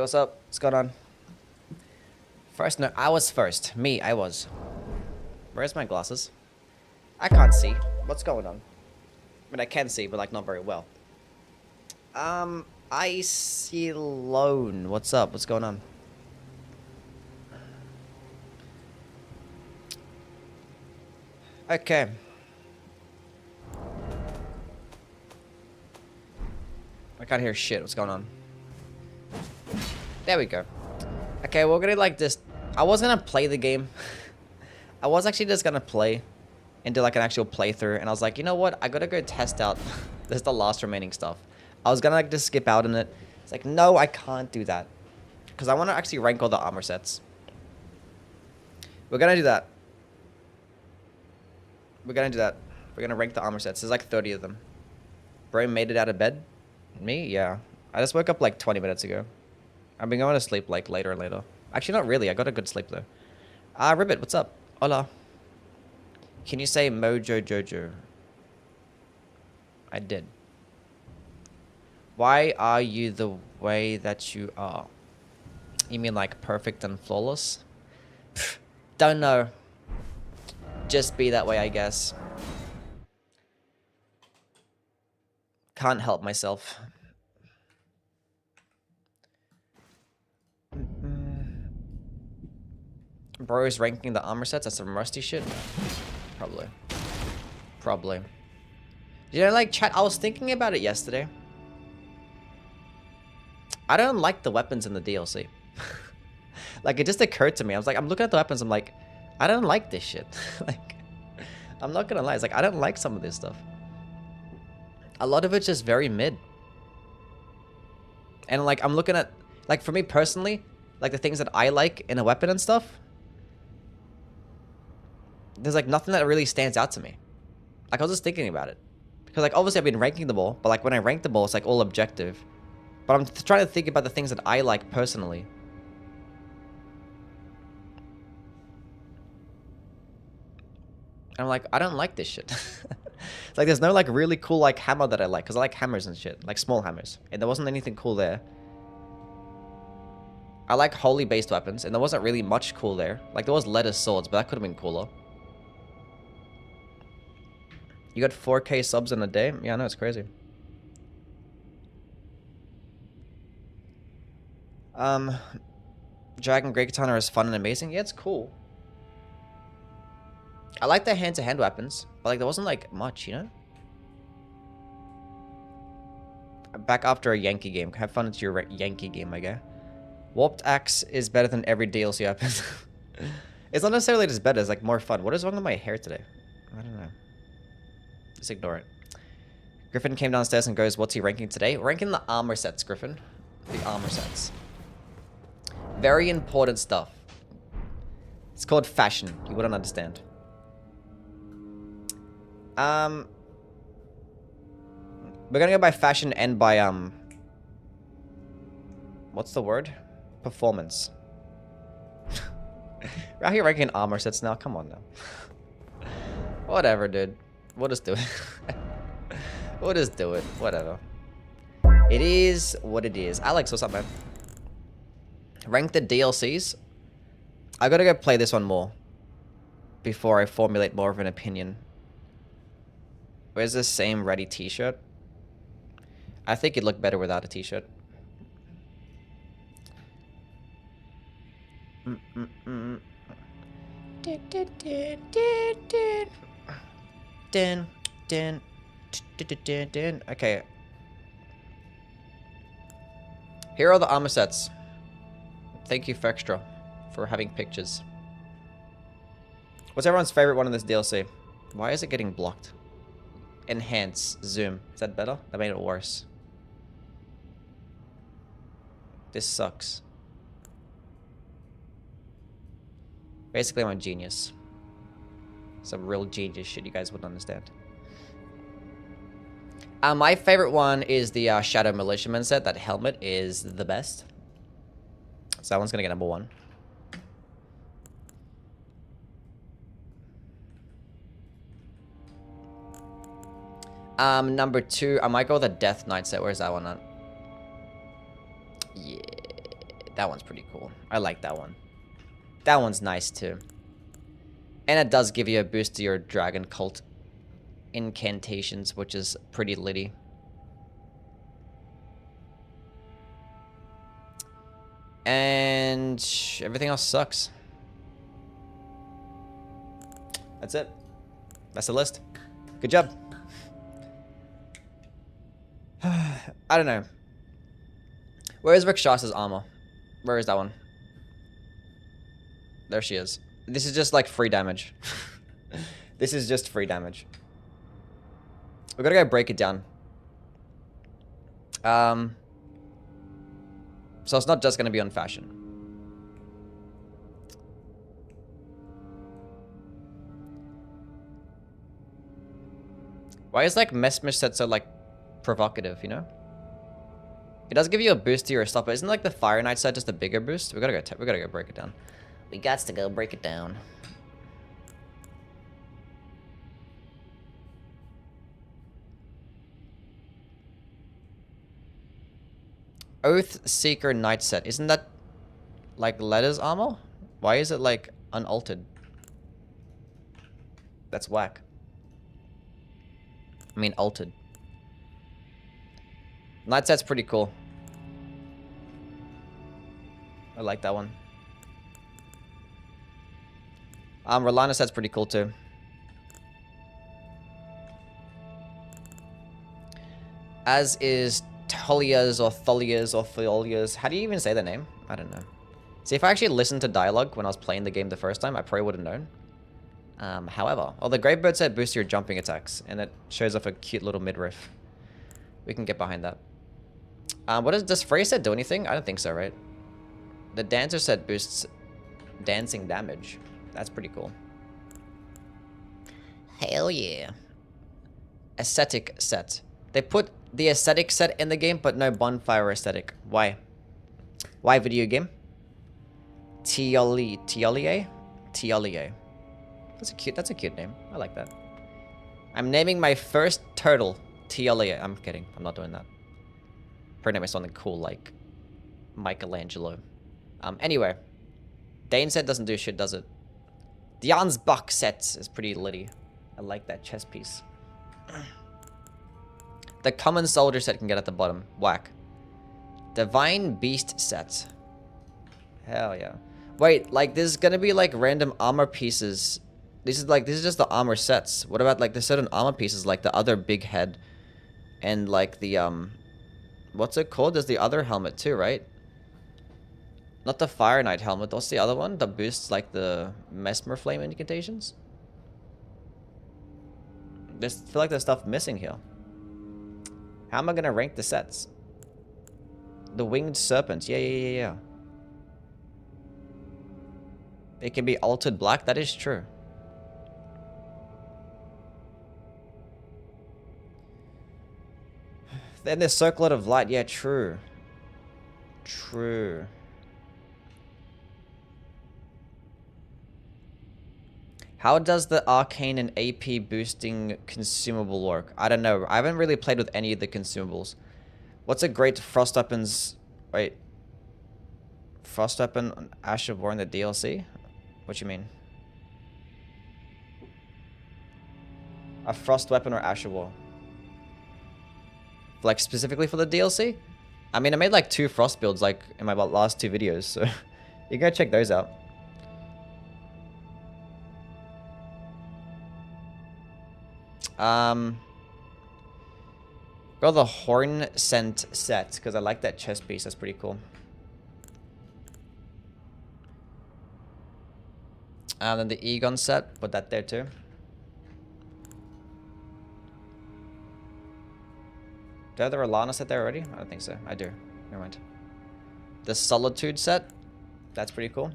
what's up? What's going on? First, no, I was first. Me, I was. Where's my glasses? I can't see. What's going on? I mean, I can see, but like not very well. Icy Lone. What's up? What's going on? Okay. I can't hear shit. What's going on? There we go. Okay, we're gonna like this. I was gonna play the game. I was actually just gonna play and do like an actual playthrough, and I was like, you know what? I gotta go test out this the last remaining stuff. I was gonna like just skip out on it. It's like, no, I can't do that because I want to actually rank all the armor sets. We're gonna do that. We're gonna do that. We're gonna rank the armor sets. There's like 30 of them. Bro made it out of bed. Me? Yeah. I just woke up like 20 minutes ago. I've been going to sleep like later and later. Actually, not really. I got a good sleep though. Ribbit, what's up? Hola. Can you say Mojo Jojo? I did. Why are you the way that you are? You mean like perfect and flawless? Pfft, don't know. Just be that way, I guess. Can't help myself. Bro is ranking the armor sets. That's some rusty shit. Probably. Probably. You know, like, chat, I was thinking about it yesterday. I don't like the weapons in the DLC. Like, it just occurred to me. I was like, I'm looking at the weapons. I'm like, I don't like this shit. Like, I'm not gonna lie. It's like, I don't like some of this stuff. A lot of it's just very mid. And, like, I'm looking at, like, for me personally, like, the things that I like in a weapon and stuff, there's, like, nothing that really stands out to me. Like, I was just thinking about it. Because, like, obviously I've been ranking them all, but, like, when I rank them all, it's, like, all objective. But I'm trying to think about the things that I like personally. And I'm like, I don't like this shit. It's like, there's no, like, really cool, like, hammer that I like. Because I like hammers and shit. Like, small hammers. And there wasn't anything cool there. I like holy-based weapons. And there wasn't really much cool there. Like, there was leather swords, but that could have been cooler. You got 4K subs in a day? Yeah, I know, it's crazy. Dragon Great Katana is fun and amazing. Yeah, it's cool. I like the hand-to-hand weapons, but like there wasn't like much, you know? Back after a Yankee game. Have fun at your Yankee game, I guess. Warped Axe is better than every DLC weapon. It's not necessarily just better, it's like more fun. What is wrong with my hair today? I don't know. Just ignore it. Griffin came downstairs and goes, what's he ranking today? Ranking the armor sets, Griffin. The armor sets. Very important stuff. It's called fashion. You wouldn't understand. We're gonna go by fashion and by, what's the word? Performance. We're out here ranking armor sets now. Come on now. Whatever, dude. We'll just do it. We'll just do it. Whatever. It is what it is. Alex, what's up, man? Rank the DLCs. I gotta go play this one more before I formulate more of an opinion. Where's the same ready t-shirt? I think it'd look better without a t-shirt. Okay. Here are the armor sets. Thank you, Fextra, for having pictures. What's everyone's favorite one in this DLC? Why is it getting blocked? Enhance. Zoom. Is that better? That made it worse. This sucks. Basically, I'm a genius. Some real genius shit you guys wouldn't understand. My favorite one is the Shadow Militiaman set. That helmet is the best. So that one's gonna get number 1. Number 2, I might go with the Death Knight set. Where's that one at? Yeah. That one's pretty cool. I like that one. That one's nice too. And it does give you a boost to your dragon cult incantations, which is pretty litty. And everything else sucks. That's it. That's the list. Good job. I don't know. Where is Rakshas's armor? Where is that one? There she is. This is just like free damage. This is just free damage. We gotta go break it down. So it's not just gonna be on fashion. Why is like Messmish set so like provocative, you know? It does give you a boost to your stuff, but isn't like the Fire Knight set just a bigger boost? We gotta go break it down. We got to go break it down. Oath Seeker Knight set. Isn't that like Letta's armor? Why is it like unaltered? That's whack. I mean altered. Knight set's pretty cool. I like that one. Rellana set's pretty cool too. As is Tolia's or Tholia's or Tholia's. How do you even say the name? I don't know. See, if I actually listened to dialogue when I was playing the game the first time, I probably would have known. However, the Great Bird set boosts your jumping attacks, and it shows off a cute little midriff. We can get behind that. Does Frey set do anything? I don't think so, right? The Dancer set boosts dancing damage. That's pretty cool. Hell yeah. Aesthetic set. They put the aesthetic set in the game, but no bonfire aesthetic. Why? Why video game? Tiolier? That's a cute name. I like that. I'm naming my first turtle Tiolier. I'm kidding. I'm not doing that. Her name is something cool like Michelangelo. Anyway. Dane set doesn't do shit, does it? Dian's Buck set is pretty litty. I like that chess piece. The Common Soldier set can get at the bottom. Whack. Divine Beast set. Hell yeah. Wait, like there's gonna be like random armor pieces. This is just the armor sets. What about like the certain armor pieces like the other big head and like the what's it called? There's the other helmet too, right? Not the Fire Knight helmet. What's the other one that boosts like the Mesmer Flame incantations? I feel like there's stuff missing here. How am I gonna rank the sets? The Winged Serpent. Yeah. It can be altered black. That is true. Then there's Circlet of Light. Yeah, true. True. How does the arcane and AP boosting consumable work? I don't know. I haven't really played with any of the consumables. What's a great Frost Weapons... Wait. Frost Weapon on Ash of War in the DLC? What you mean? A Frost Weapon or Ash of War? Like specifically for the DLC? I mean, I made like 2 Frost builds like in my last 2 videos, so you go check those out. Got the Horn Scent set because I like that chest piece. That's pretty cool. And then the Egon set, put that there too. Do I have the Rellana set there already? I don't think so. I do. Never mind. The Solitude set. That's pretty cool.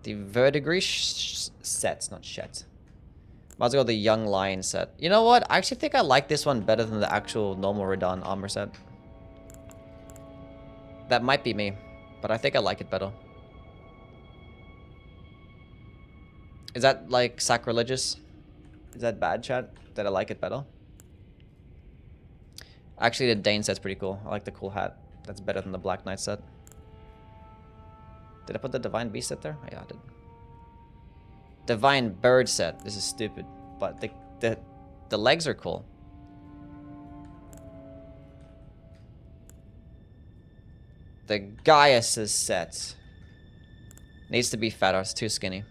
The Verdigris sets, not shet. Might as well go the Young Lion set. You know what? I actually think I like this one better than the actual normal Radahn armor set. That might be me, but I think I like it better. Is that like sacrilegious? Is that bad, chat? That I like it better? Actually, the Dane set's pretty cool. I like the cool hat. That's better than the Black Knight set. Did I put the Divine Beast set there? Oh, yeah, I did. Divine Bird set. This is stupid. But the legs are cool. The Gaius' set. Needs to be fatter. It's too skinny.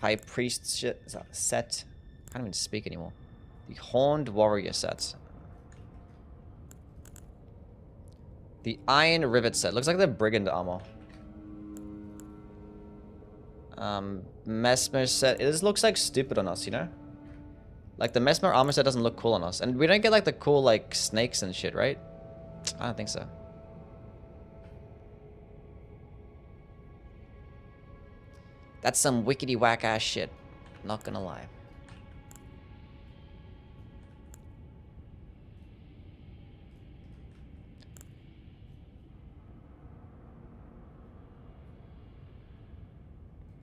High Priest shit set. I can't even speak anymore. The Horned Warrior set. The Iron Rivet set. Looks like the Brigand armor. Mesmer set. It just looks like stupid on us, you know? Like the Mesmer armor set doesn't look cool on us. And we don't get like the cool like snakes and shit, right? I don't think so. That's some wickety whack ass shit. Not gonna lie.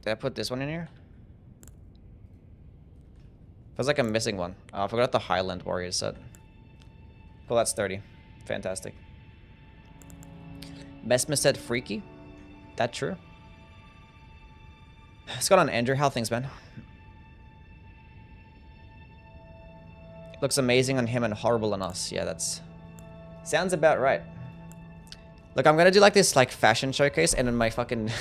Did I put this one in here? Feels like I'm missing one. Oh, I forgot the Highland Warriors set. Well, that's 30. Fantastic. Mesmer said freaky. That true? It's got on Andrew. How things, man? Looks amazing on him and horrible on us. Yeah, that's... Sounds about right. Look, I'm gonna do like this like fashion showcase and in my fucking...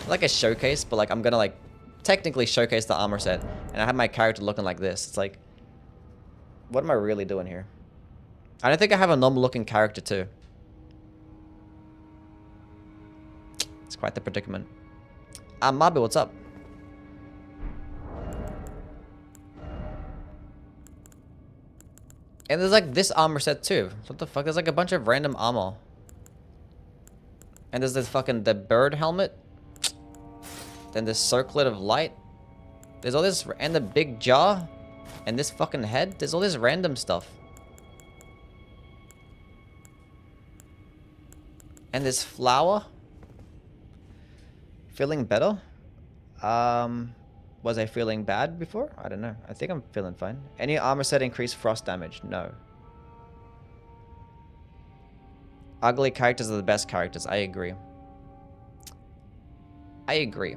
like a showcase, but like I'm gonna like technically showcase the armor set and I have my character looking like this. It's like, what am I really doing here? I don't think I have a normal looking character too. It's quite the predicament. Mabi, what's up? And there's like this armor set too. What the fuck? There's like a bunch of random armor. And there's this fucking the bird helmet. Then this circlet of light. There's all this, and the big jaw. And this fucking head. There's all this random stuff. And this flower. Feeling better? Was I feeling bad before? I don't know. I think I'm feeling fine. Any armor set increase frost damage? No. Ugly characters are the best characters. I agree. I agree.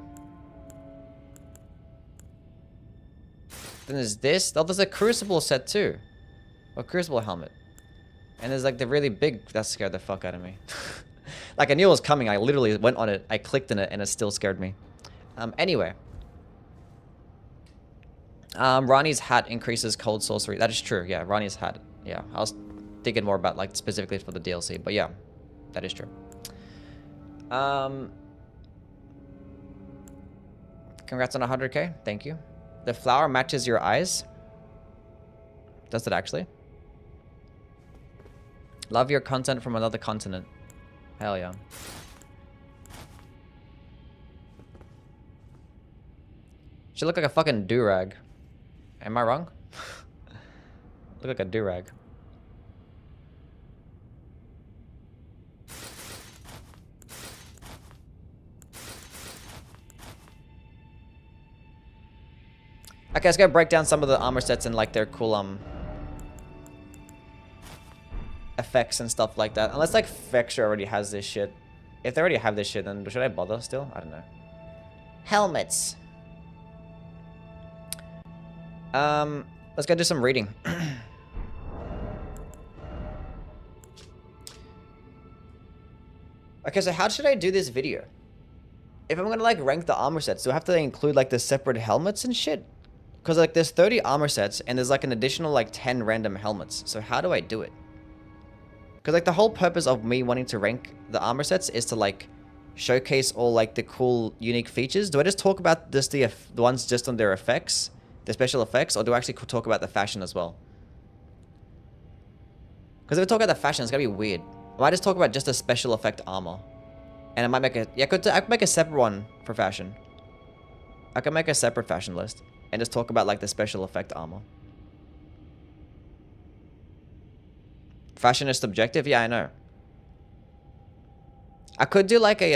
Then there's this. Oh, there's a Crucible set too. A Crucible helmet. And there's like the really big... That scared the fuck out of me. Like I knew it was coming. I literally went on it. I clicked in it and it still scared me. Anyway. Rani's hat increases cold sorcery. That is true. Yeah, Rani's hat. Yeah, I was thinking more about like specifically for the DLC. But yeah, that is true. Congrats on 100k. Thank you. The flower matches your eyes. Does it actually? Love your content from another continent. Hell yeah. Should look like a fucking do-rag. Am I wrong? Look like a do-rag. Okay, let's go break down some of the armor sets and like their cool effects and stuff like that. Unless like Vextra already has this shit. If they already have this shit, then should I bother still? I don't know. Helmets. Let's go do some reading. Okay, so how should I do this video? If I'm gonna like rank the armor sets, do I have to include like the separate helmets and shit? Because like there's 30 armor sets and there's like an additional like 10 random helmets. So how do I do it? Because like the whole purpose of me wanting to rank the armor sets is to like showcase all like the cool unique features. Do I just talk about just the ones just on their effects? The special effects, or do I actually talk about the fashion as well? Because if I talk about the fashion, it's gonna be weird. I might just talk about just the special effect armor, and I might make a I could make a separate one for fashion. I could make a separate fashion list and just talk about like the special effect armor. Fashion is subjective, yeah, I know. I could do like a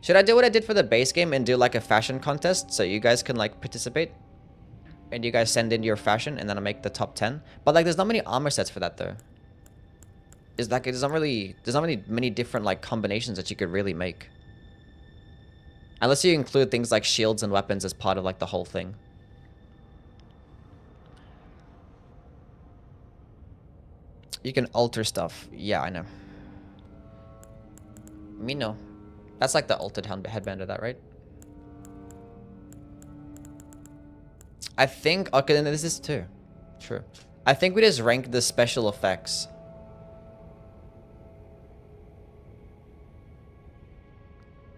Should I do what I did for the base game and do like a fashion contest so you guys can like participate? and you guys send in your fashion, and then I make the top 10. But like, there's not many armor sets for that though. Is like there's not many different like combinations that you could really make. Unless you include things like shields and weapons as part of like the whole thing. You can alter stuff. Yeah, I know. Me no. That's like the altered headband of that, right? I think... Okay, then this is too. True. I think we just rank the special effects.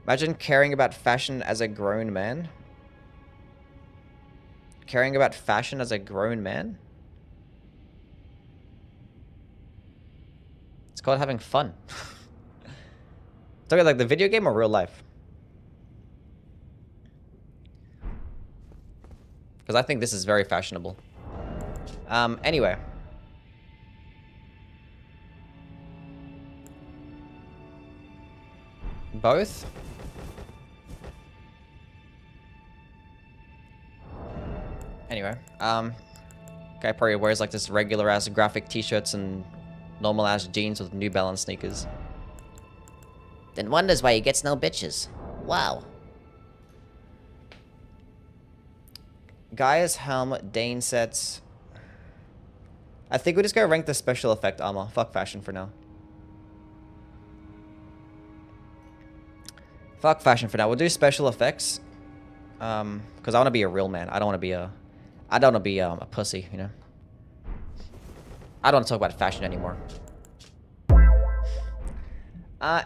Imagine caring about fashion as a grown man. Caring about fashion as a grown man? It's called having fun. Talking like the video game or real life? Because I think this is very fashionable. Anyway. Both? Anyway, guy probably wears like this regular ass graphic t-shirts and normal ass jeans with New Balance sneakers. Then wonders why he gets no bitches. Wow. Gaia's helm, Dane sets. I think we just gotta rank the special effect armor. Fuck fashion for now. Fuck fashion for now. We'll do special effects. Because I want to be a real man. I don't want to be a... I don't want to be a pussy, you know? I don't want to talk about fashion anymore.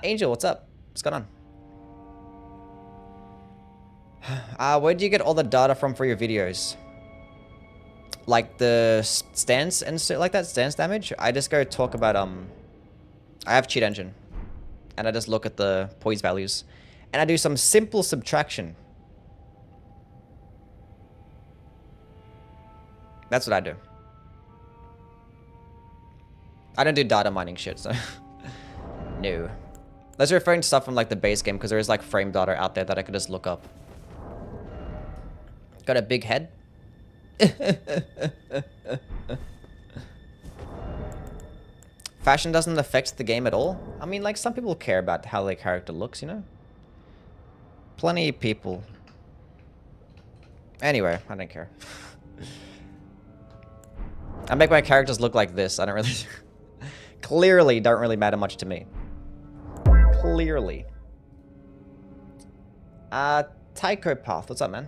Angel, what's up? What's going on? Where do you get all the data from for your videos? Like the stance and so like that, stance damage? I just go talk about, I have cheat engine. And I just look at the poise values. And I do some simple subtraction. That's what I do. I don't do data mining shit, so... No. Let's referring to stuff from like the base game, because there is like frame data out there that I could just look up. Got a big head? Fashion doesn't affect the game at all? I mean, like, some people care about how their character looks, you know? Plenty of people. Anyway, I don't care. I make my characters look like this. I don't really... Clearly don't really matter much to me. Clearly. Tycho Path. What's up, man?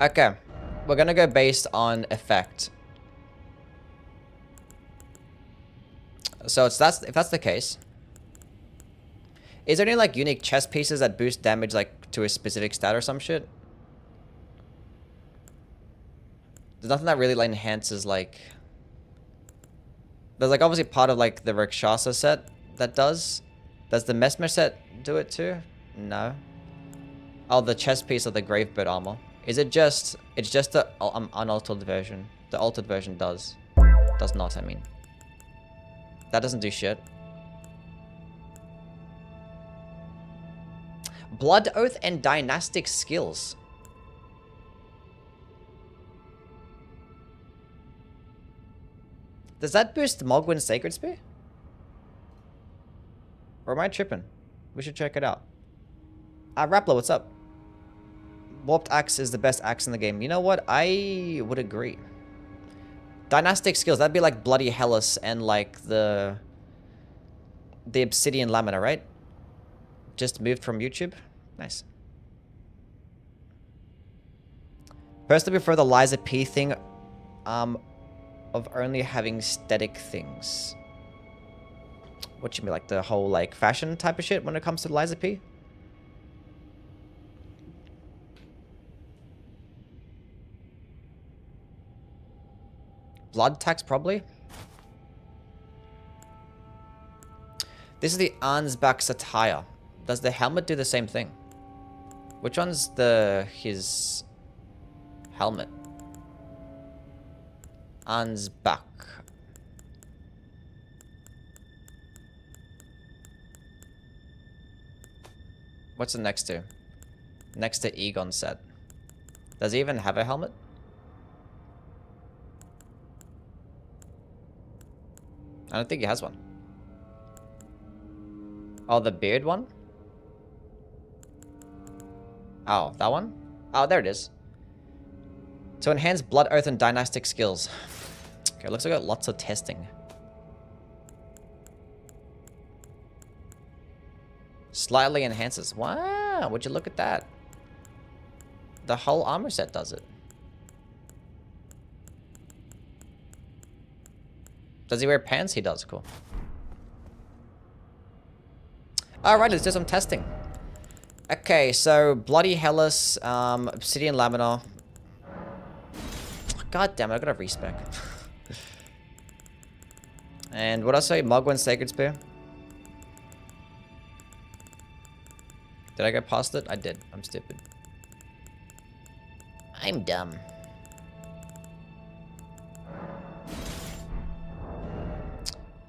Okay. We're gonna go based on effect. So if that's the case... Is there any, like, unique chest pieces that boost damage, like, to a specific stat or some shit? There's nothing that really, like, enhances, like... There's, like, obviously part of, like, the Rakshasa set that does. Does the Mesmer set do it too? No. Oh, the chest piece of the Gravebird armor. Is it just... It's just the unaltered version. The altered version does. Does not, I mean. That doesn't do shit. Blood Oath and Dynastic Skills. Does that boost Mogwin's Sacred Spear? Or am I tripping? We should check it out. Rappler, what's up? Warped Axe is the best axe in the game. You know what? I would agree. Dynastic Skills, that'd be like Bloody Hellas and like the Obsidian Lamina, right? Just moved from YouTube. Nice. Personally prefer the Liza P thing of only having static things. What you mean, like the whole like fashion type of shit when it comes to Liza P? Blood tax, probably. This is the Ansbach Satire. Does the helmet do the same thing? Which one's his helmet? Ansbach. What's the next two? Next to Egon's set. Does he even have a helmet? I don't think he has one. Oh, the beard one? Oh, that one? Oh, there it is. To enhance blood, earth, and dynastic skills. Okay, looks like I got lots of testing. Slightly enhances. Wow, would you look at that? The whole armor set does it. Does he wear pants? He does. Cool. Alright, let's do some testing. Okay, so Bloody Hellas, Obsidian Laminar. God damn it, I gotta respec. And what did I say? Mogwin Sacred Spear? Did I go past it? I did. I'm stupid. I'm dumb.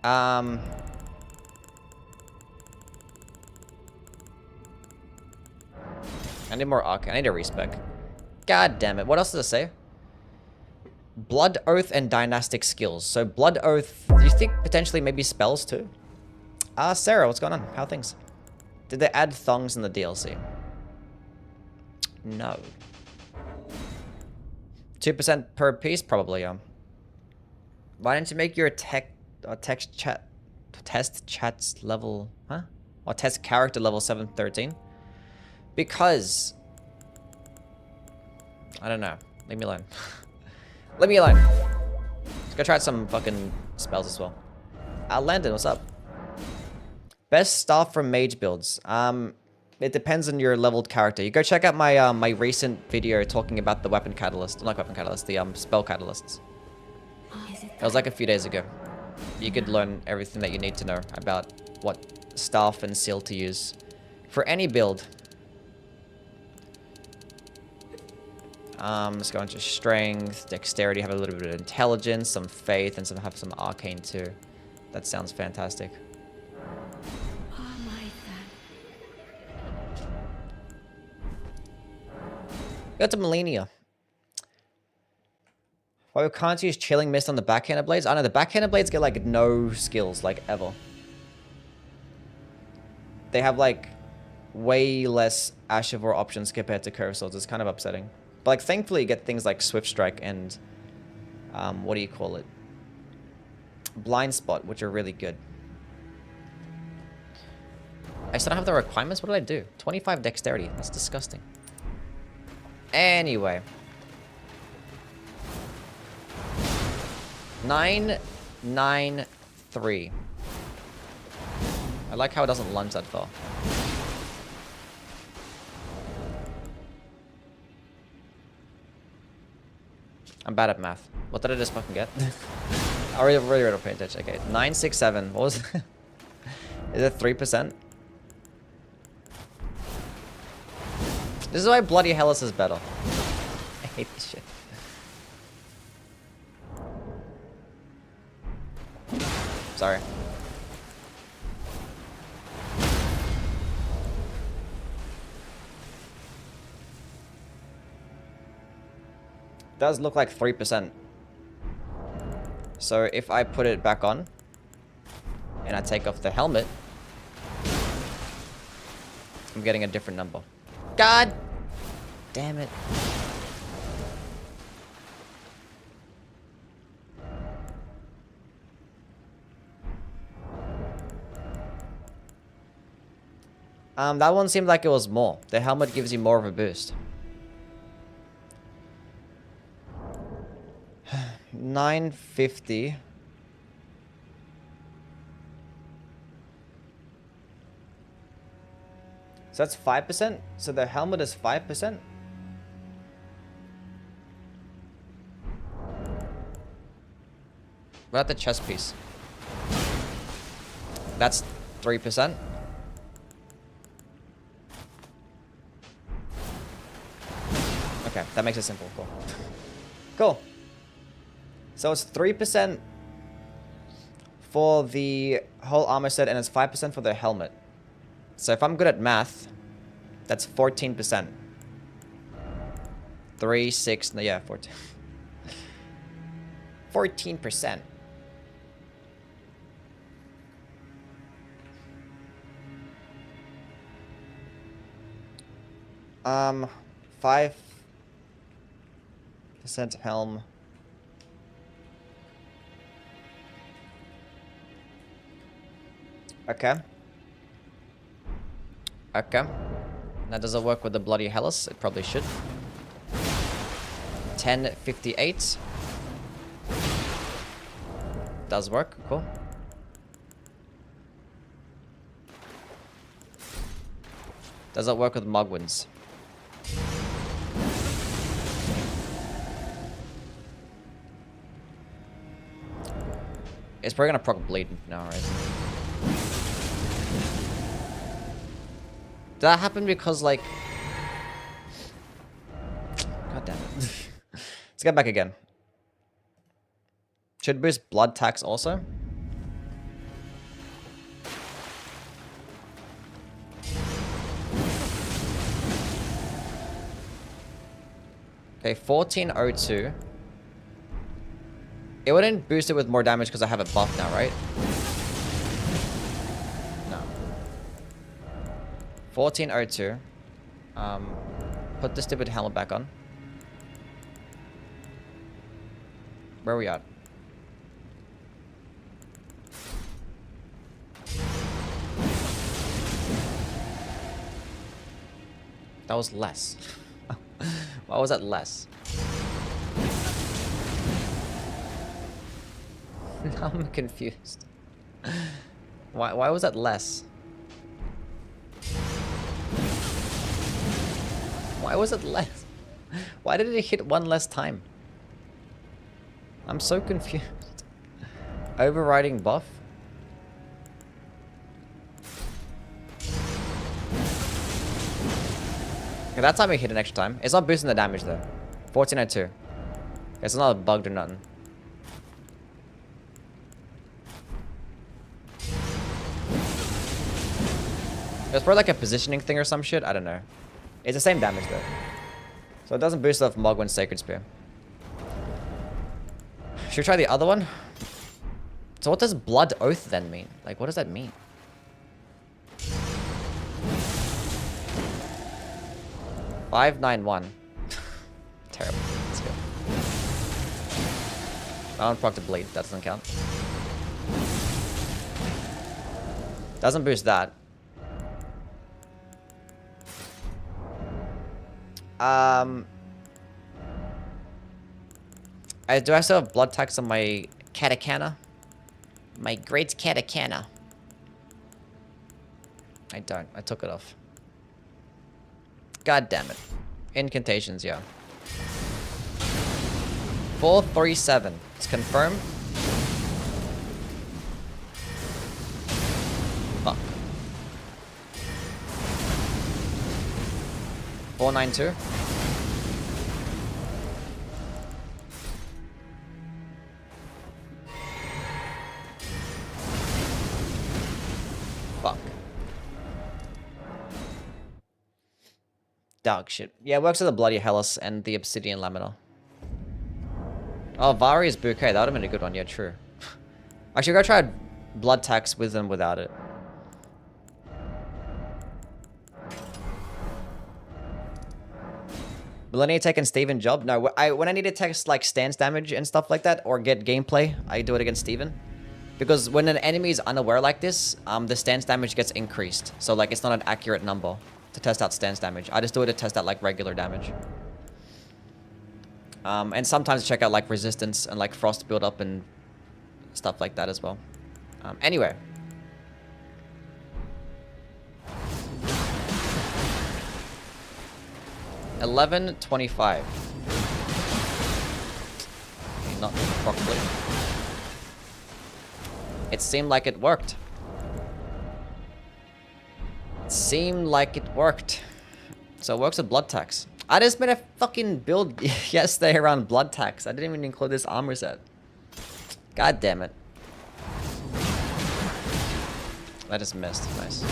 I need more arc. I need a respec. God damn it. What else does it say? Blood Oath and Dynastic Skills. So Blood Oath, do you think potentially maybe spells too? Sarah, what's going on? How are things? Did they add thongs in the DLC? No. 2% per piece? Probably, yeah. Why didn't you make your test chats level, huh? Or test character level 713? Because I don't know. Leave me alone. Leave me alone. Let's go try out some fucking spells as well. Landon, what's up? Best staff from mage builds. It depends on your leveled character. You go check out my my recent video talking about the weapon catalyst. Not weapon catalyst, the spell catalysts. It was like a few days ago. You could learn everything that you need to know about what staff and seal to use for any build. Let's go into strength, dexterity, have a little bit of intelligence, some faith, and have some arcane too. That sounds fantastic. Go to Millennia. Why we can't use Chilling Mist on the backhanded blades? I know the backhanded blades get like no skills, like ever. They have like way less Ashivor options compared to curve swords. It's kind of upsetting. But like thankfully you get things like Swift Strike and what do you call it? Blind Spot, which are really good. I still don't have the requirements. What did I do? 25 dexterity. That's disgusting. Anyway. 993. I like how it doesn't lunge that far. I'm bad at math. What did I just fucking get? I really don't pay attention. Okay, 967. What was it? Is it 3%? This is why Bloody Hellas is better. I hate this shit. Sorry. Does look like 3%. So if I put it back on and I take off the helmet, I'm getting a different number. God damn it. That one seemed like it was more. The helmet gives you more of a boost. 950. So that's 5%? So the helmet is 5%? What about the chest piece? That's 3%? Okay, that makes it simple. Cool. Cool. So it's 3% for the whole armor set, and it's 5% for the helmet. So if I'm good at math, that's 14%. 3, 6, no, yeah, 14. 14%. Um, 5% helm. Okay. Okay. Now, does it work with the Bloody Hellas? It probably should. 1058. Does work. Cool. Does it work with Mogwins? It's probably gonna proc bleed now, right? Did that happen because, like... God damn it. Let's get back again. Should boost blood tax also? Okay, 1402. It wouldn't boost it with more damage because I have it buffed now, right? No. 1402. Put the stupid helmet back on. Where are we at? That was less. Why was that less? Now I'm confused. Why was that less? Why was it less? Why did it hit one less time? I'm so confused. Overriding buff? Okay, that time it hit an extra time. It's not boosting the damage though. 1402. It's not bugged or nothing. It's probably like a positioning thing or some shit. I don't know. It's the same damage though. So it doesn't boost off Mogwin's Sacred Spear. Should we try the other one? So what does Blood Oath then mean? Like, what does that mean? $591. Terrible. Let's go. I don't proc to bleed. That doesn't count. Doesn't boost that. Do I still have blood tax on my katakana? My great katakana. I don't. I took it off. God damn it. Incantations, yeah. 437. It's confirmed. Fuck. 492. Fuck. Dog shit. Yeah, it works with the Bloody Hellas and the Obsidian Lamina. Oh, Vari's Bouquet. That would have been a good one. Yeah, true. Actually, we're gonna try Blood Tax with and without it. Will I need to take in Steven job? No, when I need to text like stance damage and stuff like that, or get gameplay, I do it against Steven. Because when an enemy is unaware like this, the stance damage gets increased. So like it's not an accurate number to test out stance damage. I just do it to test out like regular damage. And sometimes check out like resistance and like frost build up and stuff like that as well. Anyway. $11.25. Not properly. It seemed like it worked. It seemed like it worked. So it works with blood tax. I just made a fucking build yesterday around blood tax. I didn't even include this armor set. God damn it. I just missed. Nice.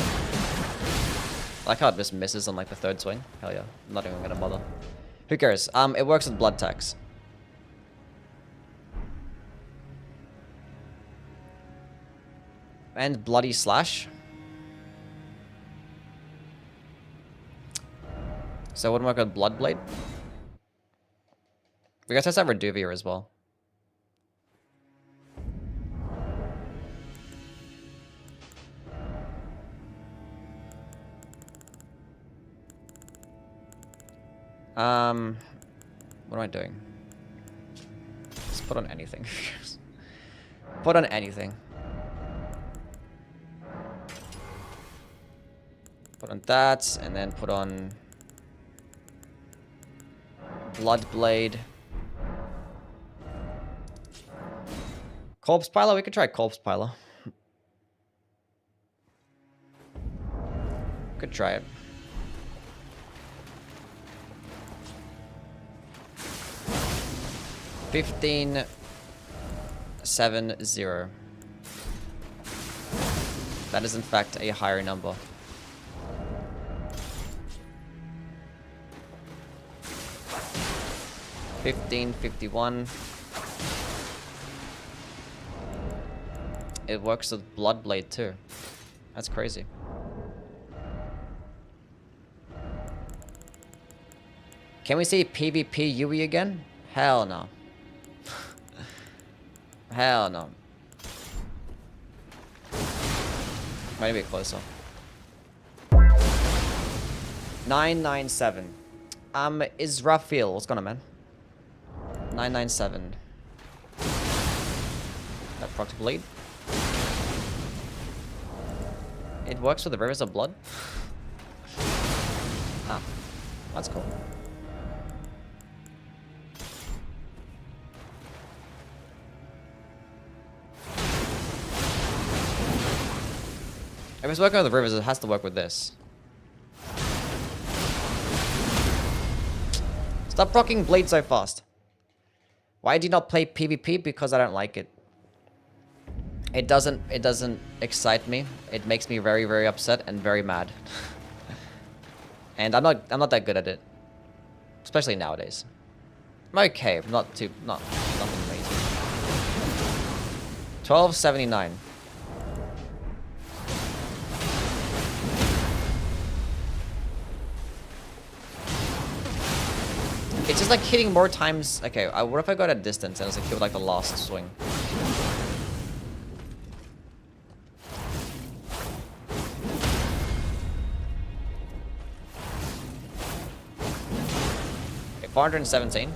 I like how it just misses on like the third swing. Hell yeah. I'm not even gonna bother. Who cares? It works with blood tax. And bloody slash. So it wouldn't work with blood blade. We got to have Reduvia as well. What am I doing? Just put on anything. Put on anything. Put on that, and then put on Blood Blade. Corpse Piler? We could try Corpse Piler. Could try it. $15.70. That is in fact a higher number. $15.51. It works with Bloodblade too. That's crazy. Can we see PvP Yui again? Hell no. Hell no. Might be closer. 997. Israfil. What's going on, man? 997. That proc bleed. It works with the Rivers of Blood. Ah, that's cool. If it's working with the rivers, it has to work with this. Stop rocking blade so fast. Why do you not play PvP? Because I don't like it. It doesn't excite me. It makes me very, very upset and very mad. And I'm not that good at it. Especially nowadays. I'm okay, but nothing amazing. 1279. It's just like hitting more times. Okay, what if I got a distance and it's like killed like the last swing? Okay, 417.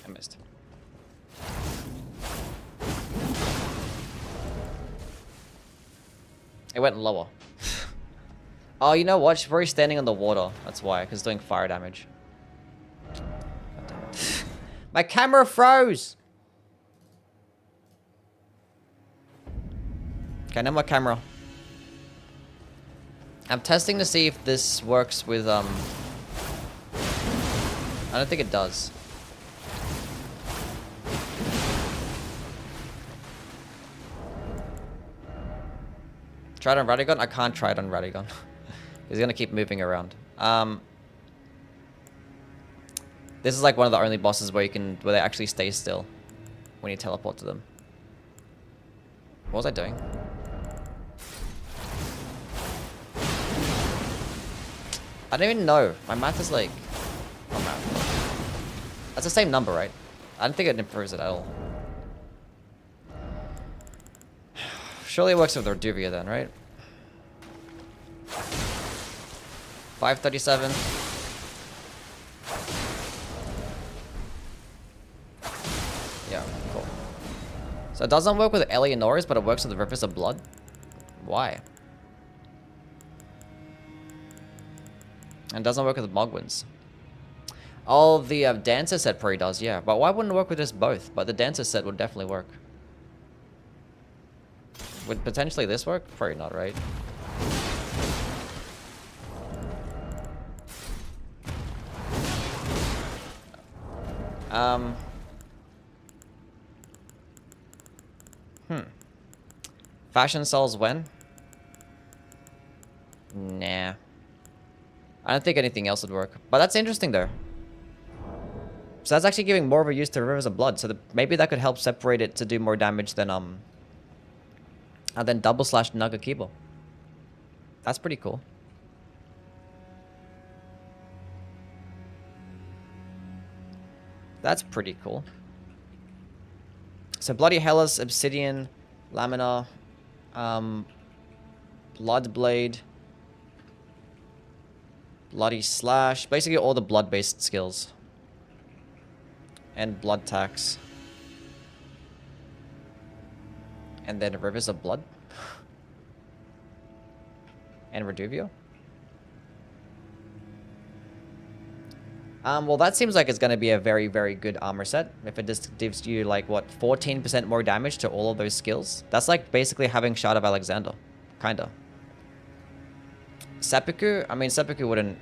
I missed. It went lower. Oh, you know what? She's probably standing on the water. That's why, because it's doing fire damage. God damn it. My camera froze! Okay, no more camera. I'm testing to see if this works with, I don't think it does. Try it on Radigon? I can't try it on Radigon. He's gonna keep moving around. This is like one of the only bosses where they actually stay still when you teleport to them. What was I doing? I don't even know. My math is like... Oh, math. That's the same number, right? I don't think it improves it at all. Surely it works with Reduvia then, right? 537. Yeah, cool. So it doesn't work with Eleonora's, but it works with the Rivers of Blood? Why? And it doesn't work with Mogwins. Oh, the Dancer set probably does, yeah. But why wouldn't it work with this both? But the Dancer set would definitely work. Would potentially this work? Probably not, right? Fashion sells when? Nah. I don't think anything else would work. But that's interesting, though. So that's actually giving more of a use to Rivers of Blood. So maybe that could help separate it to do more damage than double slash Naga Kibo. That's pretty cool. That's pretty cool. So Bloody Hellas, Obsidian, Lamina, Bloodblade, Bloody Slash. Basically all the blood-based skills. And Blood Tax. And then Rivers of Blood. And Reduvio. Well, that seems like it's going to be a very, very good armor set. If it just gives you, like, what, 14% more damage to all of those skills? That's like basically having Shard of Alexander. Kinda. Seppuku? I mean, Seppuku wouldn't...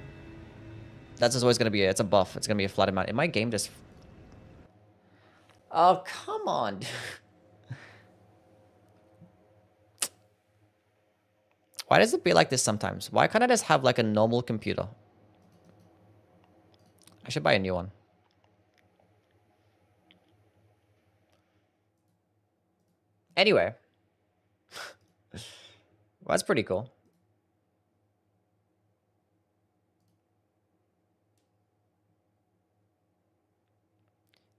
That's just always going to be... It's a buff. It's going to be a flat amount. In my game, just... Oh, come on. Why does it be like this sometimes? Why can't I just have, like, a normal computer? I should buy a new one. Anyway. Well, that's pretty cool.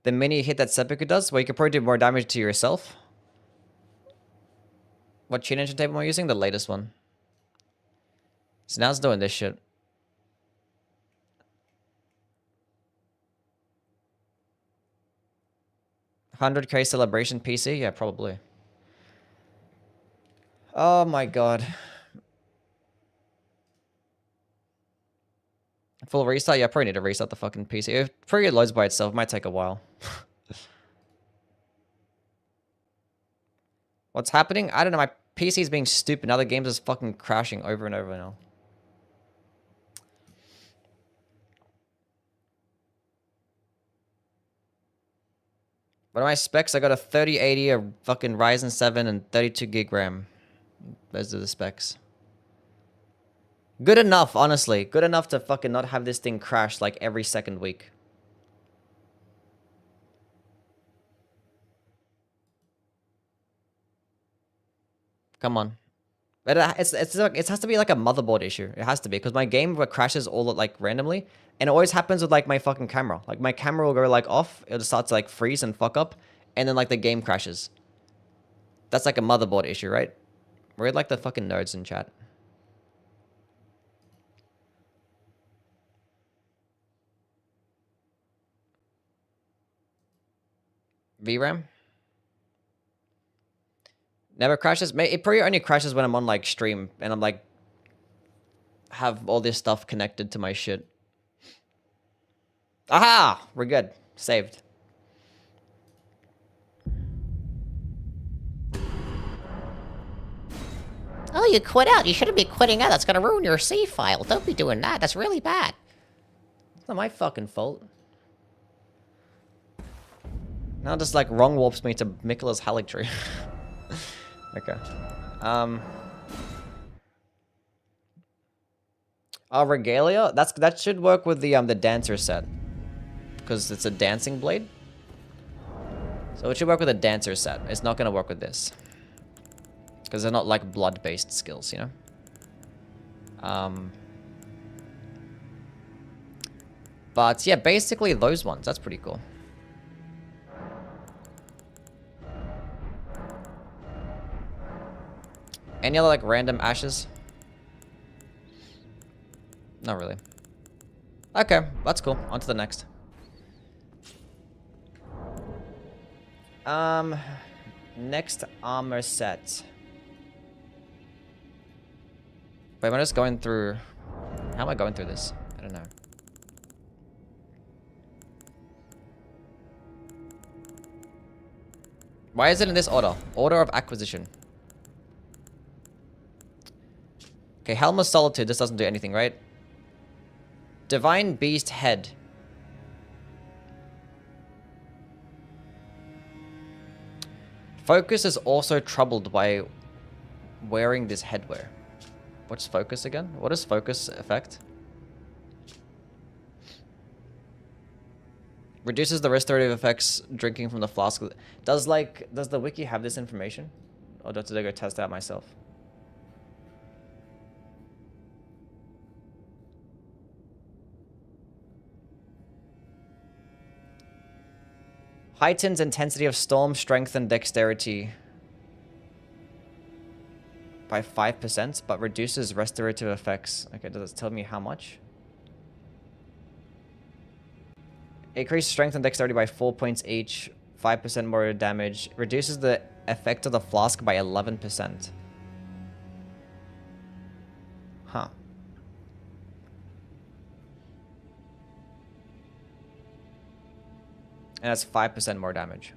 The mini hit that Seppuku does, where you can probably do more damage to yourself. What chain engine table am I using? The latest one. So now it's doing this shit. $100K celebration PC? Yeah, probably. Oh my god. Full restart? Yeah, I probably need to restart the fucking PC. If probably loads by itself, it might take a while. What's happening? I don't know, my PC is being stupid. Now the game's just fucking crashing over and over now. What are my specs? I got a 3080, a fucking Ryzen 7, and 32 gig RAM. Those are the specs. Good enough, honestly. Good enough to fucking not have this thing crash like every second week. Come on. But it has to be like a motherboard issue. It has to be, because my game crashes all like randomly, and it always happens with like my fucking camera. Like my camera will go like off, it'll start to like freeze and fuck up, and then like the game crashes. That's like a motherboard issue, right? We're like the fucking nerds in chat. VRAM? Never crashes? It probably only crashes when I'm on like stream and I'm like have all this stuff connected to my shit. Aha! We're good. Saved. Oh, you quit out. You shouldn't be quitting out. That's gonna ruin your save file. Don't be doing that. That's really bad. It's not my fucking fault. Now just like wrong warps me to Mikola's Haligtree. Okay. Regalia? That should work with the dancer set. Because it's a dancing blade. So it should work with a dancer set. It's not gonna work with this. Because they're not like blood-based skills, you know? But yeah, basically those ones. That's pretty cool. Any other like random ashes? Not really. Okay, that's cool. On to the next. Next armor set. Wait, am I just going through... How am I going through this? I don't know. Why is it in this order? Order of acquisition. Okay, Helm of Solitude. This doesn't do anything, right? Divine Beast Head. Focus is also troubled by wearing this headwear. What's focus again? What is focus effect? Reduces the restorative effects drinking from the flask. Does the wiki have this information? Or do I have to go test that myself? Heightens intensity of storm, strength, and dexterity by 5%, but reduces restorative effects. Okay, does it tell me how much? Increase strength and dexterity by 4 points each, 5% more damage. Reduces the effect of the flask by 11%. Huh. And that's 5% more damage.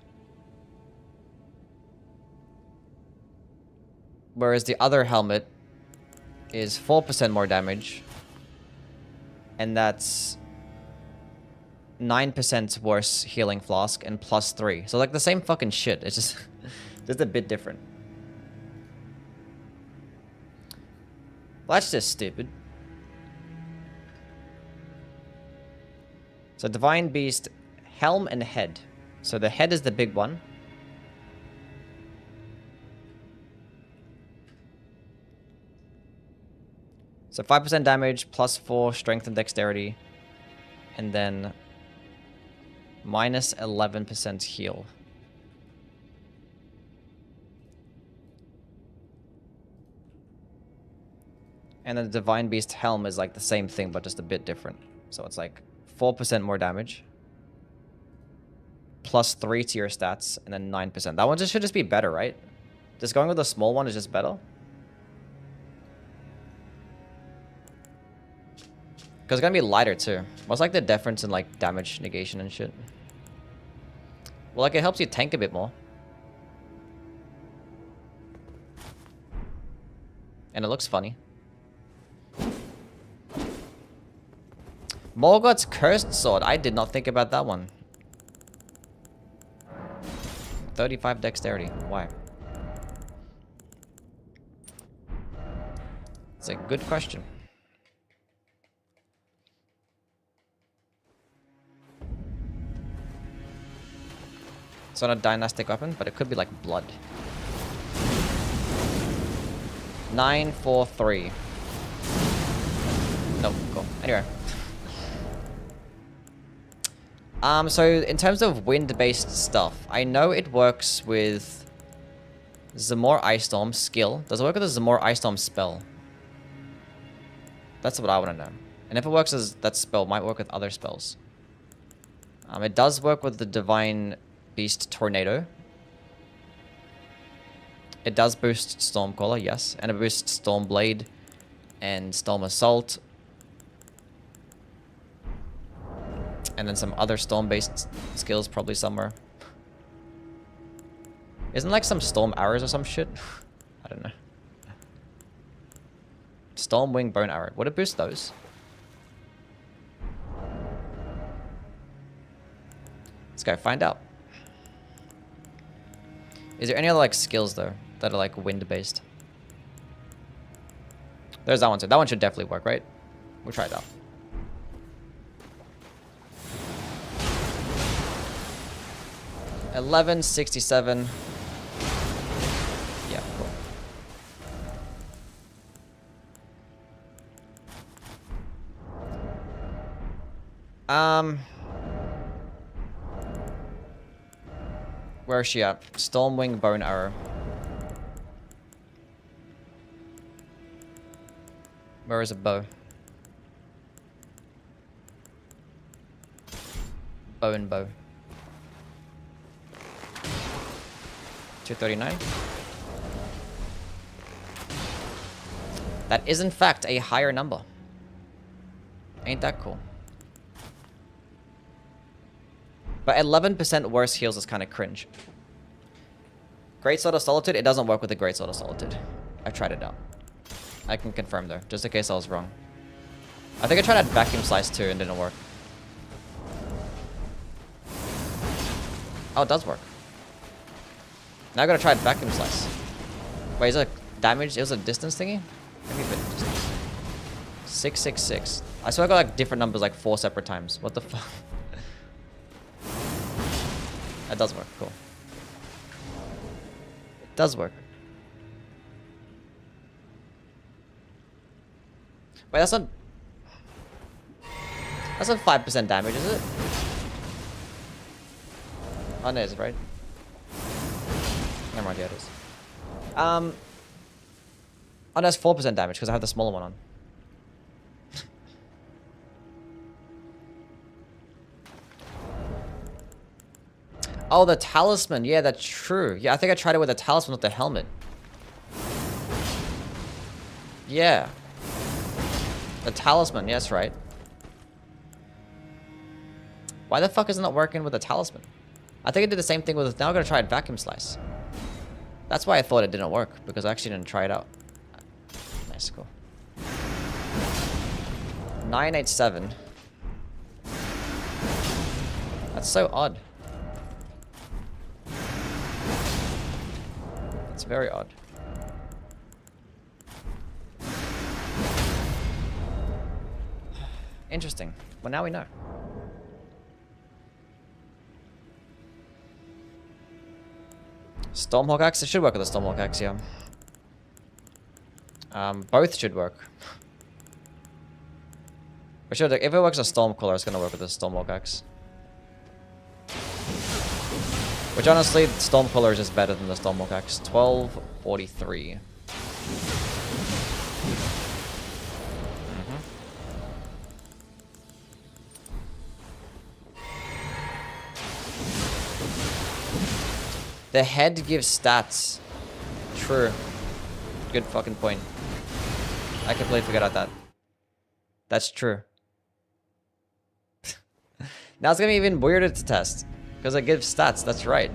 Whereas the other helmet is 4% more damage. And that's 9% worse healing flask and +3. So like the same fucking shit. It's just just a bit different. Well, that's just stupid. So Divine Beast, helm and head. So the head is the big one. So 5% damage, +4 strength and dexterity. And then minus 11% heal. And then the Divine Beast helm is like the same thing, but just a bit different. So it's like 4% more damage. +3 to your stats, and then 9%. That one should just be better, right? Just going with the small one is just better. Because it's gonna be lighter too. What's like the difference in like damage negation and shit? Well, like it helps you tank a bit more. And it looks funny. Morgoth's Cursed Sword. I did not think about that one. 35 dexterity. Why? It's a good question. It's not a dynastic weapon, but it could be like blood. 943. Nope, cool. Anyway. So in terms of wind-based stuff, I know it works with Zamor Ice Storm skill. Does it work with the Zamor Ice Storm spell? That's what I want to know. And if it works as that spell, it might work with other spells. It does work with the Divine Beast Tornado. It does boost Stormcaller, yes. And it boosts Stormblade and Storm Assault. And then some other storm-based skills probably somewhere. Isn't like some storm arrows or some shit? I don't know. Stormwing Bone Arrow. Would it boost those? Let's go find out. Is there any other like skills though that are like wind-based? There's that one too. That one should definitely work, right? We'll try it out. $11.67. Yeah, cool. Where is she at? Stormwing Bone Arrow. Where is a bow? Bow and bow. 239. That is in fact a higher number. Ain't that cool? But 11% worse heals is kind of cringe. Great Sword of Solitude, it doesn't work with the Great Sword of Solitude. I tried it out. I can confirm though, just in case I was wrong. I think I tried out Vacuum Slice too and didn't work. Oh, it does work. Now I gotta try vacuum slice. Wait, is it damage? It was a distance thingy? Maybe a bit of distance. 666. I swear I got like different numbers like 4 separate times. What the fuck? That does work. Cool. It does work. Wait, that's not... That's not 5% damage, is it? Oh, no, is it right? Never mind, yeah, it is. Oh, that's 4% damage because I have the smaller one on. Oh, the talisman. Yeah, that's true. Yeah, I think I tried it with the talisman with the helmet. Yeah. The talisman, yes, right. Why the fuck isn't it working with the talisman? I think I did the same thing with... Now I'm gonna try it vacuum slice. That's why I thought it didn't work, because I actually didn't try it out. Nice, cool. 987. That's so odd. That's very odd. Interesting. Well, now we know. Stormhawk axe? It should work with the Stormhawk axe, yeah. Both should work. We should, if it works with Stormcaller, it's gonna work with the Stormhawk axe. Which honestly, Stormcaller is just better than the Stormhawk axe. 1243. The head gives stats. True. Good fucking point. I completely forgot about that. That's true. Now it's gonna be even weirder to test. Because it gives stats, that's right.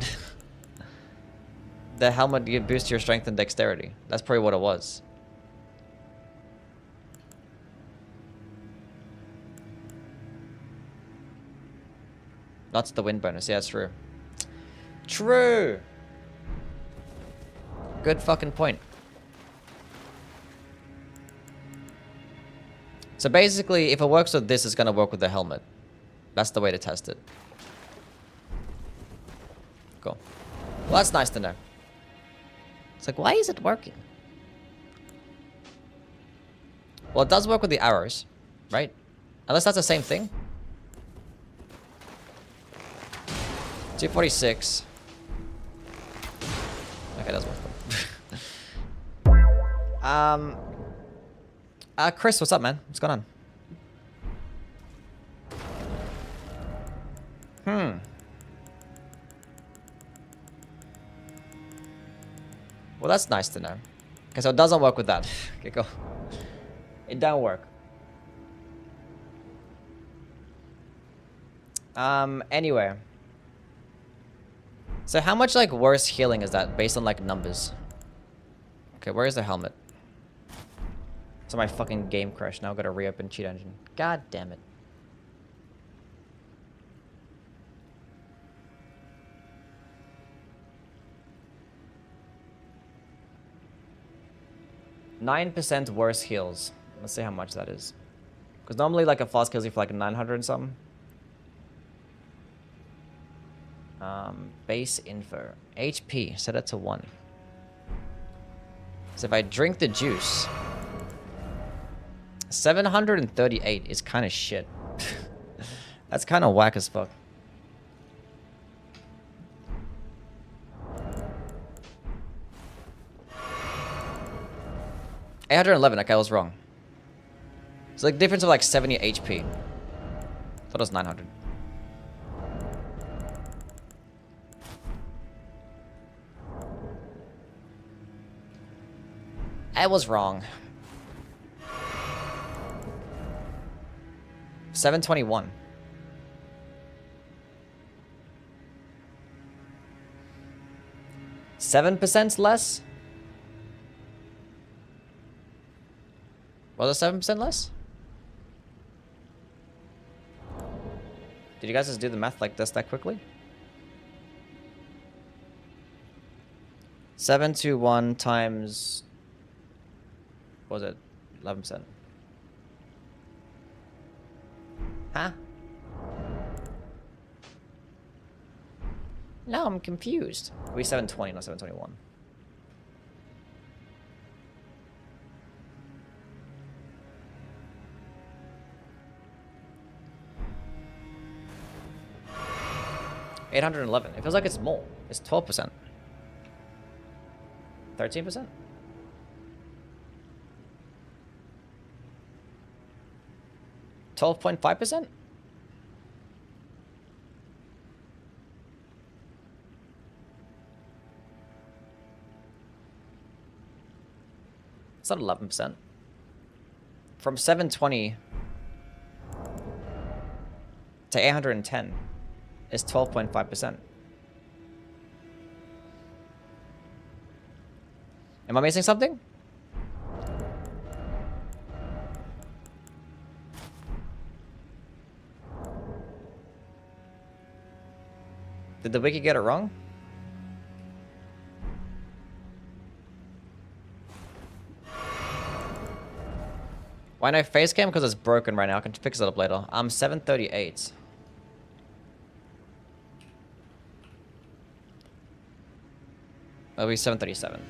The helmet boosts your strength and dexterity. That's probably what it was. Not the wind bonus. Yeah, it's true. True! Good fucking point. So basically, if it works with this, it's gonna work with the helmet. That's the way to test it. Cool. Well, that's nice to know. It's like, why is it working? Well, it does work with the arrows, right? Unless that's the same thing. 246. Okay, that's work. Chris, what's up, man? What's going on? Well, that's nice to know. Okay, so it doesn't work with that. Okay, go. It don't work. Anyway. So how much, like, worse healing is that based on, like, numbers? Okay, where is the helmet? So my fucking game crashed. Now I've got to reopen cheat engine. God damn it. %9 worse heals. Let's see how much that is. Because normally, like, a flask kills you for, like, 900 and something. Base info. HP. Set it to 1. So if I drink the juice... 738 is kind of shit. That's kind of whack as fuck. $811. Okay, I was wrong. It's like difference of like 70 HP. Thought it was 900. I was wrong. 721. $7% less? Was it 7% less? Did you guys just do the math like this that quickly? 721 times... What was it? 11%. Huh? No, I'm confused. We 720, not 721. $811. It feels like it's more. It's 12%. 13%? $12.5%? It's not 11%. From 720 to 810 is 12.5%. Am I missing something? Did the wiki get it wrong? Why no face cam? Because it's broken right now. I can fix it up later. I'm 738. That'll be 737.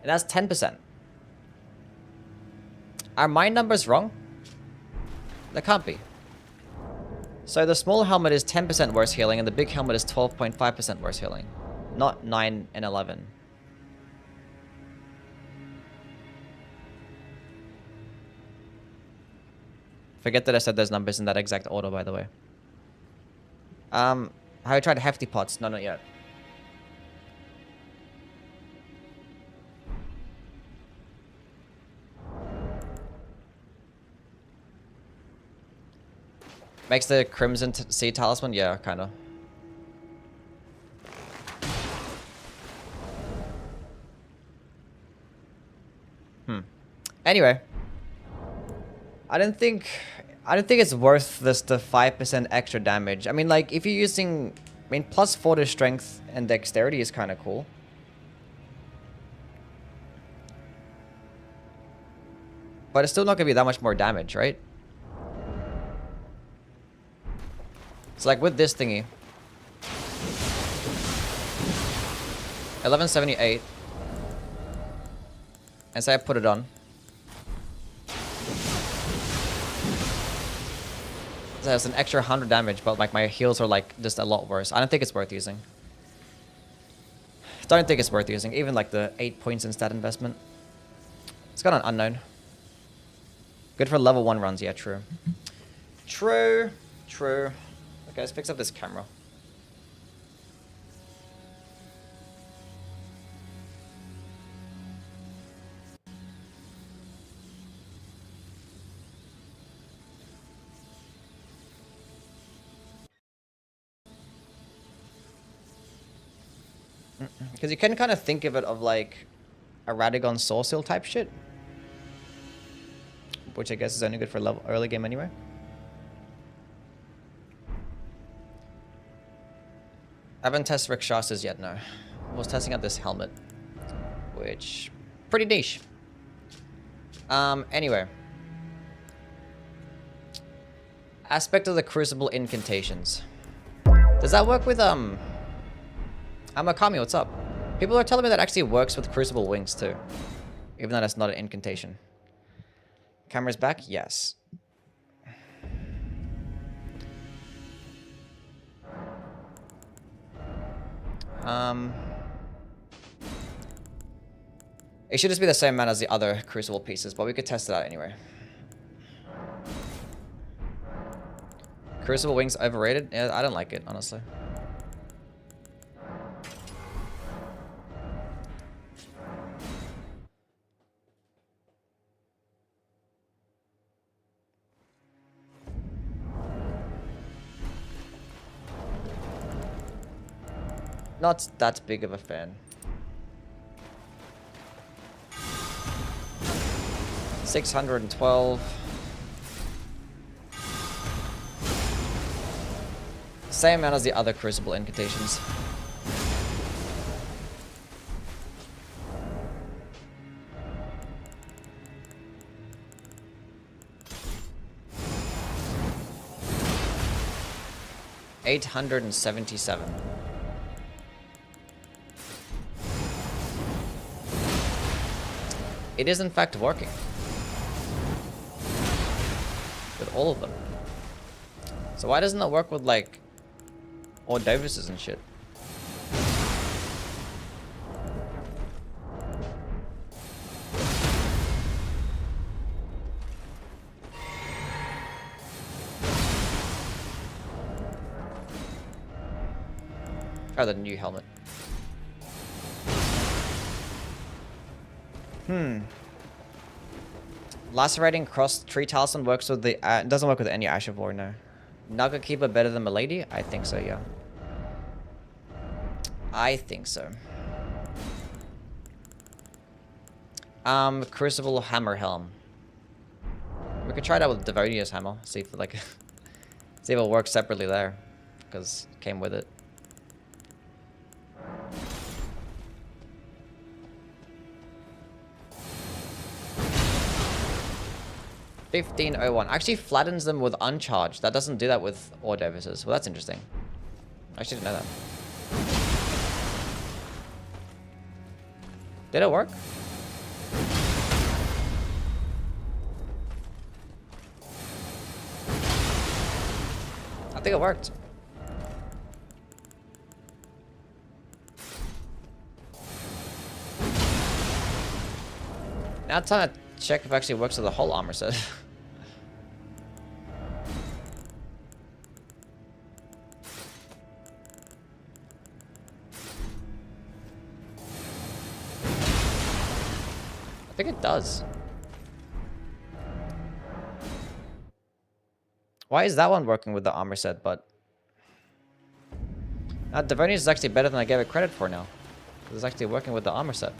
And that's 10%. Are my numbers wrong? That can't be. So the small helmet is 10% worse healing, and the big helmet is 12.5% worse healing. Not 9 and 11. Forget that I said those numbers in that exact order, by the way. Have you tried hefty pots? No, not yet. Makes the Crimson Sea Talisman? Yeah, kinda. Anyway. I don't think it's worth this the 5% extra damage. I mean, like, if you're using... I mean, plus 4 to strength and dexterity is kinda cool. But it's still not gonna be that much more damage, right? It's like with this thingy. 1178. And say I put it on. So it's an extra 100 damage, but like my heals are like just a lot worse. I don't think it's worth using. Don't think it's worth using. Even like the 8 points in stat investment. It's got an unknown. Good for level 1 runs, yeah, true. True. True. Okay, let's fix up this camera. Because you can kind of think of it of like a Radagon Soul Seal type shit. Which I guess is only good for level early game anyway. I haven't tested Rakshasas yet, no. I was testing out this helmet. Which... pretty niche. Anyway. Aspect of the Crucible Incantations. Does that work with, Amakami, what's up? People are telling me that actually works with Crucible Wings, too. Even though that's not an incantation. Camera's back? Yes. It should just be the same amount as the other Crucible pieces, but we could test it out anyway. Crucible Wings overrated? Yeah, I don't like it, honestly. Not that big of a fan. 612. Same amount as the other Crucible incantations. $877. It is in fact working. With all of them. So why doesn't it work with like Ordovises and shit? Oh, the new helmet. Lacerating cross tree talisman works with the doesn't work with any Ash of War, no. Naga Keeper better than Milady? I think so, yeah. I think so. Crucible Hammer Helm. We could try that with Devonia's Hammer. See if like see if it works separately there. Because it came with it. $15.01. Actually flattens them with uncharged. That doesn't do that with Ordovises. Well, that's interesting. I actually didn't know that. Did it work? I think it worked. Now it's time to check if it actually works with the whole armor set. I think it does. Why is that one working with the armor set, but... Now, Devonius is actually better than I gave it credit for now. It's actually working with the armor set.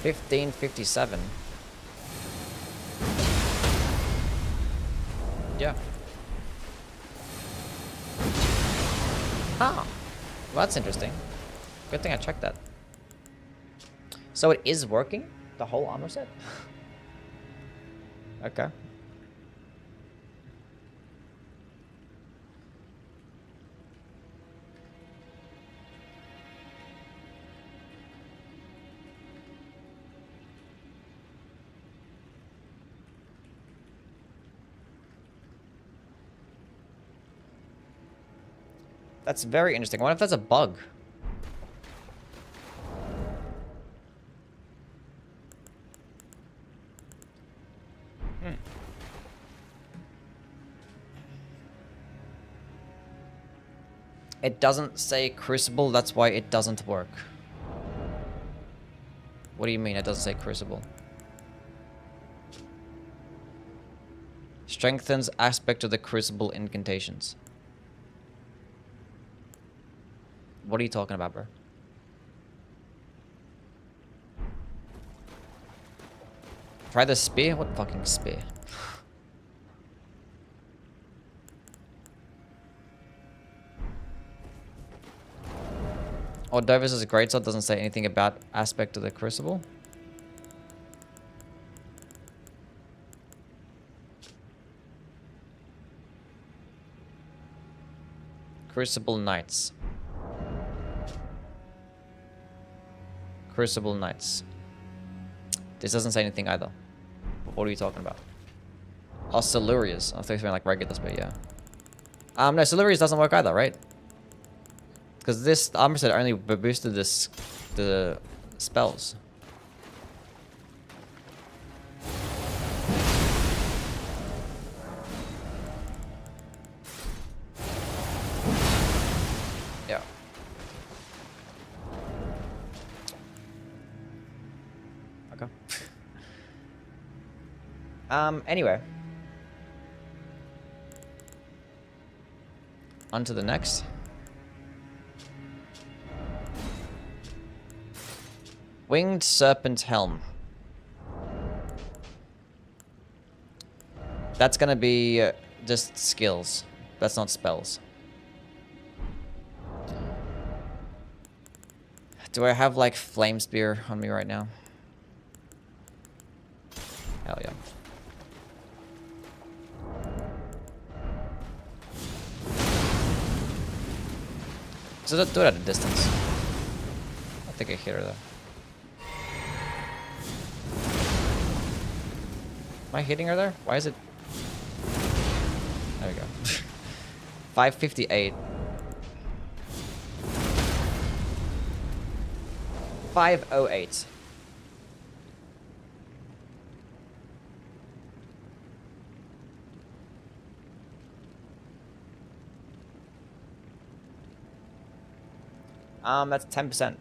1557. Yeah. Ah. Well, that's interesting. Good thing I checked that. So it is working? The whole armor set? Okay. That's very interesting. What if that's a bug? It doesn't say Crucible, that's why it doesn't work. What do you mean it doesn't say Crucible? Strengthens aspect of the Crucible incantations. What are you talking about, bro? Try the spear? What fucking spear? Ordovis' greatsword doesn't say anything about aspect of the Crucible. Crucible Knights. Crucible Knights. This doesn't say anything either. What are you talking about? Oh, Silurius. I think it's like Regulus, but yeah. No, Silurius doesn't work either, right? Because this armor set only boosted the spells. Yeah. Okay. Anyway. On to the next. Winged Serpent Helm. That's gonna be just skills. That's not spells. Do I have like flame spear on me right now? Hell yeah. So do it at a distance. I think I hit her though. Am I hitting her there? Why is it? There we go. 558. 508. That's 10%.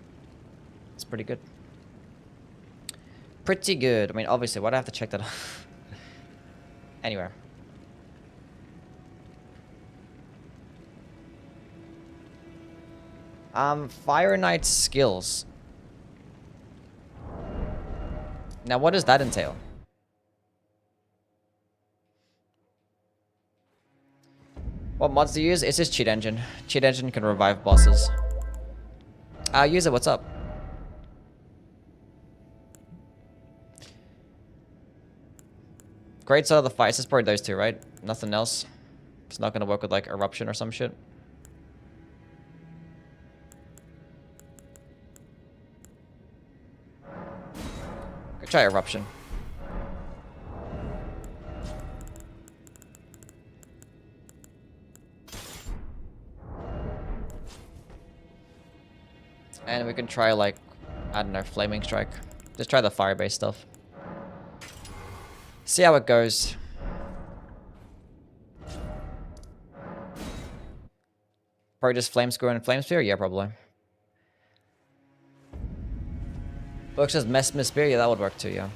It's pretty good. Pretty good. I mean, obviously, why'd I have to check that off? Anyway. Fire Knight skills. Now, what does that entail? What mods do you use? It's just Cheat Engine. Cheat Engine can revive bosses. Use it, what's up? Great Sword of the Fire. It's just probably those two, right? Nothing else. It's not gonna work with like Eruption or some shit. Go try Eruption. And we can try like, I don't know, Flaming Strike. Just try the fire-based stuff. See how it goes. Probably just Flame Score and Flame Spear? Yeah, probably. Looks just Mesmer Spear? Yeah, that would work too, yeah.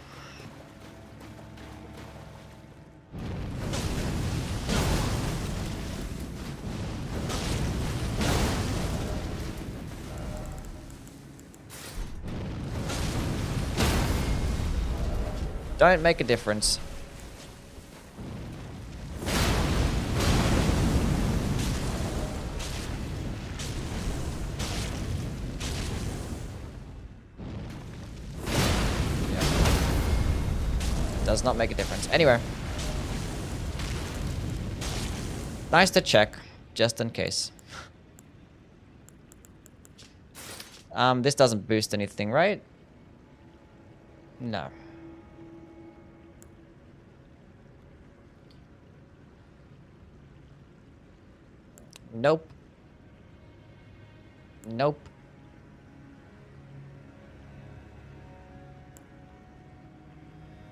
Don't make a difference. Does not make a difference. Anyway. Nice to check, just in case. This doesn't boost anything, right? No. Nope. Nope.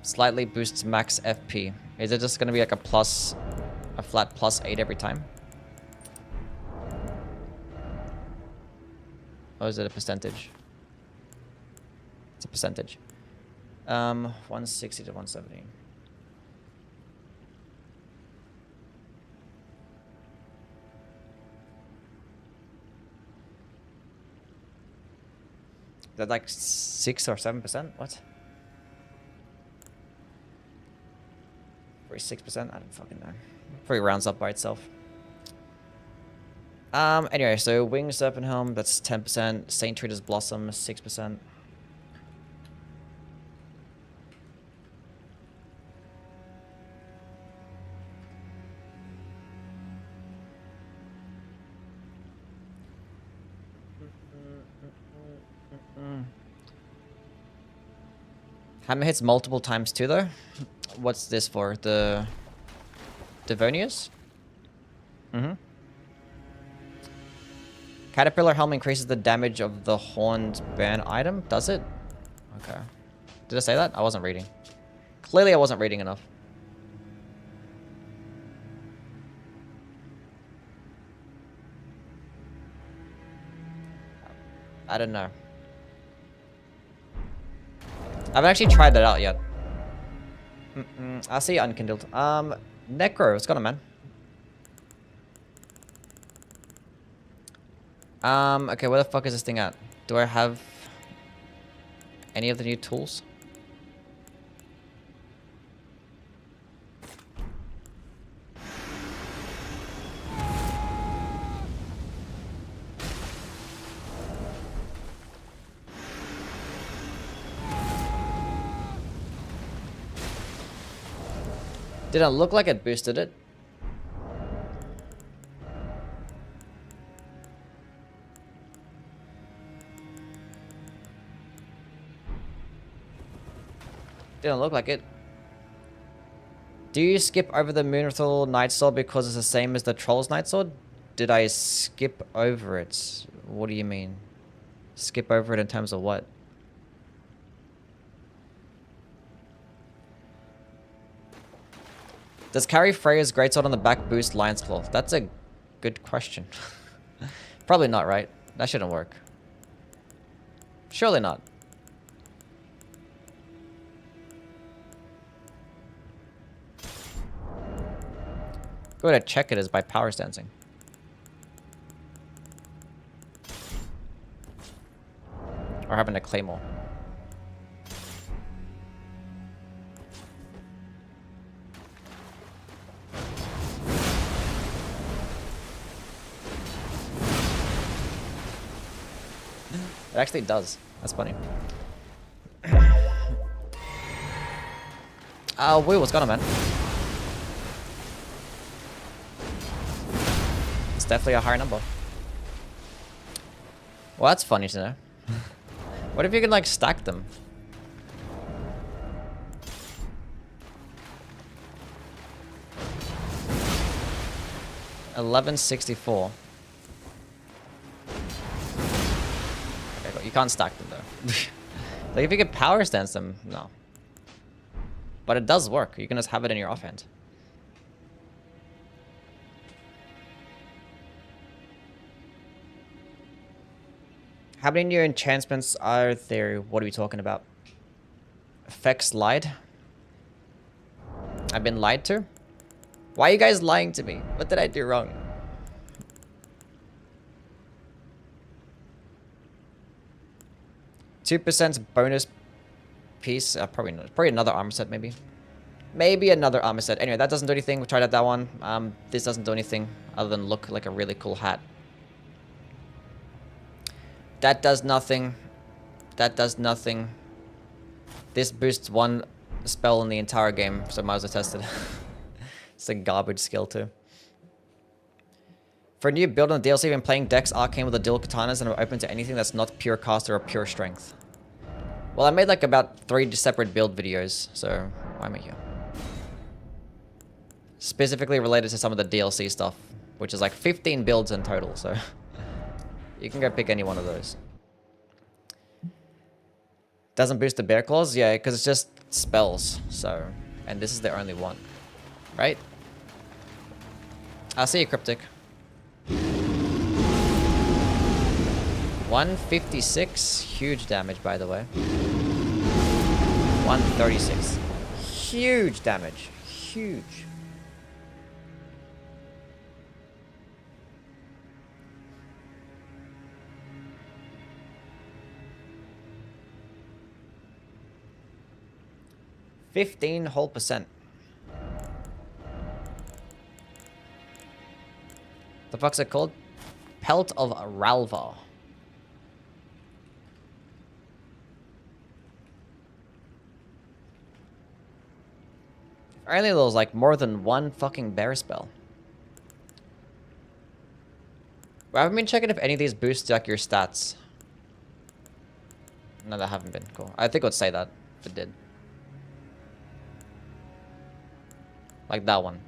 Slightly boosts max FP. Is it just gonna be like a flat +8 every time? Or is it a percentage? It's a percentage. 160 to 170. Is that like 6 or 7%? What? 46%? I don't fucking know. Probably rounds up by itself. Anyway, so Winged Serpent Helm, that's 10%. Saint Treader's Blossom, 6%. Hammer hits multiple times too, though. What's this for? The Devonius? Mm-hmm. Caterpillar Helm increases the damage of the Horned Ban item. Does it? Okay. Did I say that? I wasn't reading. Clearly I wasn't reading enough. I don't know. I haven't actually tried that out yet. I see Unkindled. Necro, what's going on, man? Okay, where the fuck is this thing at? Do I have any of the new tools? Didn't look like it boosted it. Didn't look like it. Do you skip over the Moonthal Nightsword because it's the same as the Troll's Nightsword? Did I skip over it? What do you mean? Skip over it in terms of what? Does carry Freya's Greatsword on the back boost Lion's Claw? That's a good question. Probably not, right? That shouldn't work. Surely not. Go to check it is by power stancing. Or having a claymore. It actually does. That's funny. Wait, what's going on, man? It's definitely a higher number. Well, that's funny to know. What if you can, like, stack them? $11.64. Okay, you can't stack them, though. Like, if you could power stance them, no. But it does work. You can just have it in your offhand. How many new enchantments are there? What are we talking about? Effects lied? I've been lied to? Why are you guys lying to me? What did I do wrong? %2 bonus piece. Probably not. Probably another armor set, maybe. Maybe another armor set. Anyway, that doesn't do anything. We tried out that one. This doesn't do anything other than look like a really cool hat. That does nothing. That does nothing. This boosts one spell in the entire game, so might as well test it. It's a garbage skill too. For a new build on the DLC, I've been playing decks Arcane with the dual katanas and I'm open to anything that's not pure caster or pure strength. Well, I made like about 3 separate build videos, so why am I here? Specifically related to some of the DLC stuff, which is like 15 builds in total, so you can go pick any one of those. Doesn't boost the bear claws? Yeah, because it's just spells, so... And this is the only one. Right? I'll see you, Cryptic. 156. Huge damage, by the way. 136. Huge damage. Huge. %15%. The fuck's it called? Pelt of Ralva. Apparently there's like more than one fucking bear spell. Well, I haven't been checking if any of these boost like your stats. No, that haven't been. Cool. I think it would say that if it did. Like that one.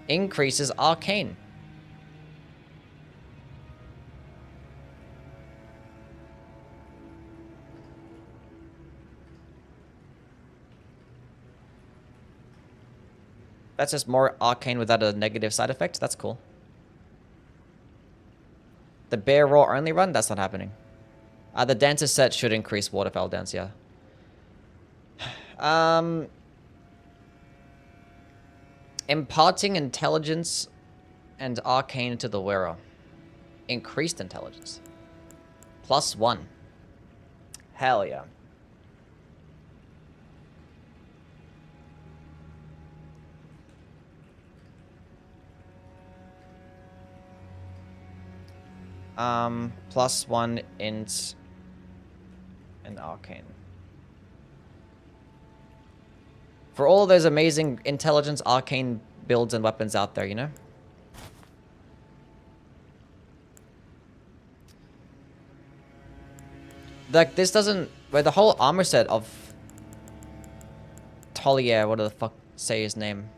Increases arcane. That's just more arcane without a negative side effect. That's cool. The bear roar only run? That's not happening. The dancer set should increase waterfowl dance, yeah. Imparting intelligence and arcane to the wearer. Increased intelligence. +1. Hell yeah. +1 int and arcane. For all those amazing intelligence arcane builds and weapons out there, you know? Like, this doesn't... Where the whole armor set of... Tolier, what the fuck say his name?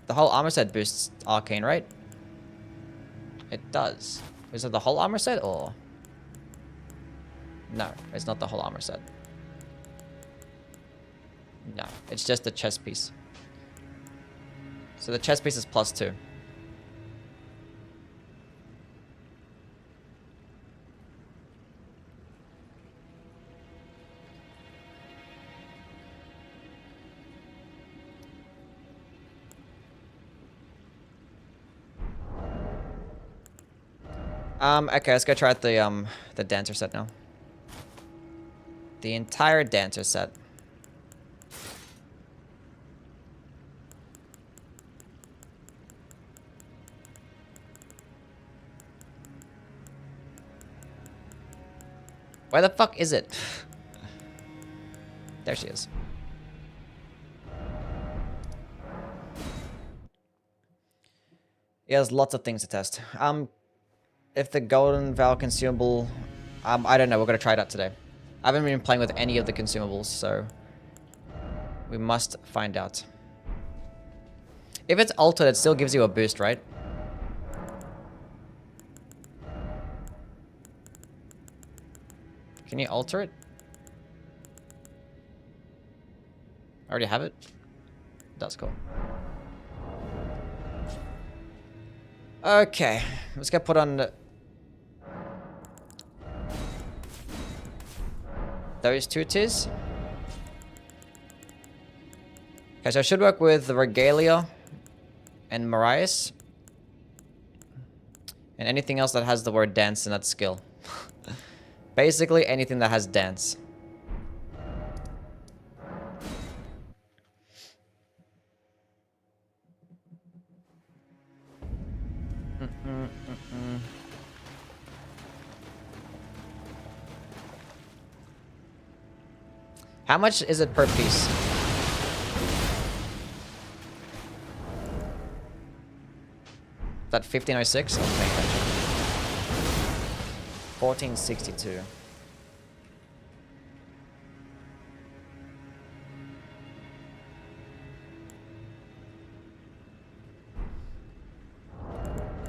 The whole armor set boosts arcane, right? It does. Is it the whole armor set, or...? No, it's not the whole armor set. No, it's just the chest piece. So the chest piece is +2. Okay, let's go try out the dancer set now. The entire dancer set. Where the fuck is it? There she is. Yeah, there's lots of things to test. If the Golden Vow consumable... I don't know, we're gonna try it out today. I haven't been playing with any of the consumables, so... We must find out. If it's altered, it still gives you a boost, right? Can you alter it? I already have it? That's cool. Okay, let's get put on those two tiers. Okay, so I should work with the Regalia and Marias. And anything else that has the word dance in that skill. Basically anything that has dance. How much is it per piece? That 1506? I'm paying attention. 1462.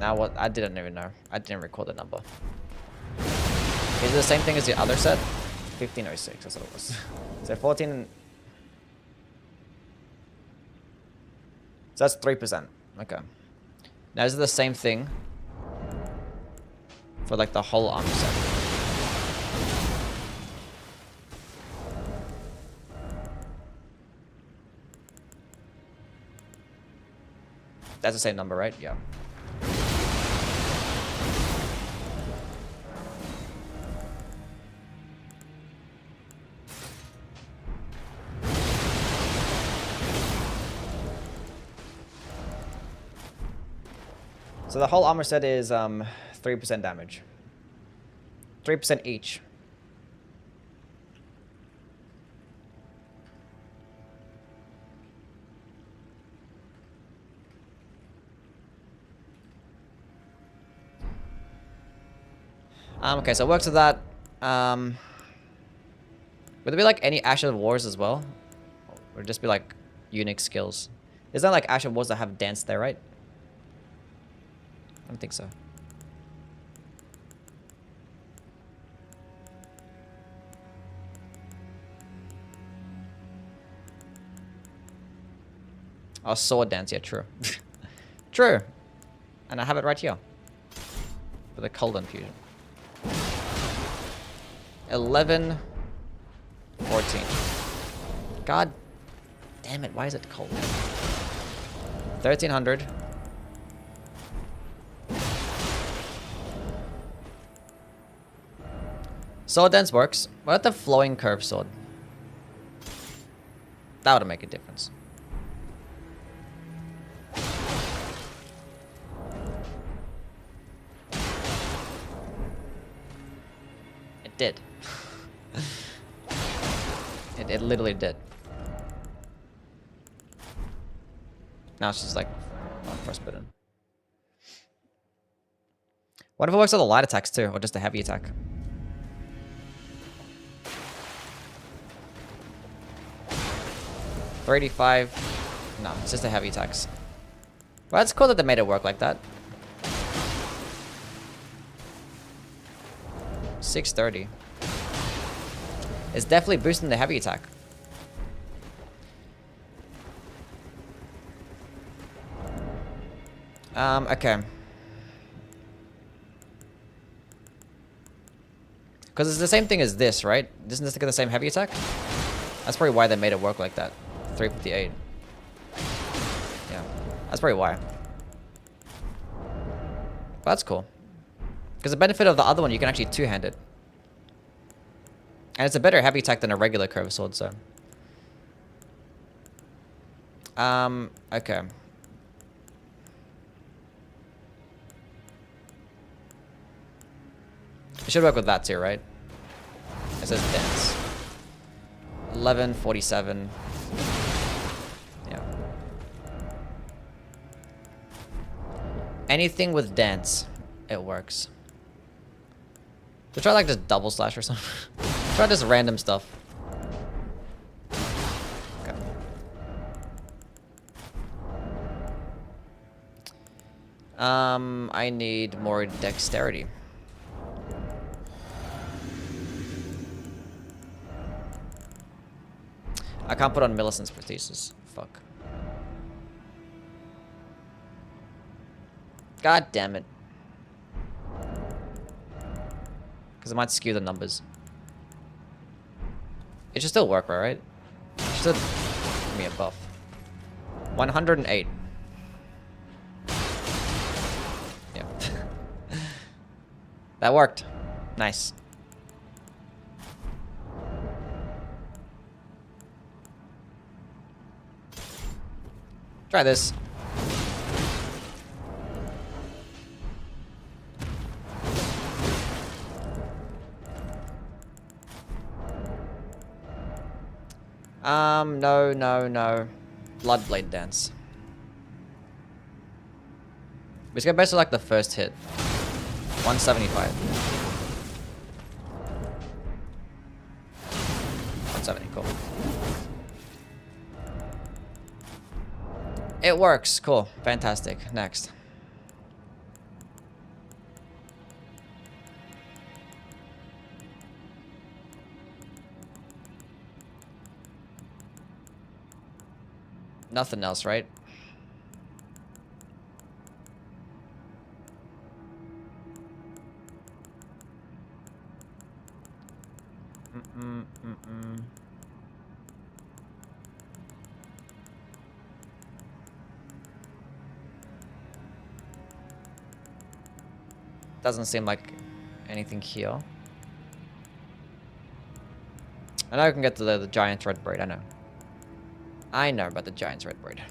Now what? I didn't even know. I didn't record the number. Is it the same thing as the other set? 1506, that's what it was. So 14... So that's 3%. Okay. Now is it the same thing for like the whole armor set? That's the same number, right? Yeah. So the whole armor set is 3% damage. 3% each. Okay, so it works with that. Would there be like any Ash of Wars as well? Or would it just be like unique skills? Is that like Ash of Wars that have dance there, right? I don't think so. Oh, sword dance, yeah, true. True. And I have it right here. For the cold infusion. 11, 14. God damn it, why is it cold? 1300. Sword dance works. What about the flowing curve sword? That would make a difference. It did. It literally did. Now it's just like frostbitten. What if it works on the light attacks too, or just a heavy attack? $35. No, it's just a heavy attacks. Well, it's cool that they made it work like that. 630. It's definitely boosting the heavy attack. Okay. Because it's the same thing as this, right? Doesn't this get the same heavy attack? That's probably why they made it work like that. 358. Yeah, that's probably why. But that's cool. Because the benefit of the other one, you can actually two-hand it. And it's a better heavy attack than a regular curved sword, so. Okay. It should work with that too, right? It says dance. 1147. Yeah. Anything with dance, it works. So try like just double slash or something. Try just random stuff. Okay. I need more dexterity. I can't put on Millicent's prosthesis. Fuck. God damn it. Because it might skew the numbers. It should still work, right? It should give me a buff. 108. Yeah. That worked. Nice. Try this. No. Bloodblade dance. We just go based on like the first hit. 175. 170, cool. It works. Cool. Fantastic. Next. Nothing else, right? Doesn't seem like anything here. I know I can get to the giant red braid, I know. I know about the giant's red braid.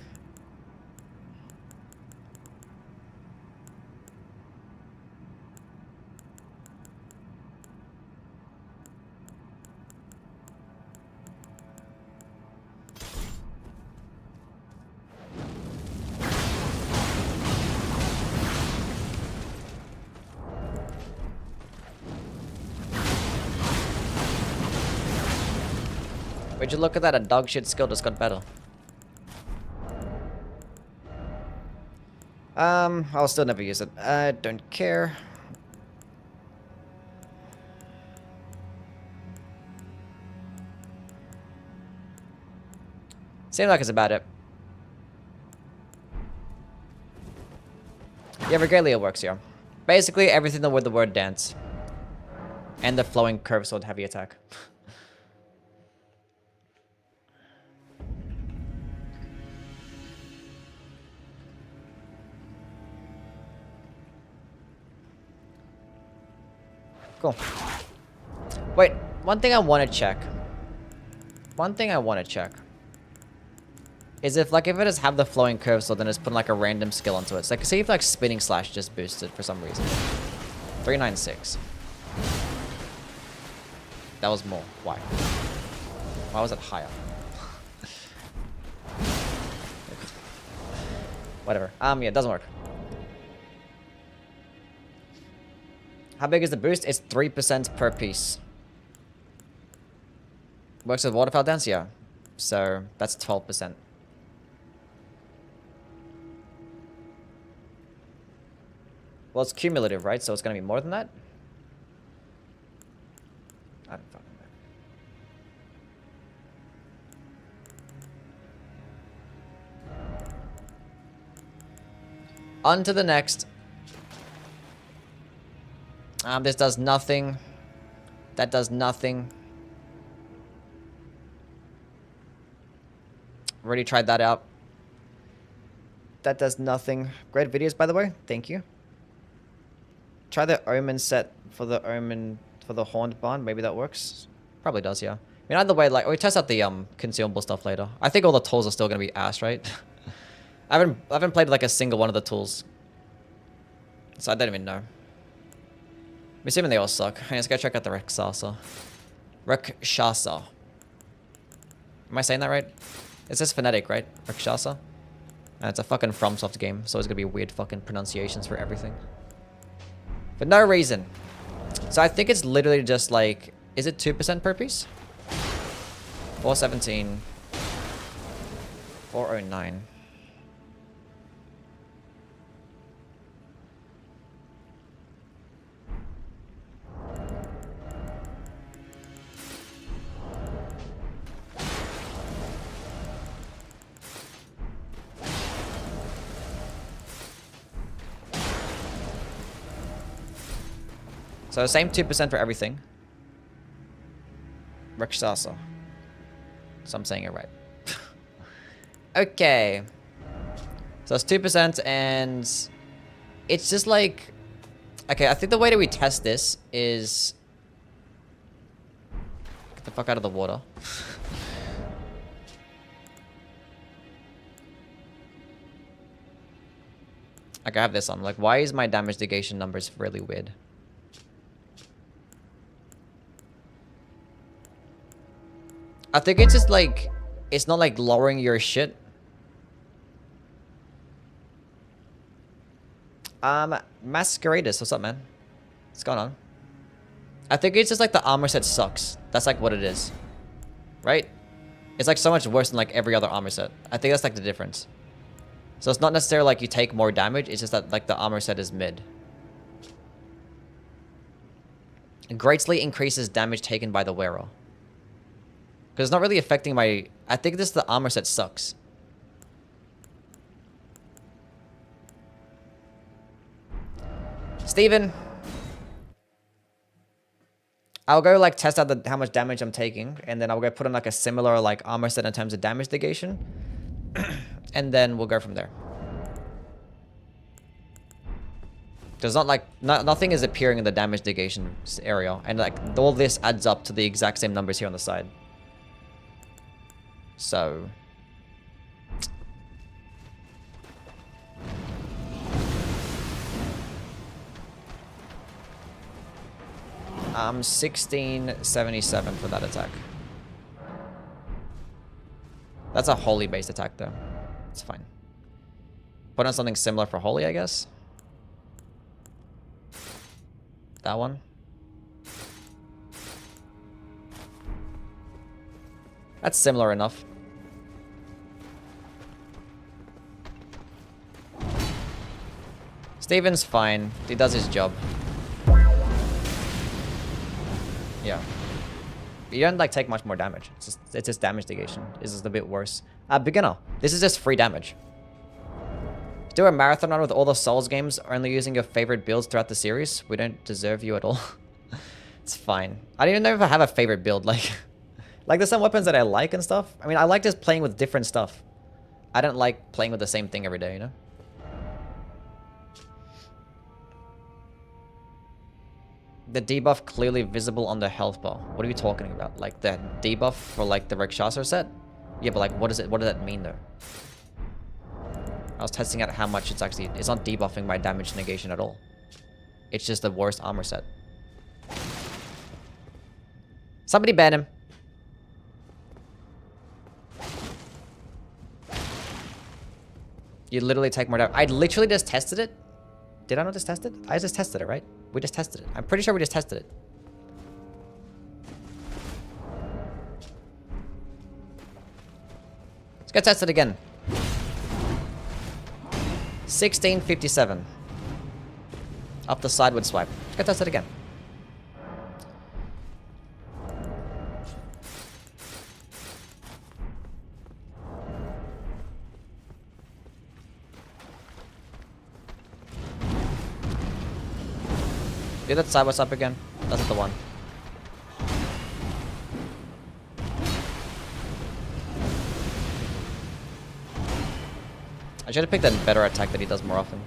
Would you look at that? A dog shit skill just got better. I'll still never use it. I don't care. Seems like it's about it. Yeah, Regalia works here. Basically, everything with the word dance. And the flowing curve sword heavy attack. Cool. Wait, one thing I want to check. Is if it does have the flowing curve, so then it's putting like a random skill onto it. So see if like spinning slash just boosted for some reason. 396. That was more. Why? Why was it higher? Whatever. Yeah, it doesn't work. How big is the boost? It's 3% per piece. Works with waterfowl dance? Yeah. So, that's 12%. Well, it's cumulative, right? So it's gonna be more than that? I don't fucking know. On to the next. This does nothing. That does nothing. Already tried that out. That does nothing. Great videos, by the way. Thank you. Try the Omen set for the Omen for the Horned Barn. Maybe that works. Probably does, yeah. I mean, either way, like we test out the consumable stuff later. I think all the tools are still gonna be ass, right? I haven't played like a single one of the tools, so I don't even know. I'm assuming they all suck. Okay, let's go check out the Rakshasa. Rakshasa. Am I saying that right? It says phonetic, right? Rakshasa. And it's a fucking FromSoft game, so it's gonna be weird fucking pronunciations for everything. For no reason. So I think it's literally just like, is it 2% per piece? 417. 409. So same 2% for everything. Rakshasa. So I'm saying it right. Okay. So it's 2% and it's just like, okay, I think the way that we test this is get the fuck out of the water. Like I have this on. Like, why is my damage negation numbers really weird? I think it's just like, it's not like lowering your shit. Masqueradus, what's up, man? What's going on? I think it's just like the armor set sucks. That's like what it is. Right? It's like so much worse than like every other armor set. I think that's like the difference. So it's not necessarily like you take more damage, it's just that like the armor set is mid. It greatly increases damage taken by the wearer. Because it's not really affecting my... I think the armor set sucks. Steven. I'll go like test out how much damage I'm taking. And then I'll go put on like a similar like armor set in terms of damage negation. And then we'll go from there. There's not like... nothing is appearing in the damage negation area. And like all this adds up to the exact same numbers here on the side. So... 1677 for that attack. That's a holy based attack though. It's fine. Put on something similar for holy, I guess. That one. That's similar enough. Steven's fine. He does his job. Yeah. You don't like take much more damage. It's just damage negation. This is a bit worse. Beginner. This is just free damage. Do a marathon run with all the Souls games, only using your favorite builds throughout the series. We don't deserve you at all. It's fine. I don't even know if I have a favorite build. Like there's some weapons that I like and stuff. I mean, I like just playing with different stuff. I don't like playing with the same thing every day, you know? The debuff clearly visible on the health bar. What are you talking about? Like the debuff for like the Rakshasa set? Yeah, but like what does that mean though? I was testing out how much it's actually... It's not debuffing my damage negation at all. It's just the worst armor set. Somebody ban him. You literally take more damage. I literally just tested it. Did I not just test it? I just tested it, right? We just tested it. I'm pretty sure we just tested it. Let's go test it again. 1657. Up the sideward swipe. Let's go test it again. Do that sideward swipe again. That's not the one. I should have picked a better attack that he does more often.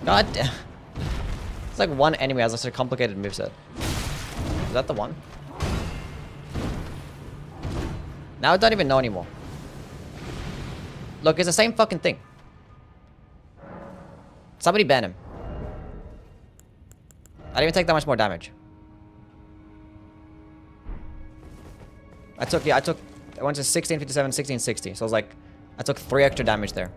God damn. It's like one enemy has such a complicated moveset. Is that the one? Now I don't even know anymore. Look, it's the same fucking thing. Somebody ban him. I didn't even take that much more damage. I went to 1657, 1660. So I was like, I took 3 extra damage there.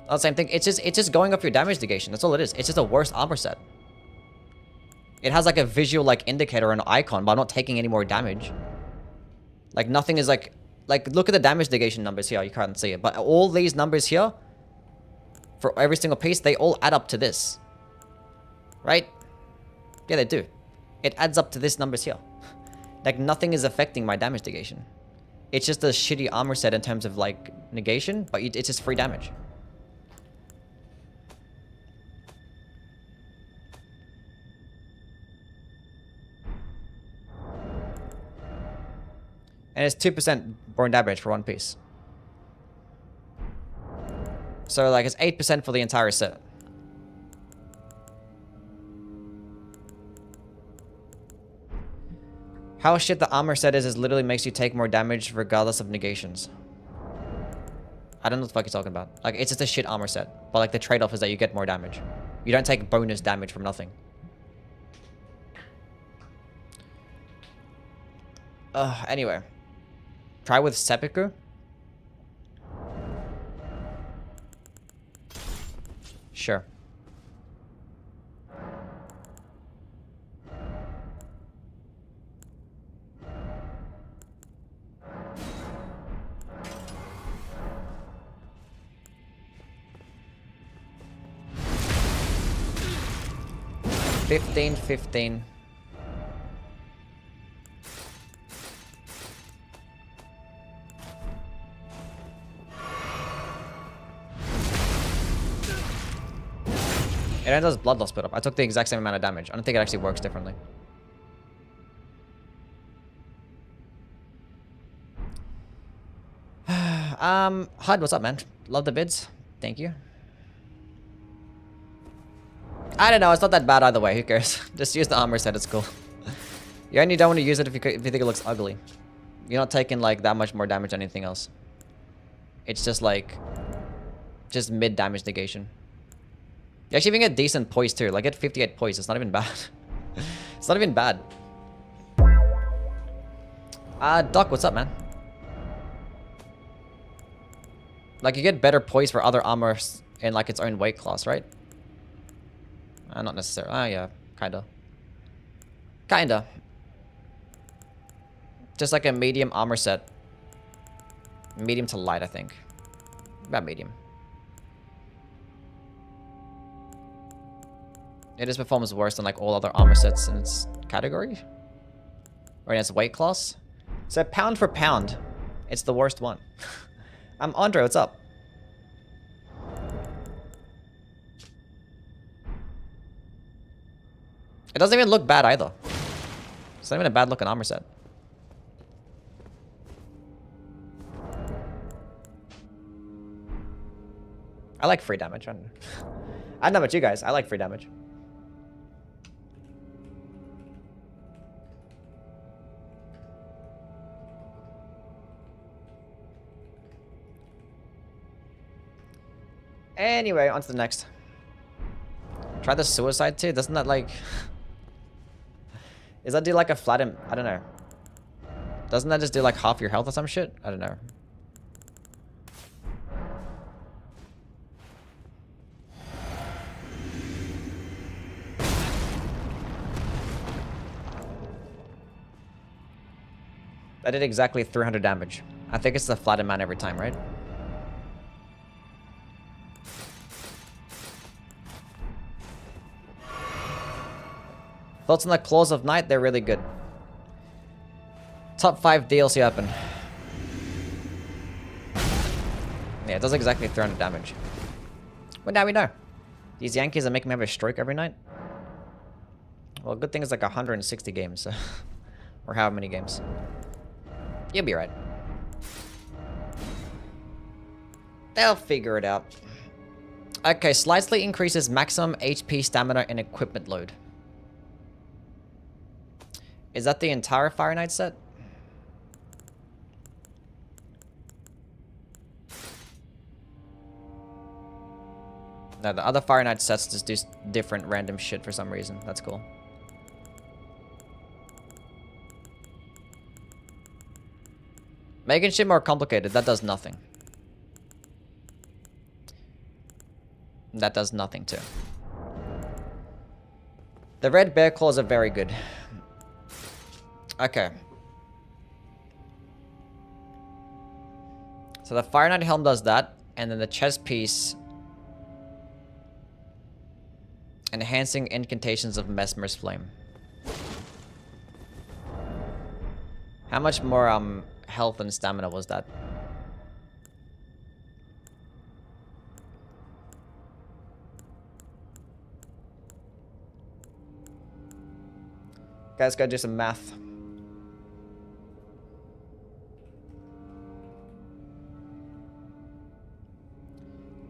Oh, same thing. It's just going up your damage negation. That's all it is. It's just a worse armor set. It has like a visual like indicator and icon, but I'm not taking any more damage. Like nothing is like look at the damage negation numbers here. You can't see it, but all these numbers here for every single piece, they all add up to this, right? Yeah, they do. It adds up to this numbers here. Like nothing is affecting my damage negation. It's just a shitty armor set in terms of like negation, but it's just free damage. And it's 2% burn damage for one piece. So like it's 8% for the entire set. How shit the armor set is literally makes you take more damage regardless of negations. I don't know what the fuck you're talking about. Like it's just a shit armor set. But like the trade-off is that you get more damage. You don't take bonus damage from nothing. Anyway. Try with seppuku. Sure. $15. It does blood loss split up. I took the exact same amount of damage. I don't think it actually works differently. HUD, what's up, man? Love the bids. Thank you. I don't know. It's not that bad either way. Who cares? Just use the armor set. It's cool. You only don't want to use it if you think it looks ugly. You're not taking like that much more damage than anything else. It's just like, just mid damage negation. You actually even get decent poise too. Like get 58 poise. It's not even bad. It's not even bad. Doc, what's up, man? Like you get better poise for other armors in like its own weight class, right? Not necessarily. Ah, yeah, kinda. Kinda. Just like a medium armor set. Medium to light, I think. About medium. It just performs worse than like all other armor sets in its category. Or in its weight class. So pound for pound, it's the worst one. I'm Andre, what's up? It doesn't even look bad either. It's not even a bad looking armor set. I like free damage. I don't know about you guys. I like free damage. Anyway, on to the next. Try the suicide too. Doesn't that like... Is that do like a flat... I don't know. Doesn't that just do like half your health or some shit? I don't know. That did exactly 300 damage. I think it's the flattened man every time, right? Thoughts on the Claws of Night? They're really good. Top 5 DLC weapon. Yeah, it does exactly 300 damage. Well, now we know. These Yankees are making me have a stroke every night. Well, good thing it's like 160 games, so or how many games. You'll be right. They'll figure it out. Okay, slightly increases maximum HP, stamina, and equipment load. Is that the entire Fire Knight set? No, the other Fire Knight sets just do different random shit for some reason. That's cool. Making shit more complicated, that does nothing. That does nothing too. The red bear claws are very good. Okay. So the Fire Knight helm does that, and then the chest piece enhancing incantations of Mesmer's Flame. How much more health and stamina was that? Guys, gotta do some math.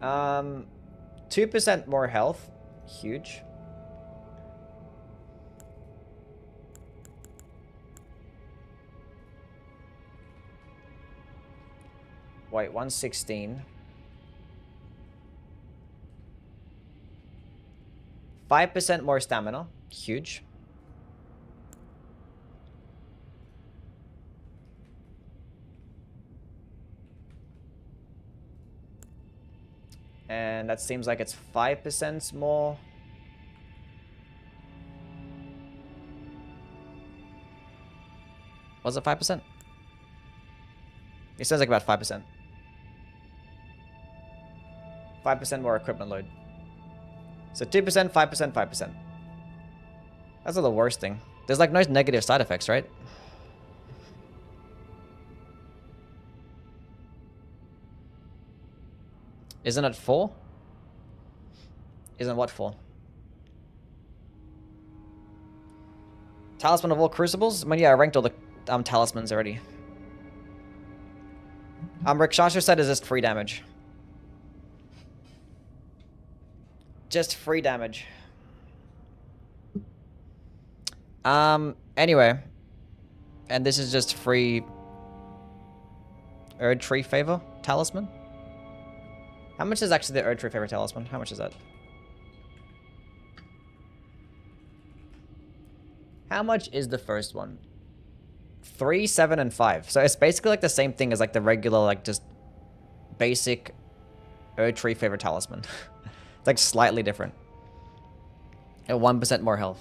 Um, 2% more health. Huge. Wait, 116. 5% more stamina. Huge. And that seems like it's 5% more. Was it 5%? It sounds like about 5%. 5% more equipment load. So 2%, 5%, 5%. That's not the worst thing. There's like no negative side effects, right? Isn't it 4? Isn't what 4? Talisman of all Crucibles? I mean, yeah, I ranked all the talismans already. Rikshasha said is just free damage. Just free damage. Anyway. And this is just free Erd Tree Favor Talisman. How much is actually the Erd Tree Favor Talisman? How much is that? How much is the first one? 3, 7, and 5. So it's basically like the same thing as like the regular, like just basic Erd Tree Favor Talisman. It's like slightly different. And 1% more health.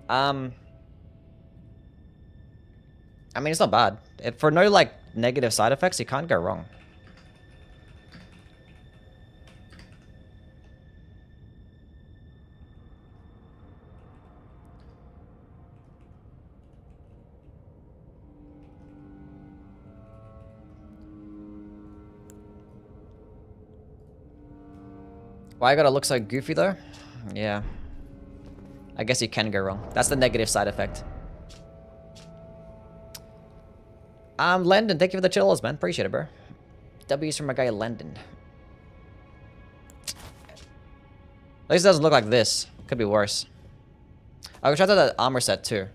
I mean, it's not bad. For no, like, negative side effects, you can't go wrong. Why I gotta look so goofy, though? Yeah. I guess you can go wrong. That's the negative side effect. Landon, thank you for the chills, man. Appreciate it, bro. W's from my guy, Landon. At least it doesn't look like this. Could be worse. I wish I had that armor set, too.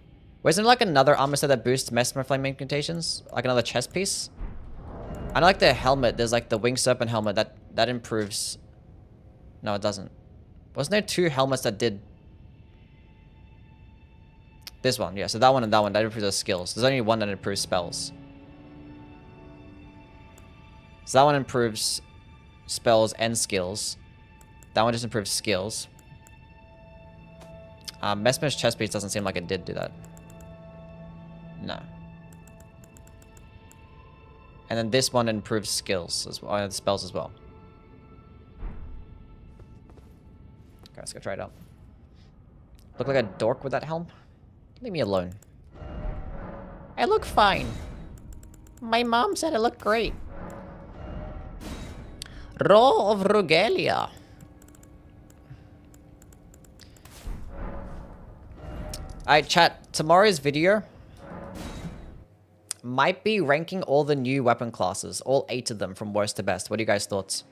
Wait, isn't there like another armor set that boosts Mesmer Flame incantations? Like another chest piece? I know like the helmet, there's like the Winged Serpent helmet that improves... No, it doesn't. Wasn't there 2 helmets that did... This one, yeah, so that one and that one, that improves those skills. There's only one that improves spells. So that one improves spells and skills. That one just improves skills. Mesmer's chest piece doesn't seem like it did do that. No. And then this one improves skills as well, spells as well. Okay, let's go try it out. Look like a dork with that helm? Leave me alone. I look fine. My mom said I look great. Roll of Rugelia. Alright, chat. Tomorrow's video might be ranking all the new weapon classes. All 8 of them from worst to best. What are you guys' thoughts?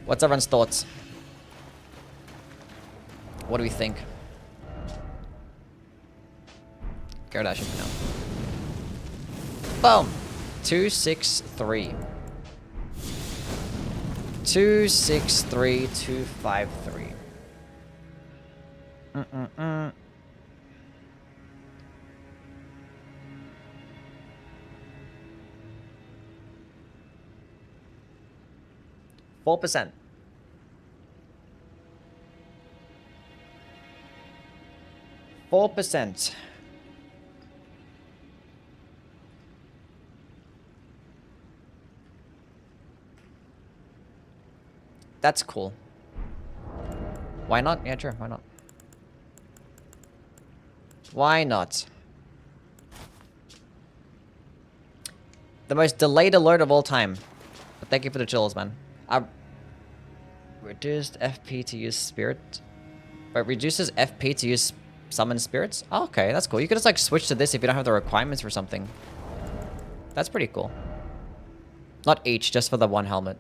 What's everyone's thoughts? What do we think? Gyarados should be now. Boom! 263. 263, 253. Mm-mm-mm. 4%. %. That's cool. Why not? Yeah, sure. Why not? Why not? The most delayed alert of all time. But thank you for the chills, man. Reduced FP to use spirit. But reduces FP to use summon spirits? Oh, okay, that's cool. You could just like switch to this if you don't have the requirements for something. That's pretty cool. Not each, just for the one helmet.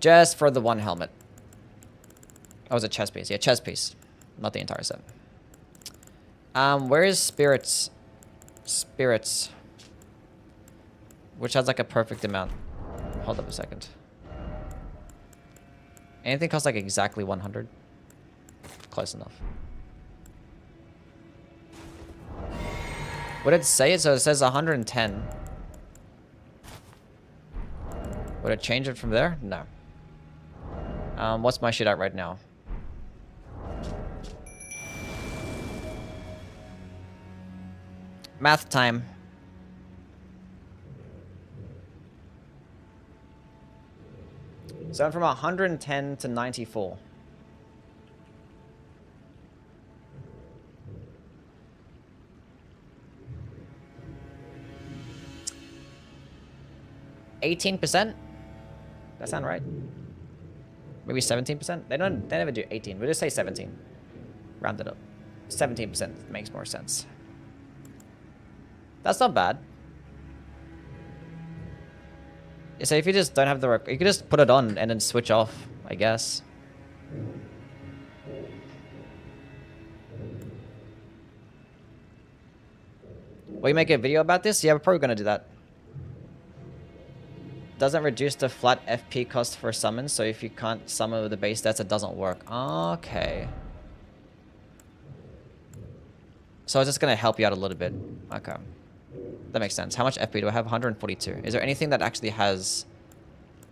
Just for the one helmet. Oh, it was a chest piece. Yeah, chest piece. Not the entire set. Where is spirits? Spirits. Which has like a perfect amount. Hold up a second. Anything costs like exactly 100? Close enough. What did it say? So it says 110. Would it change it from there? No. What's my shit at right now? Math time. So I'm from 110 to 94. %? That sound right? Maybe 17%? They never do 18. We'll just say 17. Round it up. 17% makes more sense. That's not bad. So if you just don't have the you could just put it on and then switch off, I guess. Will you make a video about this? Yeah, we're probably gonna do that. Doesn't reduce the flat FP cost for summons, so if you can't summon with the base stats, it doesn't work. Okay. So it's just gonna help you out a little bit. Okay. That makes sense. How much FP do I have? 142. Is there anything that actually has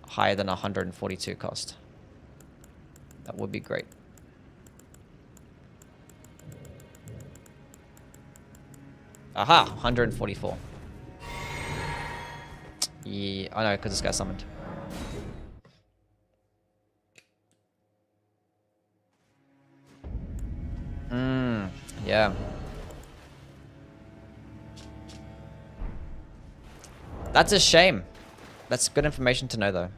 higher than 142 cost? That would be great. Aha! 144. Yeah. Oh no, because this got summoned. Yeah. That's a shame. That's good information to know, though.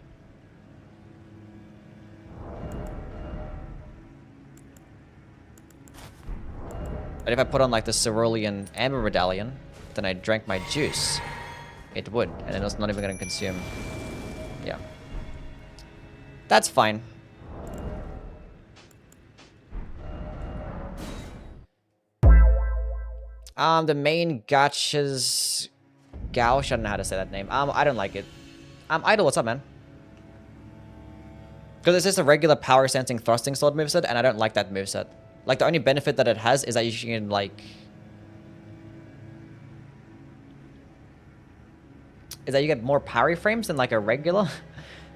But if I put on, like, the Cerulean Amber Medallion, then I drank my juice, it would. And then it's not even going to consume. Yeah. That's fine. The main gotcha's Gauch, I don't know how to say that name. I don't like it. Idol, what's up, man? Because it's just a regular power sensing thrusting sword moveset, and I don't like that moveset. Like, the only benefit that it has is that you can, like... is that you get more parry frames than, like, a regular.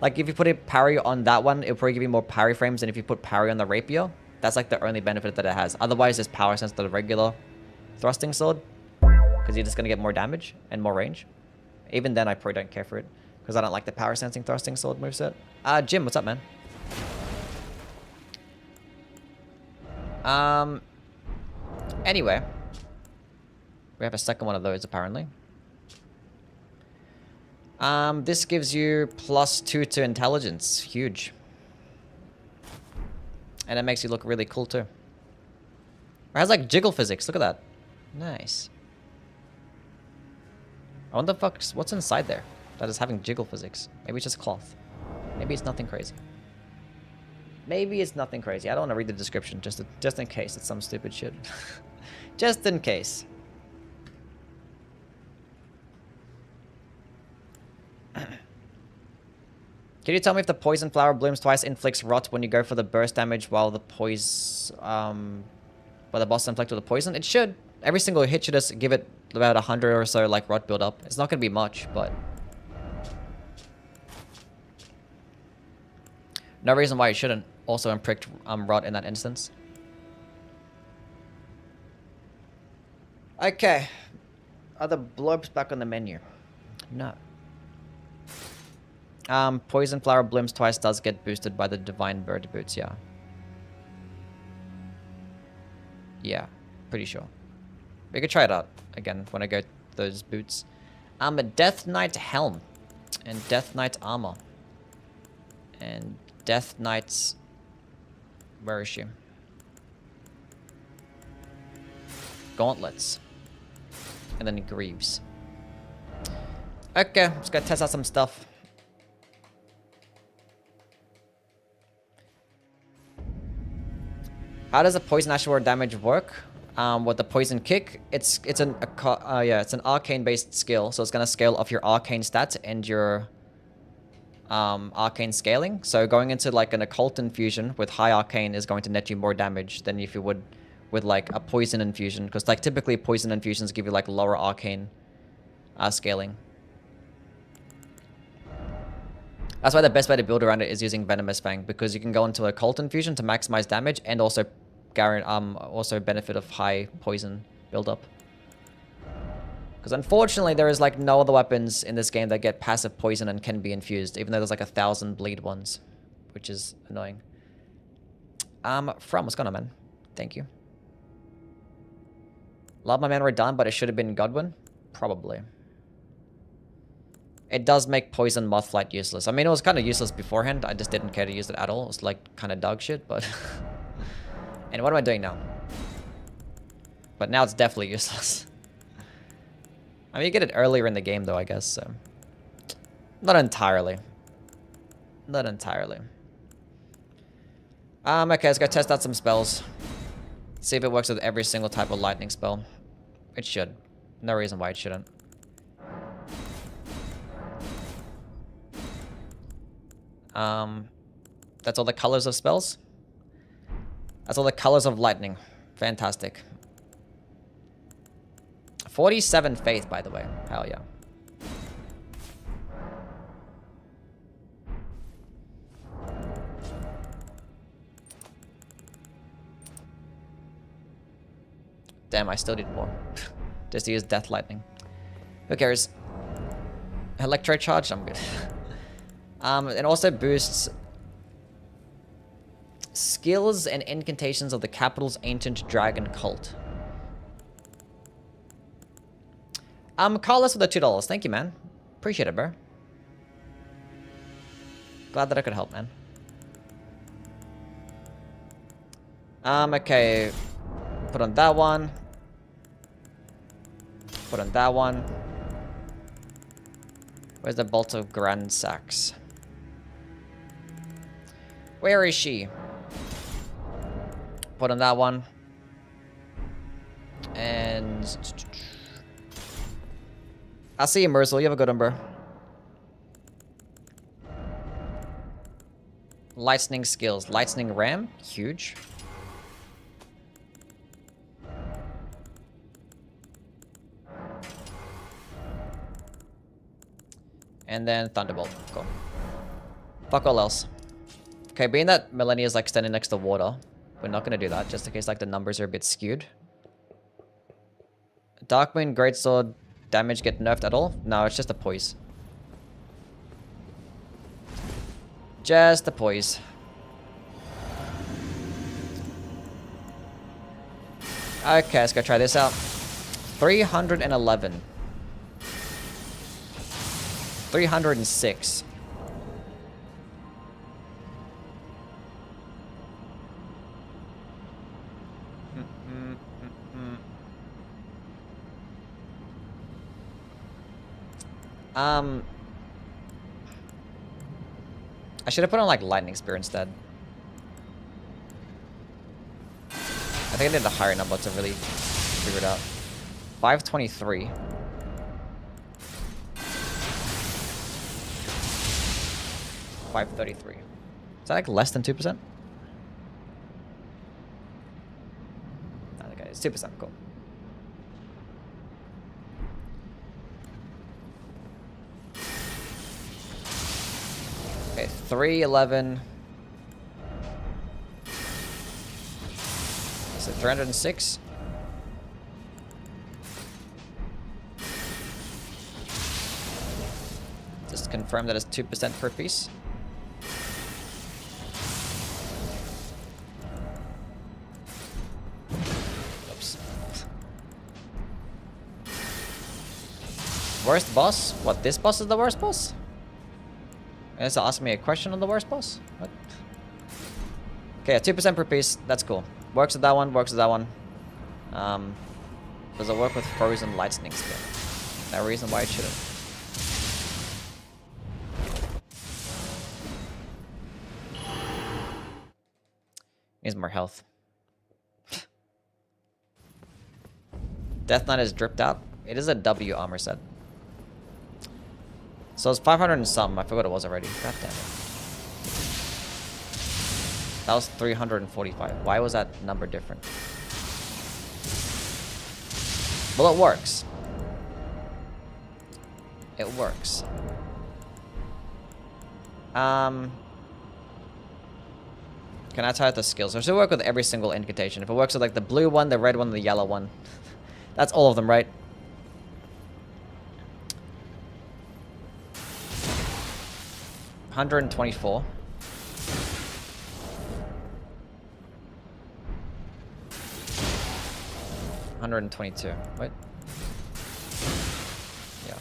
Like, if you put a parry on that one, it'll probably give you more parry frames than if you put parry on the rapier. That's, like, the only benefit that it has. Otherwise, it's power sense to the regular thrusting sword. Because you're just going to get more damage and more range. Even then, I probably don't care for it. Because I don't like the power sensing thrusting sword moveset. Jim, what's up, man? Anyway. We have a second one of those, apparently. This gives you +2 to intelligence. Huge. And it makes you look really cool, too. It has, like, jiggle physics. Look at that. Nice. I wonder what's inside there that is having jiggle physics. Maybe it's just cloth. Maybe it's nothing crazy. Maybe it's nothing crazy. I don't want to read the description just in case it's some stupid shit. Just in case. Can you tell me if the poison flower blooms twice inflicts rot when you go for the burst damage while the while the boss is inflicted with the poison? It should. Every single hit should just give it about 100 or so, like, rot build up. It's not going to be much, but... no reason why it shouldn't also imprict rot in that instance. Okay. Are the blobs back on the menu? No. Poison flower blooms twice does get boosted by the divine bird boots, yeah. Yeah, pretty sure. We could try it out again when I go those boots. A Death Knight helm. And Death Knight armor. And Death Knight's... where is she? Gauntlets. And then greaves. Okay, let's go test out some stuff. How does the poison ash ward damage work? With the poison kick, it's an arcane based skill, so it's gonna scale off your arcane stats and your arcane scaling. So going into like an occult infusion with high arcane is going to net you more damage than if you would with like a poison infusion, because like typically poison infusions give you like lower arcane scaling. That's why the best way to build around it is using Venomous Fang, because you can go into a occult infusion to maximize damage and also also benefit of high poison buildup. Because unfortunately, there is like no other weapons in this game that get passive poison and can be infused, even though there's like 1,000 bleed ones, which is annoying. What's going on, man? Thank you. Love my man, we're done, but it should have been Godwin? Probably. It does make poison mothflight useless. I mean, it was kind of useless beforehand. I just didn't care to use it at all. It was like kind of dog shit, but... and what am I doing now? But now it's definitely useless. I mean, you get it earlier in the game, though, I guess, so... not entirely. Not entirely. Okay, let's go test out some spells. See if it works with every single type of lightning spell. It should. No reason why it shouldn't. That's all the colors of spells? That's all the colors of lightning. Fantastic. 47 faith, by the way. Hell yeah. Damn, I still need more. Just to use Death Lightning. Who cares? Electro Charge? I'm good. It also boosts skills and incantations of the capital's ancient dragon cult. Carlos with the $2. Thank you, man. Appreciate it, bro. Glad that I could help, man. Okay. Put on that one. Put on that one. Where's the Bolt of Grand Sax? Where is she? Put on that one. And I'll see you, Merzel. You have a good one, bro. Lightning skills. Lightning ram. Huge. And then Thunderbolt. Cool. Fuck all else. Okay, being that Millennia is like standing next to water, we're not gonna do that, just in case like the numbers are a bit skewed. Darkmoon Greatsword damage get nerfed at all? No, it's just a poise. Just a poise. Okay, let's go try this out. 311. 306. I should have put on like Lightning Spear instead. I think I need a higher number to really figure it out. 523. 533. Is that like less than 2%? Okay, it's 2%. Cool. Okay, 311. Is it 306? Just confirm that it's 2% per piece. Oops. Worst boss? What, this boss is the worst boss? And it's asking me a question on the worst boss? What? Okay, 2% per piece. That's cool. Works with that one, works with that one. Does it work with Frozen Lightning Spin? No reason why it shouldn't. Needs more health. Death Knight is dripped out. It is a W armor set. So it's 500 and something. I forgot it was already. God damn it. That was 345. Why was that number different? Well, it works. It works. Can I tie out the skills? So it should work with every single incantation. If it works with like the blue one, the red one, the yellow one. That's all of them, right? $124. $122. What? Yeah.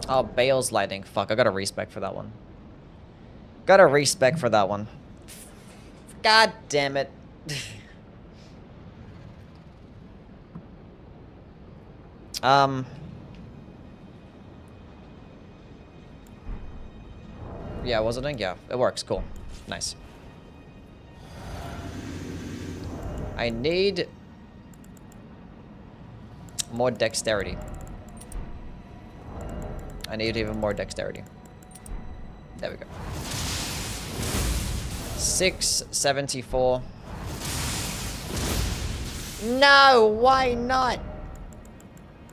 Oh, Bale's Lightning. Fuck, I got a respec for that one. Got a respec for that one. God damn it. Yeah, was it? Yeah, it works. Cool. Nice. I need more dexterity. I need even more dexterity. There we go. 674. No, why not?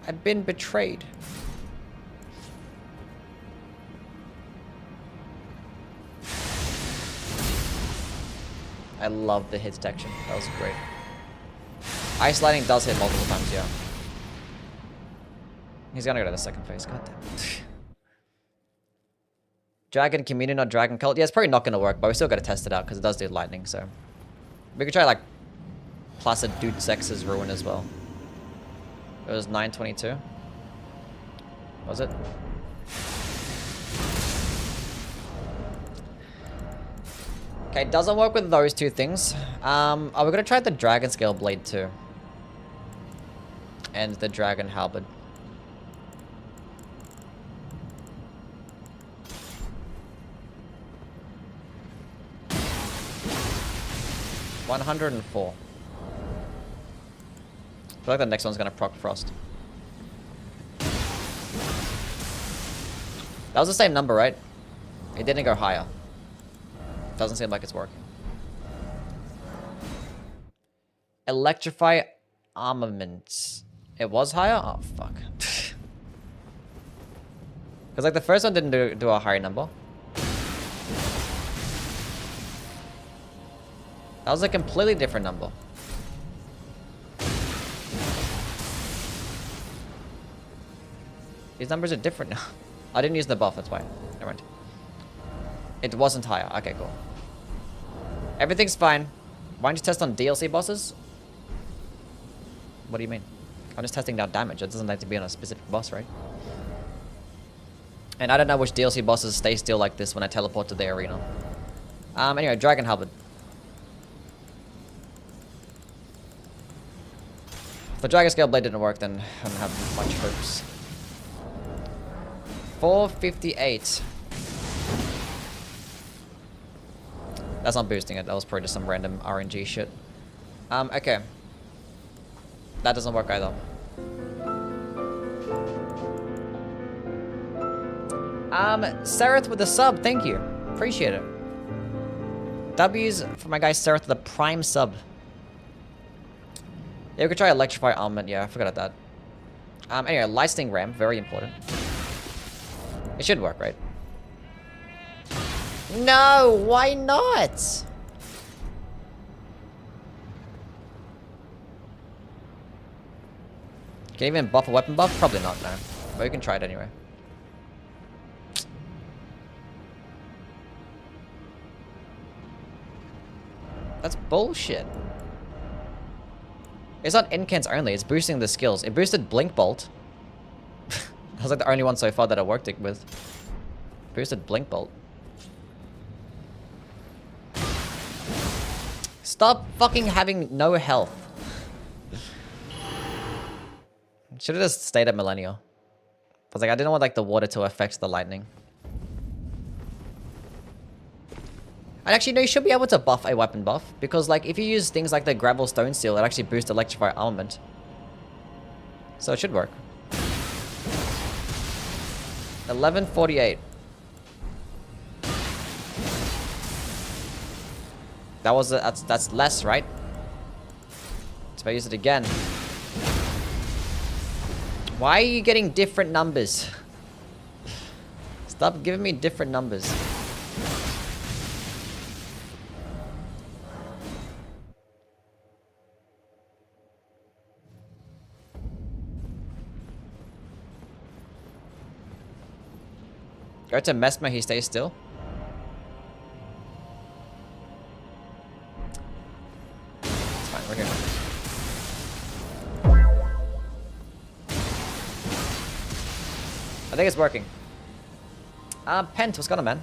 I've been betrayed. I love the hit detection. That was great. Ice Lightning does hit multiple times, yeah. He's gonna go to the second phase. God damn it. Dragon Communion, not Dragon Cult. Yeah, it's probably not gonna work, but we still gotta test it out because it does do lightning, so. We could try like Placid Dude Sex's Ruin as well. It was 922. Was it? Okay, doesn't work with those two things. Oh, we're gonna try the Dragon Scale Blade too. And the Dragon Halberd. $104. feel like the next one's gonna proc Frost. That was the same number, right? It didn't go higher. Doesn't seem like it's working. Electrify armaments. It was higher? Oh, fuck. Because, like, the first one didn't do a higher number. That was a completely different number. These numbers are different now. I didn't use the buff, that's why. Never mind. It wasn't higher. Okay, cool. Everything's fine. Why don't you test on DLC bosses? What do you mean? I'm just testing out damage. It doesn't have to be on a specific boss, right? And I don't know which DLC bosses stay still like this when I teleport to the arena. Anyway, Dragon Halberd. If the Dragon Scale Blade didn't work, then I don't have much hopes. 458. That's not boosting it. That was probably just some random RNG shit. Okay. That doesn't work either. Sereth with the sub. Thank you. Appreciate it. W's for my guy Sereth with the prime sub. Yeah, we could try Electrify Armament. Yeah, I forgot about that. Anyway, Lightning Ram. Very important. It should work, right? No, why not? Can you even buff a weapon buff? Probably not, no. But we can try it anyway. That's bullshit. It's not incants only, it's boosting the skills. It boosted Blink Bolt. That was like the only one so far that I worked it with. Boosted Blink Bolt. Stop fucking having no health. Should have just stayed at Millennial. I was like, I didn't want like the water to affect the lightning. And actually, no, you should be able to buff a weapon buff. Because like, if you use things like the Gravel Stone Steel, it actually boosts Electrify Armament. So it should work. 1148. That was that's less, right? So if I use it again. Why are you getting different numbers? Stop giving me different numbers. Go to Mesmer, he stays still. It's fine, we're here. I think it's working. Pent, what's going on, man?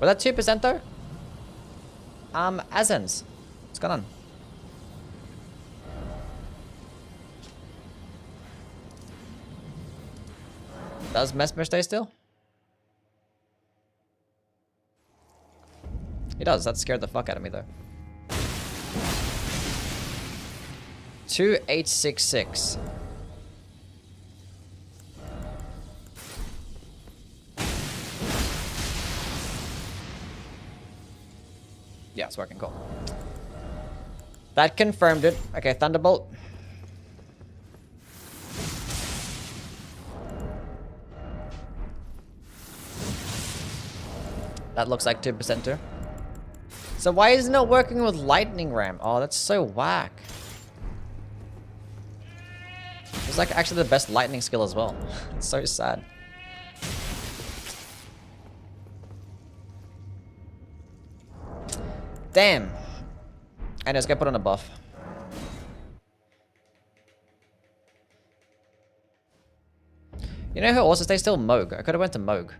Was that 2% though? Azens, what's going on? Does Mesmer stay still? He does. That scared the fuck out of me, though. 2866. Yeah, it's working. Cool. That confirmed it. Okay, Thunderbolt. That looks like 2% too. So why isn't it working with Lightning Ram? Oh, that's so whack. It's like actually the best lightning skill as well. It's so sad. Damn. And let's go put on a buff. You know who also stays still? Moog. I could have went to Moog.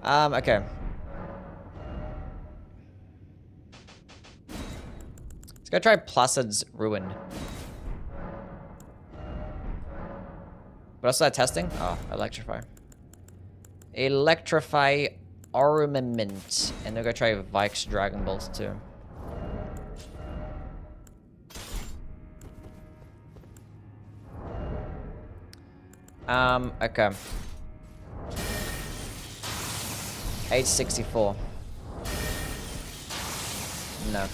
Okay. Let's go try Placid's Ruin. What else is that testing? Oh, Electrify. Electrify Armament. And then go try Vike's Dragon Bolt too. Okay. 864. No.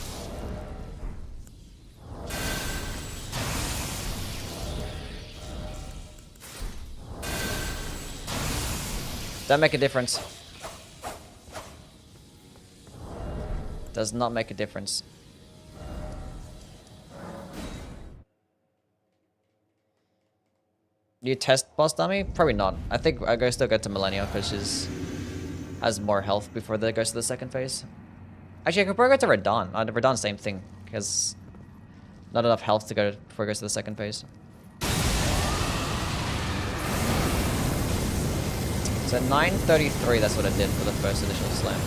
Don't make a difference. Does not make a difference. You test boss dummy? Probably not. I think I go still go to Millennia because she's has more health before that goes to the second phase. Actually, I could probably go to Radon. Radon, same thing. Because not enough health to go before it goes to the second phase. So 933, that's what I did for the first initial slam.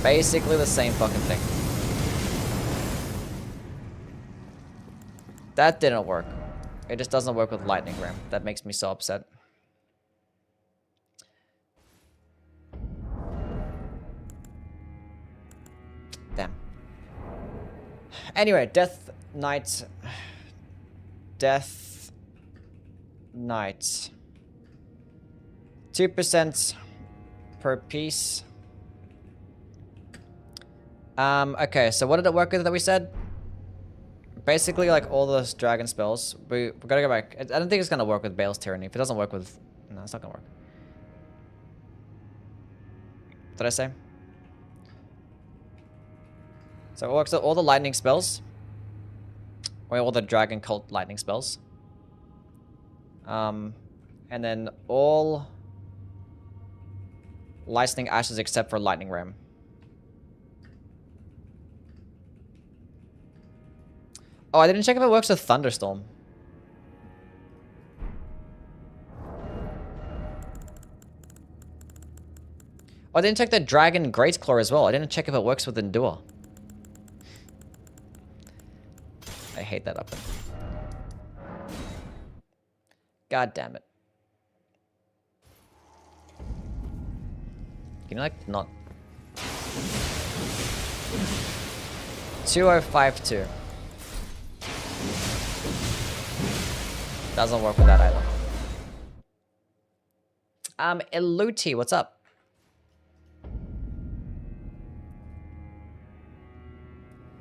Basically the same fucking thing. That didn't work. It just doesn't work with Lightning Ram. That makes me so upset. Damn. Anyway, Death Knight. Death Knight. 2% per piece. Okay, so what did it work with that we said? Basically, like, all those dragon spells. We gotta go back. I don't think it's gonna work with Bale's Tyranny. If it doesn't work with... No, it's not gonna work. What did I say? So it works with all the lightning spells. Or all the dragon cult lightning spells. And then all... Lightning Ashes except for Lightning Ram. Oh, I didn't check if it works with Thunderstorm. Oh, I didn't check the Dragon Great Claw as well. I didn't check if it works with Endure. I hate that up. God damn it. Can you, like, not... 2052. Doesn't work with that either. Eluti, what's up?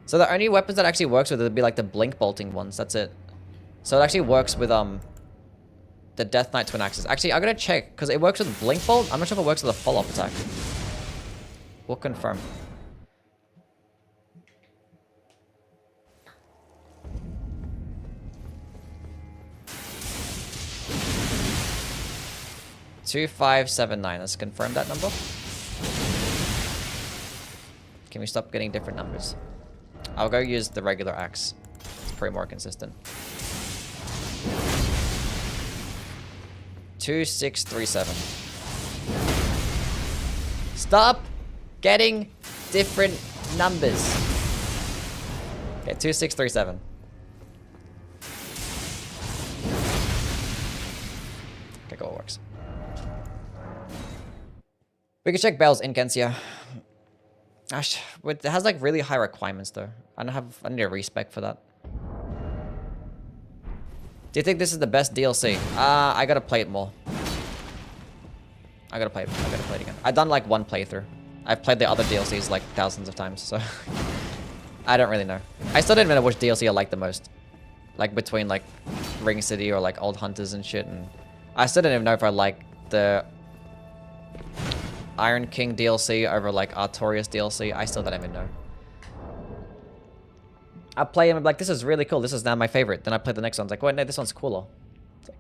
So the only weapons that actually works with it would be like the blink bolting ones, that's it. So it actually works with the Death Knight Twin Axes. Actually, I'm gonna check, because it works with blink bolt. I'm not sure if it works with a follow-up attack. We'll confirm. Two, 5, 7, 9. Let's confirm that number. Can we stop getting different numbers? I'll go use the regular axe. It's pretty more consistent. 2637. Stop getting different numbers. Okay, 2637. Okay, cool, it works. We can check Bell's Inkensia. Gosh, it has like really high requirements though. I need a respec for that. Do you think this is the best DLC? I gotta play it more. I gotta play it again. I've done like one playthrough. I've played the other DLCs like thousands of times, so I don't really know. I still didn't know which DLC I like the most. Like between like Ring City or like Old Hunters and shit, and I still didn't even know if I like the Iron King DLC over like Artorias DLC. I still don't even know. I play him and I'm like, this is really cool. This is now my favorite. Then I play the next one. It's like, wait, no, this one's cooler. It's like,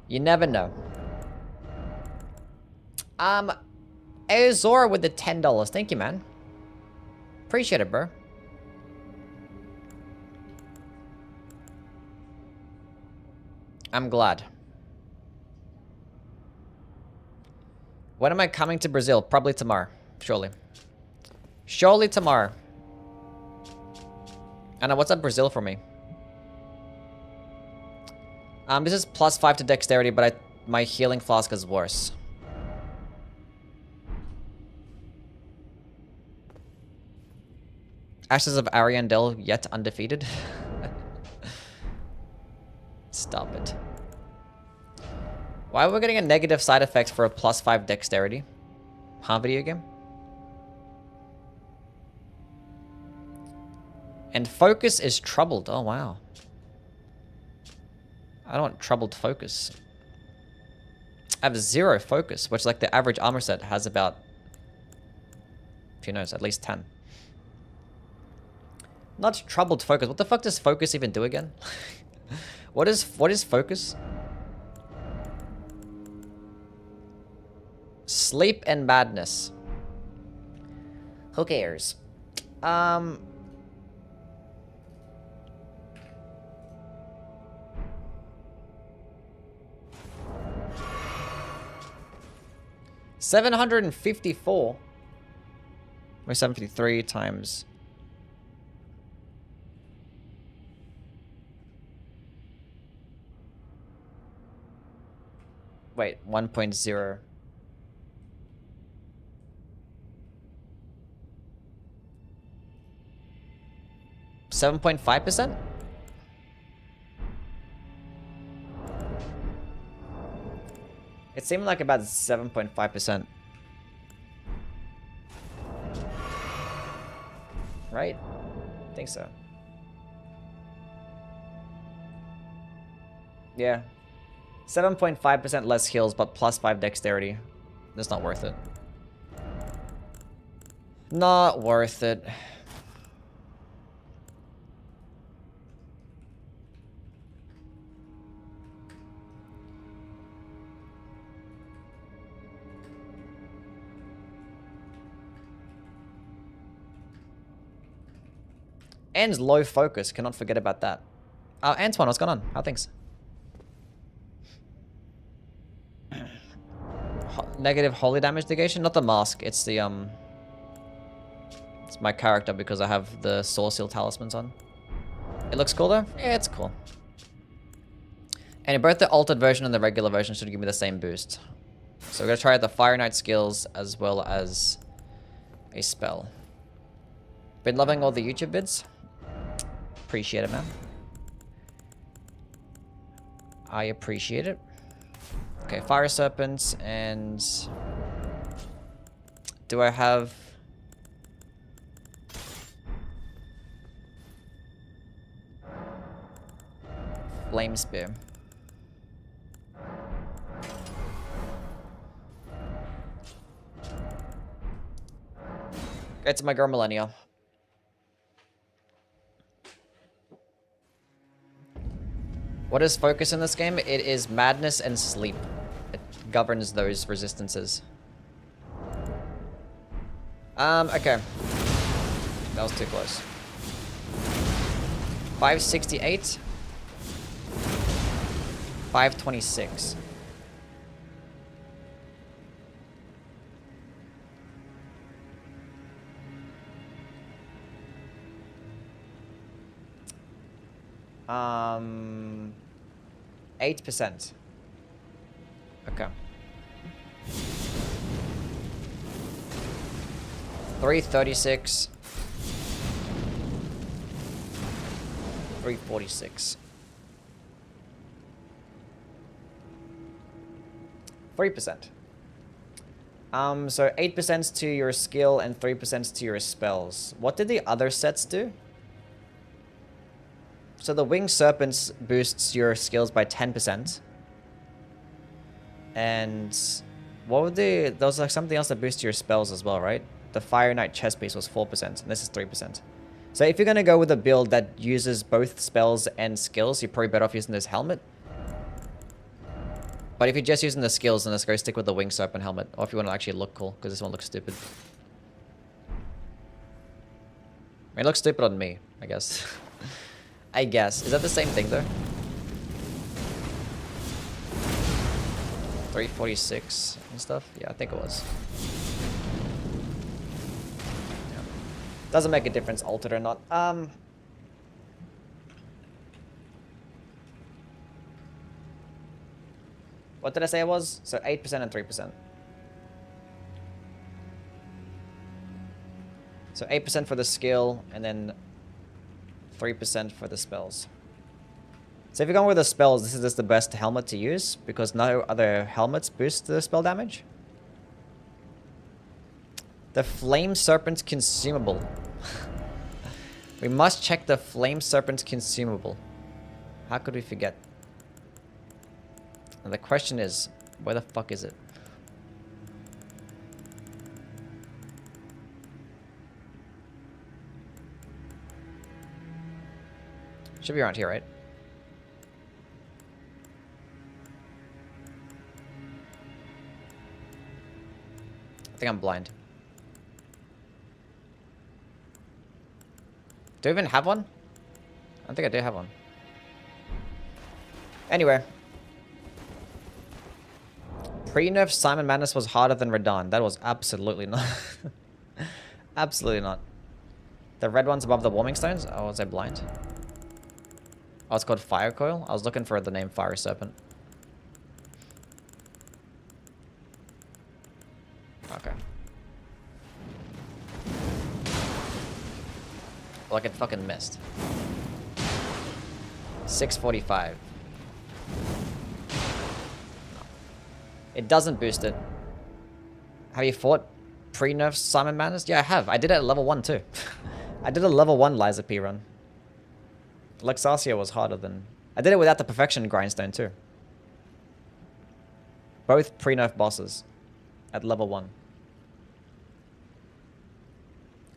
you never know. Azora with the $10. Thank you, man. Appreciate it, bro. I'm glad. When am I coming to Brazil? Probably tomorrow. Surely. Surely tomorrow. Anna, what's up Brazil for me? This is +5 to dexterity, but my healing flask is worse. Ashes of Ariandel yet undefeated. Stop it. Why are we getting a negative side effect for a +5 dexterity? Huh, video game? And focus is troubled. Oh, wow. I don't want troubled focus. I have 0 focus, which like the average armor set has about, who knows, at least 10. Not troubled focus. What the fuck does focus even do again? What is focus? Sleep and madness. Who cares? 754. Or 753 times. Wait, 1.0. %7.5%? It seemed like about 7.5%. Right? I think so. Yeah. 7.5% less heals, but +5 dexterity. That's not worth it. Not worth it. And low focus. Cannot forget about that. Antoine, what's going on? How are things? Negative holy damage negation? Not the mask. It's the, It's my character because I have the Soul Seal talismans on. It looks cool though? Yeah, it's cool. And both the altered version and the regular version should give me the same boost. So we're going to try out the Fire Knight skills as well as a spell. Been loving all the YouTube vids. Appreciate it, man. I appreciate it. Okay, Fire Serpents and... Do I have... Flame Spear. It's my girl Millennial. What is focus in this game? It is madness and sleep. It governs those resistances. Okay. That was too close. 568. 526. Um, 8%. Okay. 336. 346. 3%. So 8% to your skill and 3% to your spells. What did the other sets do? So the Winged Serpents boosts your skills by 10%. And what would there was like something else that boosts your spells as well, right? The Fire Knight chest piece was 4%, and this is 3%. So if you're going to go with a build that uses both spells and skills, you're probably better off using this helmet. But if you're just using the skills, then let's go stick with the Winged Serpent helmet. Or if you want to actually look cool, because this one looks stupid. I mean, it looks stupid on me, I guess. I guess. Is that the same thing, though? 346 and stuff? Yeah, I think it was. Yeah. Doesn't make a difference, altered or not. What did I say it was? So 8% and 3%. So 8% for the skill, and then 3% for the spells. So if you're going with the spells, this is just the best helmet to use, because no other helmets boost the spell damage. The Flame Serpent consumable. We must check the Flame Serpent consumable. How could we forget? And the question is, where the fuck is it? Should be around here, right? I think I'm blind. Do I even have one? I don't think I do have one. Anyway. Pre-nerf Simon Madness was harder than Radahn. That was absolutely not. Absolutely not. The red ones above the warming stones? Oh, was I blind? Oh, it's called Fire Coil? I was looking for the name Fire Serpent. Okay. Like it fucking missed. 645. No. It doesn't boost it. Have you fought pre-nerf Simon Madness? Yeah, I have. I did it at level 1 too. I did a level 1 Liza P run. Luxasia was harder than... I did it without the Perfection Grindstone too. Both pre-nerf bosses at level 1.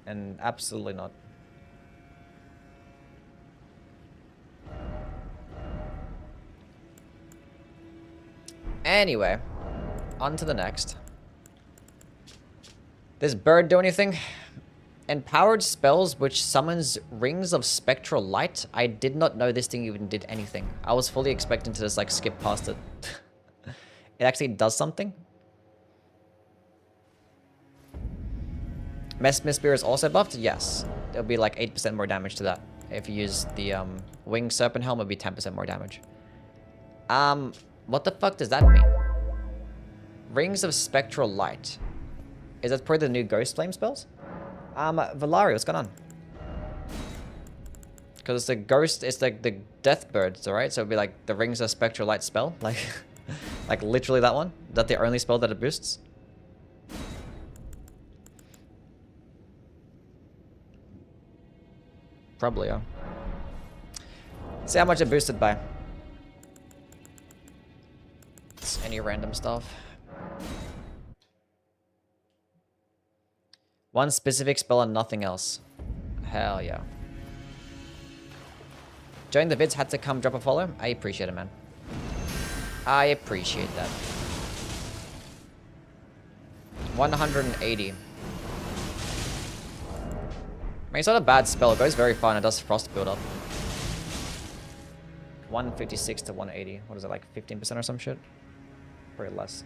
And absolutely not. Anyway, on to the next. Does bird do anything? Empowered spells which summons rings of spectral light. I did not know this thing even did anything. I was fully expecting to just like skip past it. It actually does something. Mesmer Spear is also buffed? Yes. There'll be like 8% more damage to that. If you use the Winged Serpent Helm, it'll be 10% more damage. What the fuck does that mean? Rings of Spectral Light. Is that probably the new Ghost Flame spells? Valari, what's going on? Because it's the ghost, it's like the death birds, alright? So it'd be like the Rings of Spectral Light spell. Like, like literally that one? Is that the only spell that it boosts? Probably, yeah. See how much it boosted by. It's any random stuff. One specific spell and nothing else. Hell yeah. Join the vids, had to come drop a follow. I appreciate it, man. I appreciate that. 180. I mean, it's not a bad spell. It goes very far and it does frost build up. 156 to 180. What is it, like 15% or some shit? Probably less.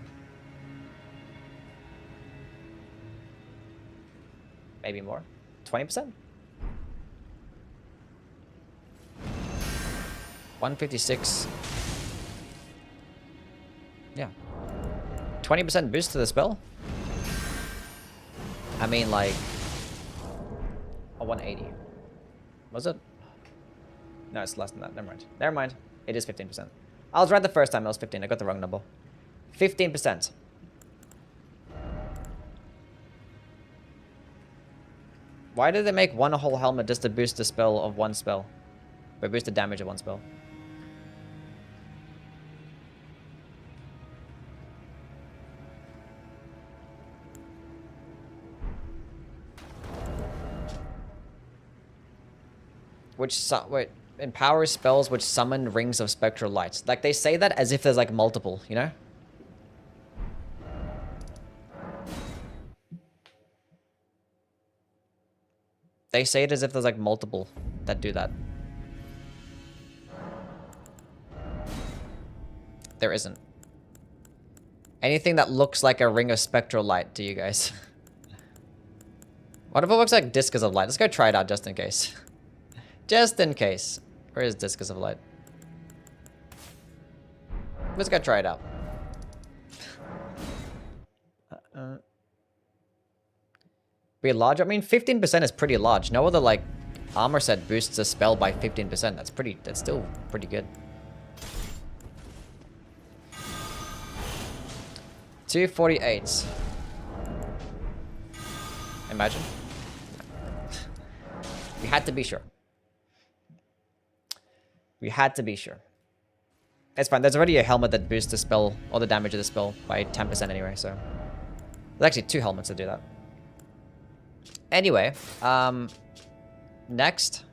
Maybe more. 20%? 156. Yeah. 20% boost to the spell? I mean, like... a 180. Was it? No, it's less than that. Never mind. Never mind. It is 15%. I was right the first time. It was 15. I got the wrong number. 15%. Why did they make one whole helmet just to boost the spell of one spell? But boost the damage of one spell. Wait, empowers spells which summon rings of spectral light. Like, they say that as if there's, like, multiple, you know? They say it as if there's, like, multiple that do that. There isn't. Anything that looks like a ring of spectral light to you guys. What if it looks like Discus of Light? Let's go try it out just in case. Just in case. Where is Discus of Light? Let's go try it out. Be large? I mean, 15% is pretty large. No other, like, armor set boosts a spell by 15%. That's still pretty good. 248. Imagine. We had to be sure. We had to be sure. It's fine. There's already a helmet that boosts the spell, or the damage of the spell, by 10% anyway, so... There's actually 2 helmets that do that. Anyway, next.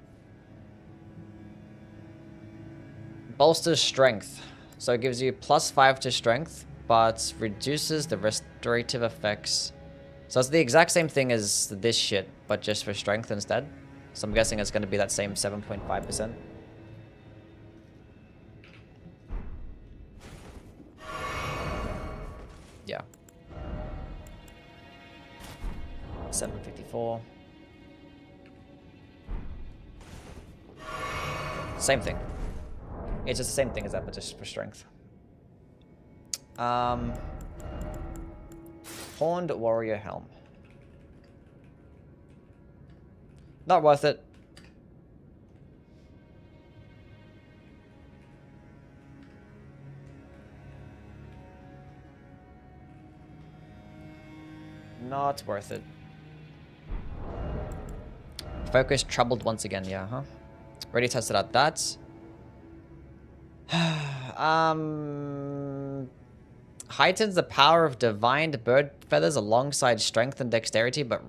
Bolsters strength. So it gives you +5 to strength, but reduces the restorative effects. So it's the exact same thing as this shit, but just for strength instead. So I'm guessing it's going to be that same 7.5%. Yeah. 754. Same thing. It's just the same thing as that, but just for strength. Horned Warrior Helm. Not worth it. Not worth it. Focus troubled once again, yeah, huh? Already tested out that. Heightens the power of divined bird feathers alongside strength and dexterity, but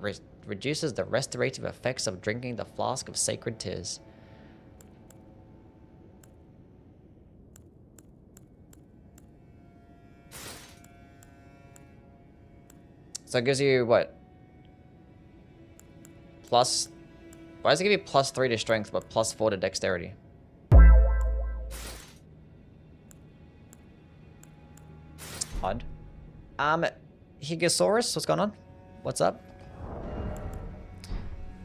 reduces the restorative effects of drinking the flask of sacred tears. So it gives you what? Plus... Why does it give you +3 to strength, but +4 to dexterity? Odd. Higosaurus, what's going on? What's up?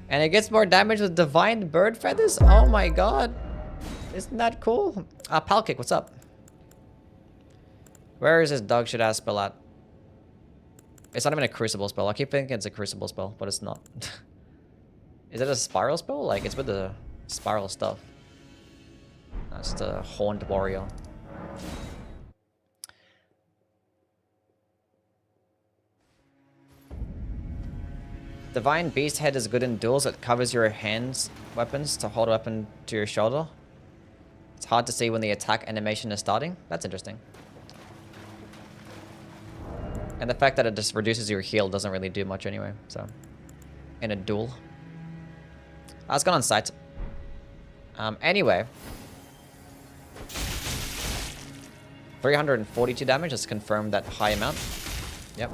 And it gets more damage with divine bird feathers? Oh my god. Isn't that cool? Palkick, what's up? Where is this dog shit ass spell at? It's not even a crucible spell. I keep thinking it's a crucible spell, but it's not. Is it a spiral spell? Like, it's with the spiral stuff. That's the Horned Warrior. Divine Beast Head is good in duels. It covers your hands weapons to hold a weapon to your shoulder. It's hard to see when the attack animation is starting. That's interesting. And the fact that it just reduces your heal doesn't really do much anyway, so... In a duel. I was gone on site. Anyway. 342 damage. Let's confirm that high amount. Yep.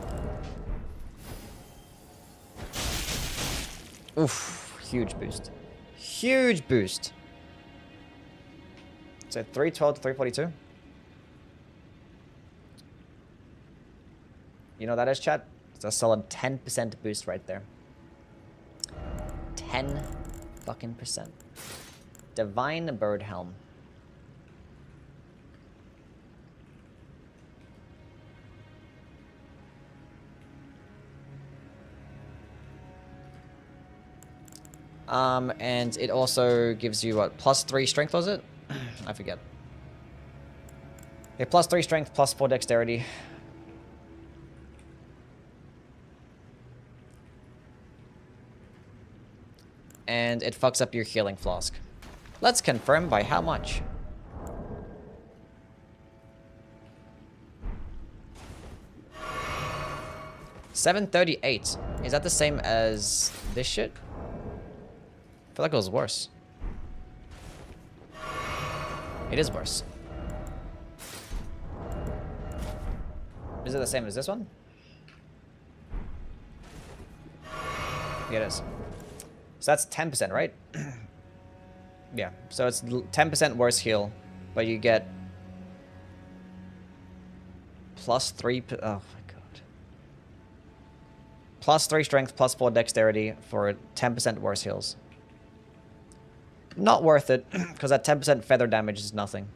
Oof. Huge boost. Huge boost. So 312 to 342. You know what that is, chat? It's a solid 10% boost right there. 10 fucking percent. Divine Bird Helm. And it also gives you what, +3 strength, was it? I forget. Yeah, +3 strength, +4 dexterity. And it fucks up your healing flask. Let's confirm by how much. $738. Is that the same as this shit? I feel like it was worse. It is worse. Is it the same as this one? Yeah, it is. So that's 10%, right? Yeah, so it's 10% worse heal, but you get +3... Oh my god. +3 strength, +4 dexterity for 10% worse heals. Not worth it, because that 10% feather damage is nothing.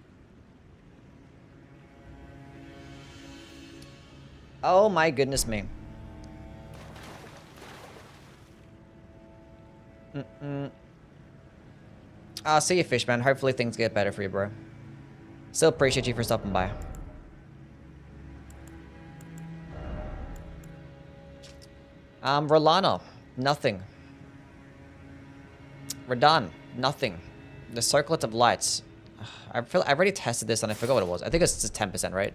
Oh my goodness me. I'll see you, Fishman. Hopefully things get better for you, bro. Still appreciate you for stopping by. Rellana, nothing. Radan, nothing. The circlet of lights. I already tested this and I forgot what it was. I think it's just 10%, right?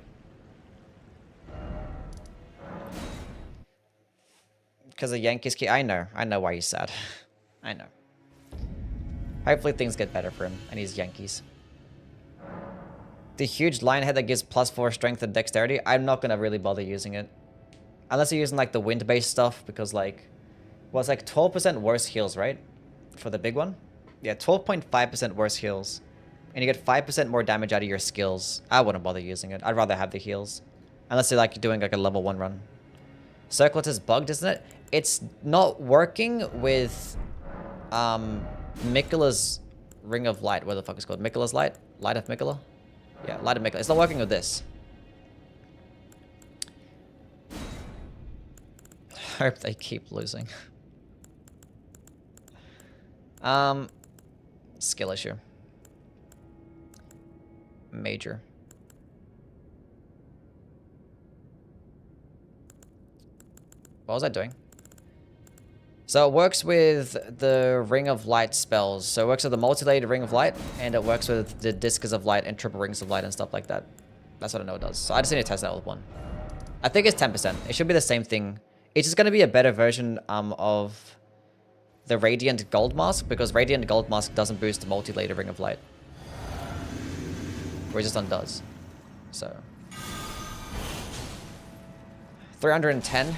Because of Yankees key. I know why he's sad. I know. Hopefully things get better for him and he's Yankees. The huge lion head that gives +4 strength and dexterity. I'm not gonna really bother using it. Unless you're using like the wind-based stuff, because like, well, it's like 12% worse heals, right? For the big one? Yeah, 12.5% worse heals. And you get 5% more damage out of your skills. I wouldn't bother using it. I'd rather have the heals. Unless you're like doing like a level 1 run. Circlet is bugged, isn't it? It's not working with Mikola's Ring of Light. What the fuck is it called? Mikola's Light? Light of Mikola? Yeah, Light of Mikola. It's not working with this. Hope they keep losing. Skill issue. Major. What was I doing? So it works with the Ring of Light spells. So it works with the multi-layered Ring of Light, and it works with the Discus of Light and Triple Rings of Light and stuff like that. That's what I know it does. So I just need to test that with one. I think it's 10%. It should be the same thing. It's just going to be a better version of the Radiant Gold Mask, because Radiant Gold Mask doesn't boost the multi-layered Ring of Light. Whereas this one does. So 310.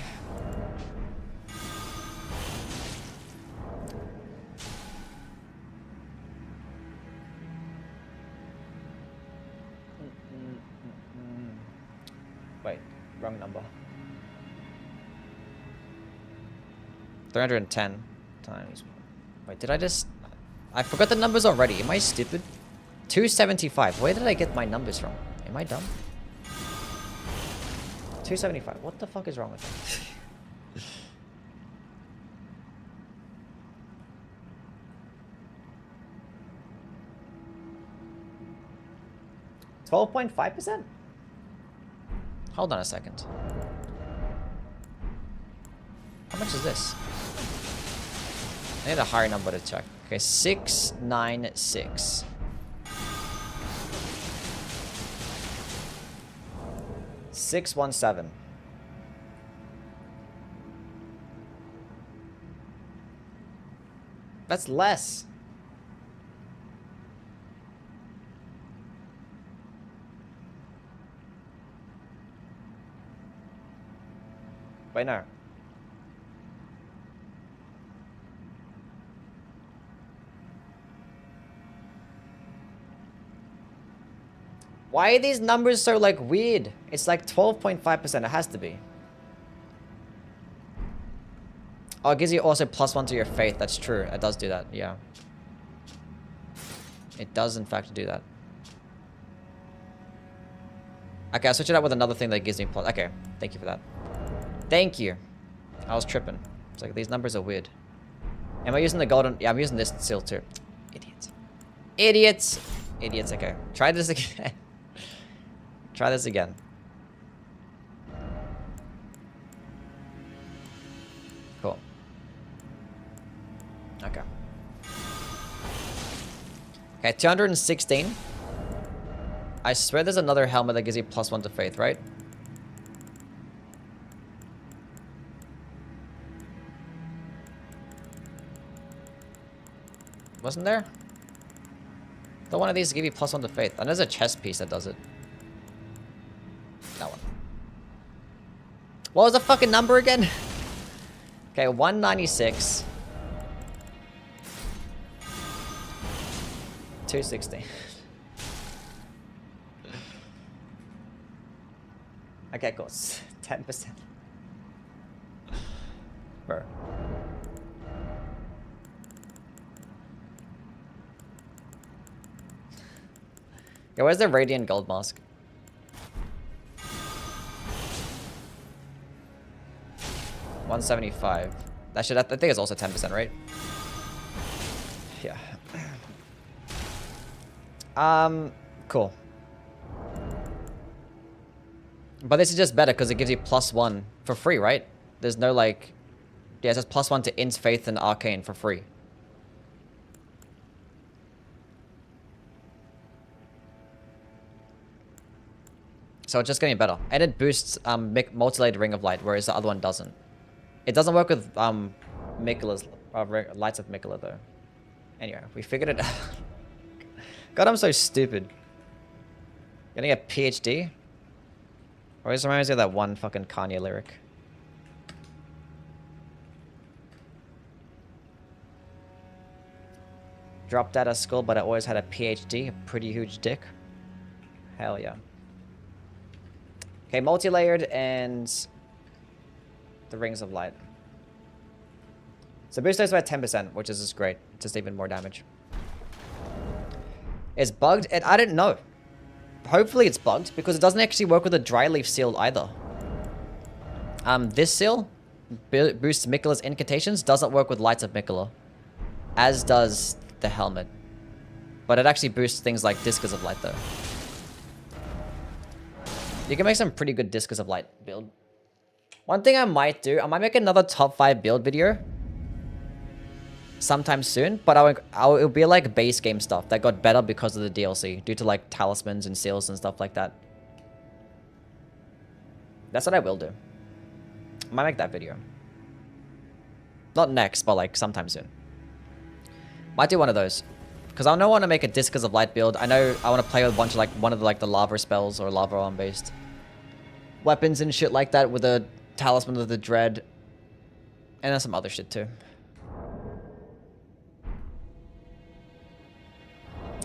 Wait, wrong number. 310 times. Wait, did I just... I forgot the numbers already. Am I stupid? 275. Where did I get my numbers from? Am I dumb? 275. What the fuck is wrong with me? 12.5%? Hold on a second. How much is this? I need a higher number to check. Okay, 696. 617. That's less. Wait, no. Why are these numbers so, like, weird? It's like 12.5%. It has to be. Oh, it gives you also +1 to your faith. That's true. It does do that. Yeah. It does, in fact, do that. Okay, I'll switch it out with another thing that gives me plus. Okay, thank you for that. Thank you. I was tripping. It's like, these numbers are weird. Am I using the golden? Yeah, I'm using this seal too. Idiots. Idiots. Idiots. Okay. Try this again. Try this again. Cool. Okay. Okay, 216. I swear there's another helmet that gives you +1 to faith, right? Wasn't there? The one of these give you +1 to faith. And there's a chest piece that does it. That one. What was the fucking number again? Okay, 196. 260. Okay, cool. 10%. Bro. Okay, where's the Radiant Gold Mask? $175. That should, I think it's also 10%, right? Yeah. Cool. But this is just better because it gives you +1 for free, right? There's no like... Yeah, it says +1 to Int, Faith, and Arcane for free. So it's just getting better. And it boosts multi-layered Ring of Light, whereas the other one doesn't. It doesn't work with Mikola's... Lights of Mikola, though. Anyway, we figured it out. God, I'm so stupid. Getting a PhD? Always reminds me of that one fucking Kanye lyric. Dropped out of school, but I always had a PhD. A pretty huge dick. Hell yeah. Okay, multi-layered and the Rings of Light. So boost those by 10%, which is just great. Just even more damage. It's bugged? I didn't know. Hopefully it's bugged, because it doesn't actually work with a dry leaf seal either. This seal boosts Mikola's incantations, doesn't work with Lights of Mikola. As does the helmet. But it actually boosts things like Discus of Light, though. You can make some pretty good Discus of Light build. One thing I might do, I might make another top 5 build video sometime soon, but it'll be like base game stuff that got better because of the DLC, due to like talismans and seals and stuff like that. That's what I will do. I might make that video. Not next, but like sometime soon. Might do one of those. Because I don't want to make a Discus of Light build. I know I want to play with a bunch of like one of the lava spells or lava arm based weapons and shit like that with a talisman of the dread. And then some other shit too.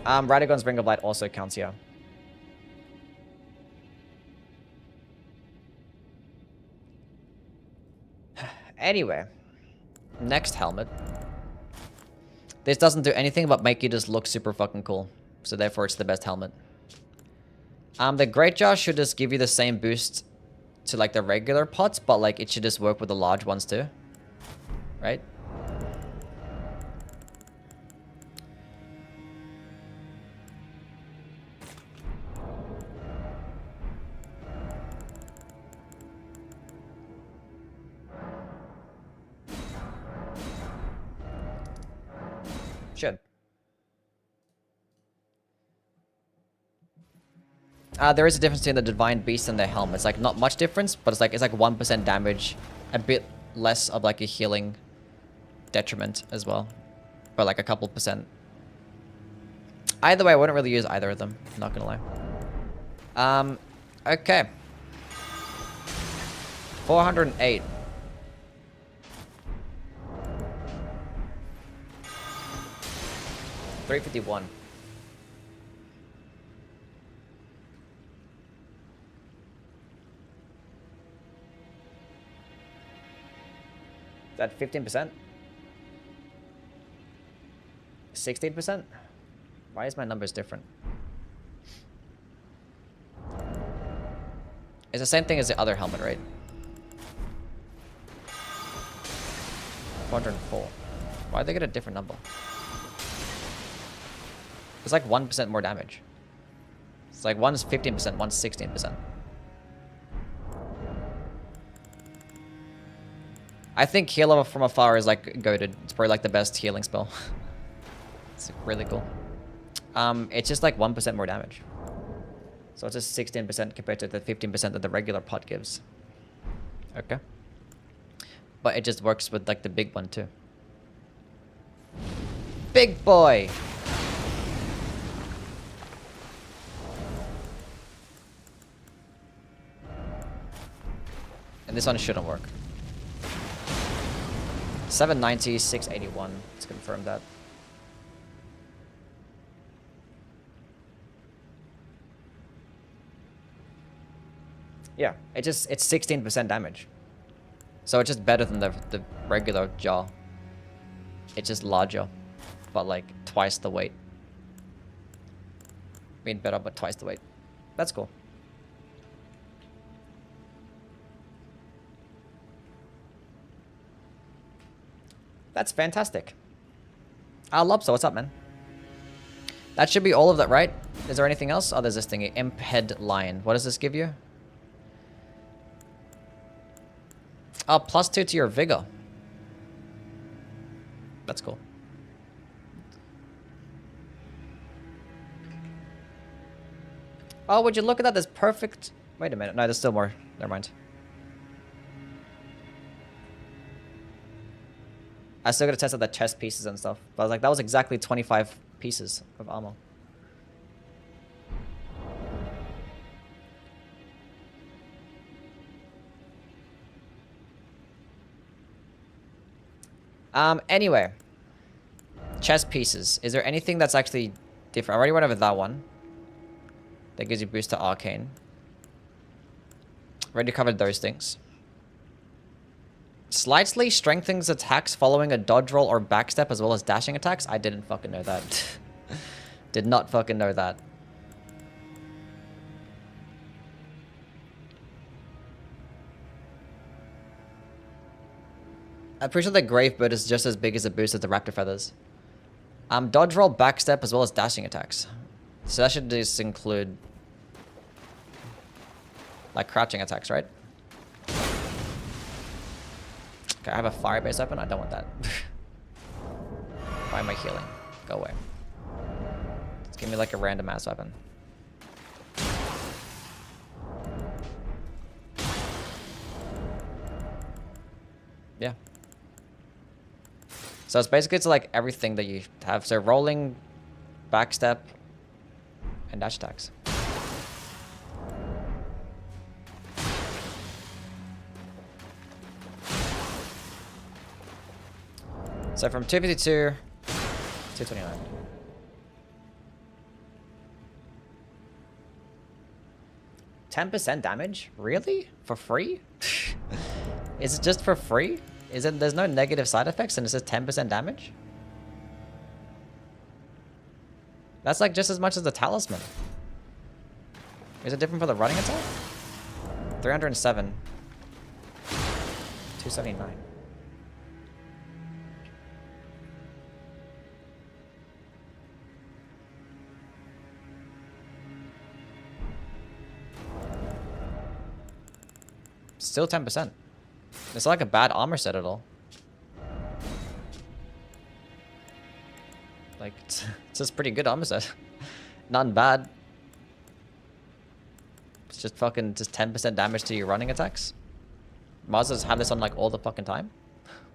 Radagon's Ring of Light also counts here. Anyway, next helmet. This doesn't do anything but make you just look super fucking cool. So therefore it's the best helmet. The Great Jar should just give you the same boost to like the regular pots, but like it should just work with the large ones too. Right? Should. There is a difference between the Divine Beast and the Helm. It's like not much difference, but it's like 1% damage, a bit less of like a healing detriment as well, but like a couple percent. Either way, I wouldn't really use either of them. Not gonna lie. Okay. 408. $351. Is that 15%? 16%? Why is my numbers different? It's the same thing as the other helmet, right? 404. Why did they get a different number? It's like 1% more damage. It's like one's 15%, one's 16%. I think Heal from Afar is like goated. It's probably like the best healing spell. It's really cool. It's just like 1% more damage. So it's just 16% compared to the 15% that the regular pot gives. Okay. But it just works with like the big one too. Big boy! And this one shouldn't work. 790, 681. Let's confirm that. Yeah, it's 16% damage. So it's just better than the regular jaw. It's just larger, but like twice the weight. I mean better, but twice the weight. That's cool. That's fantastic. Lobster, what's up, man? That should be all of that, right? Is there anything else? Oh, there's this thingy. Imp Head Lion. What does this give you? Oh, +2 to your vigor. That's cool. Oh, would you look at that? There's perfect... Wait a minute. No, there's still more. Never mind. I still gotta test out the chest pieces and stuff. But I was like, that was exactly 25 pieces of ammo. Anyway. Chest pieces. Is there anything that's actually different? I already went over that one. That gives you boost to arcane. Already covered those things. Slightly strengthens attacks following a dodge roll or backstep as well as dashing attacks. I didn't fucking know that. Did not fucking know that. I'm pretty sure the Grave Bird is just as big as a boost as the Raptor Feathers. Dodge roll, backstep as well as dashing attacks. So that should just include like crouching attacks, right? Okay, I have a fire base weapon. I don't want that. Why am I healing? Go away. Just give me like a random ass weapon. Yeah. So it's basically to like everything that you have. So rolling, backstep, and dash attacks. So from 252 to 229. %10 damage? Really? For free? Is it just for free? Is it? There's no negative side effects and it says 10% damage? That's like just as much as the talisman. Is it different for the running attack? 307. 279. Still 10%. It's not like a bad armor set at all. Like, it's just pretty good armor set. Not bad. It's just fucking just 10% damage to your running attacks. Might as well just have this on like all the fucking time.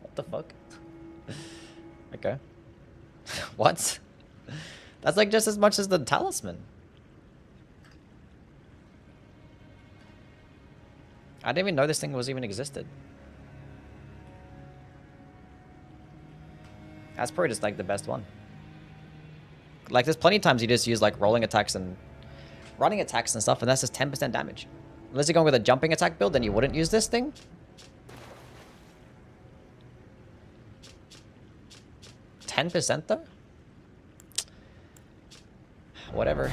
What the fuck? Okay. What? That's like just as much as the talisman. I didn't even know this thing was even existed. That's probably just like the best one. Like there's plenty of times you just use like rolling attacks and running attacks and stuff, and that's just 10% damage. Unless you're going with a jumping attack build, then you wouldn't use this thing. 10% though? Whatever.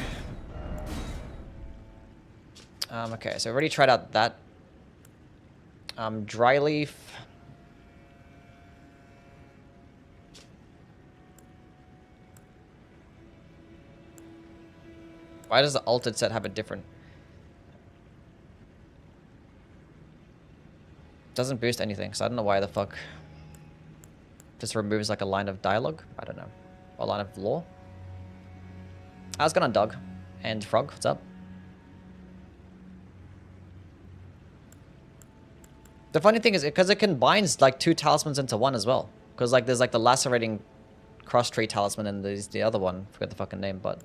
Okay, so I've already tried out that. Dry leaf. Why does the altered set have a different... Doesn't boost anything, so I don't know why the fuck. Just removes like a line of dialogue. I don't know. Or a line of lore. I was going on Doug. And Frog, what's up? The funny thing is, because it combines like 2 talismans into one as well. Because like there's like the lacerating cross tree talisman and there's the other one. Forget the fucking name, but...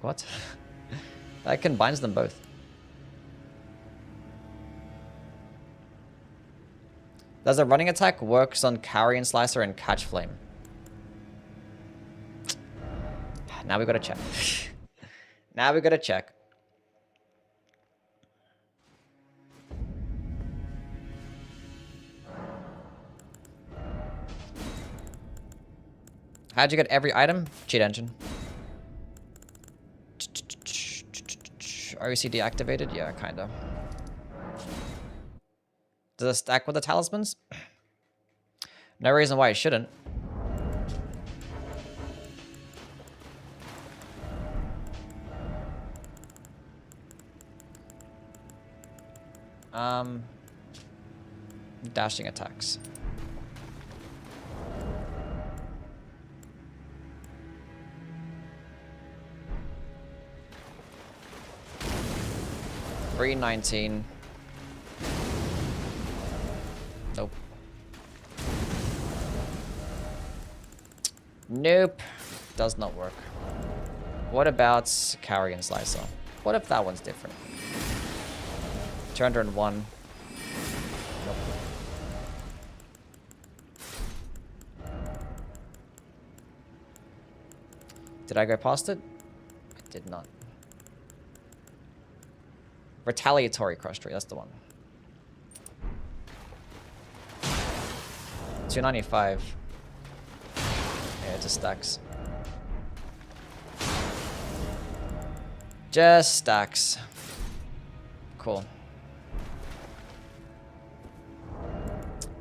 What? That combines them both. Does a running attack works on Carrion Slicer and Catch Flame? Now we gotta check. Now we gotta check. How'd you get every item? Cheat engine. OCD activated? Yeah, kinda. Does it stack with the talismans? No reason why it shouldn't. Dashing attacks. $319. Nope. Nope. Does not work. What about Carrion Slicer? What if that one's different? 201. Nope. Did I go past it? I did not. Retaliatory Crush Tree, that's the one. 295. Yeah, it just stacks. Just stacks. Cool.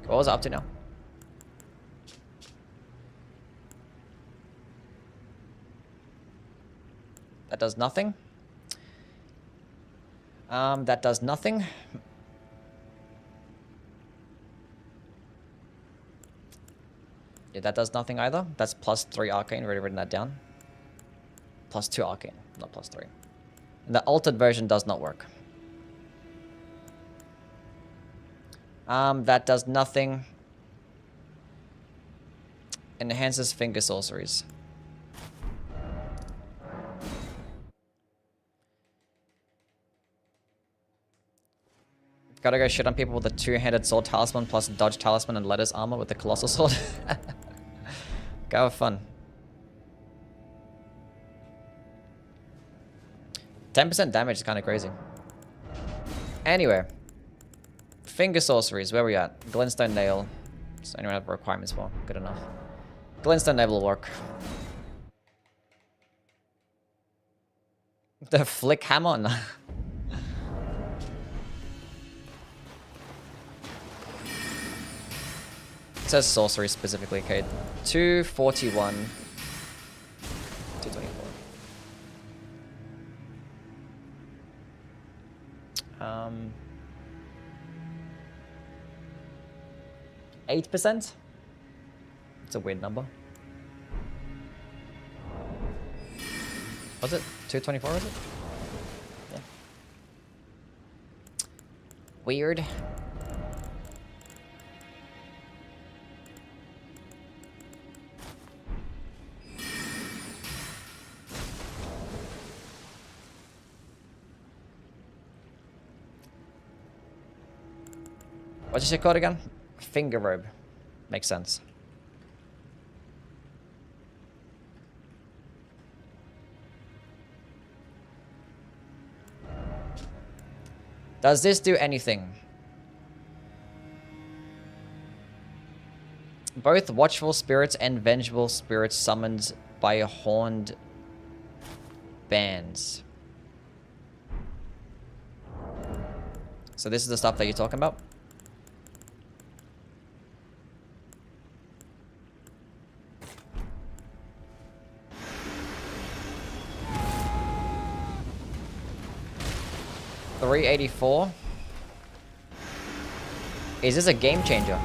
What was it up to now? That does nothing. That does nothing. Yeah, that does nothing either. That's +3 arcane. Already written that down. +2 arcane, not +3. And the altered version does not work. That does nothing. Enhances finger sorceries. Gotta go shit on people with a two-handed sword talisman plus dodge talisman and lettuce armor with the colossal sword. Go have fun. 10% damage is kind of crazy. Anyway. Finger sorceries, where we at? Glintstone Nail. So anyone have requirements for? Good enough. Glintstone Nail will work. The flick hammer? No. It says sorcery specifically, okay. 241. 224. 8%? It's a weird number. Was it? 224, was it? Yeah. Weird. What's your shit called again? Finger robe. Makes sense. Does this do anything? Both watchful spirits and vengeful spirits summoned by horned bands. So this is the stuff that you're talking about? $384. Is this a game changer?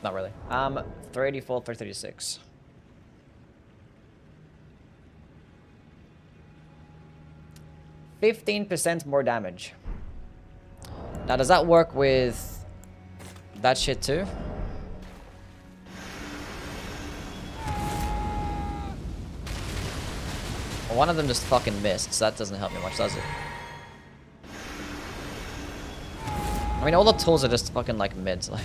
Not really. 384, 336. %15 more damage. Now, does that work with that shit too? One of them just fucking missed, so that doesn't help me much, does it? I mean, all the tools are just fucking like mids, like.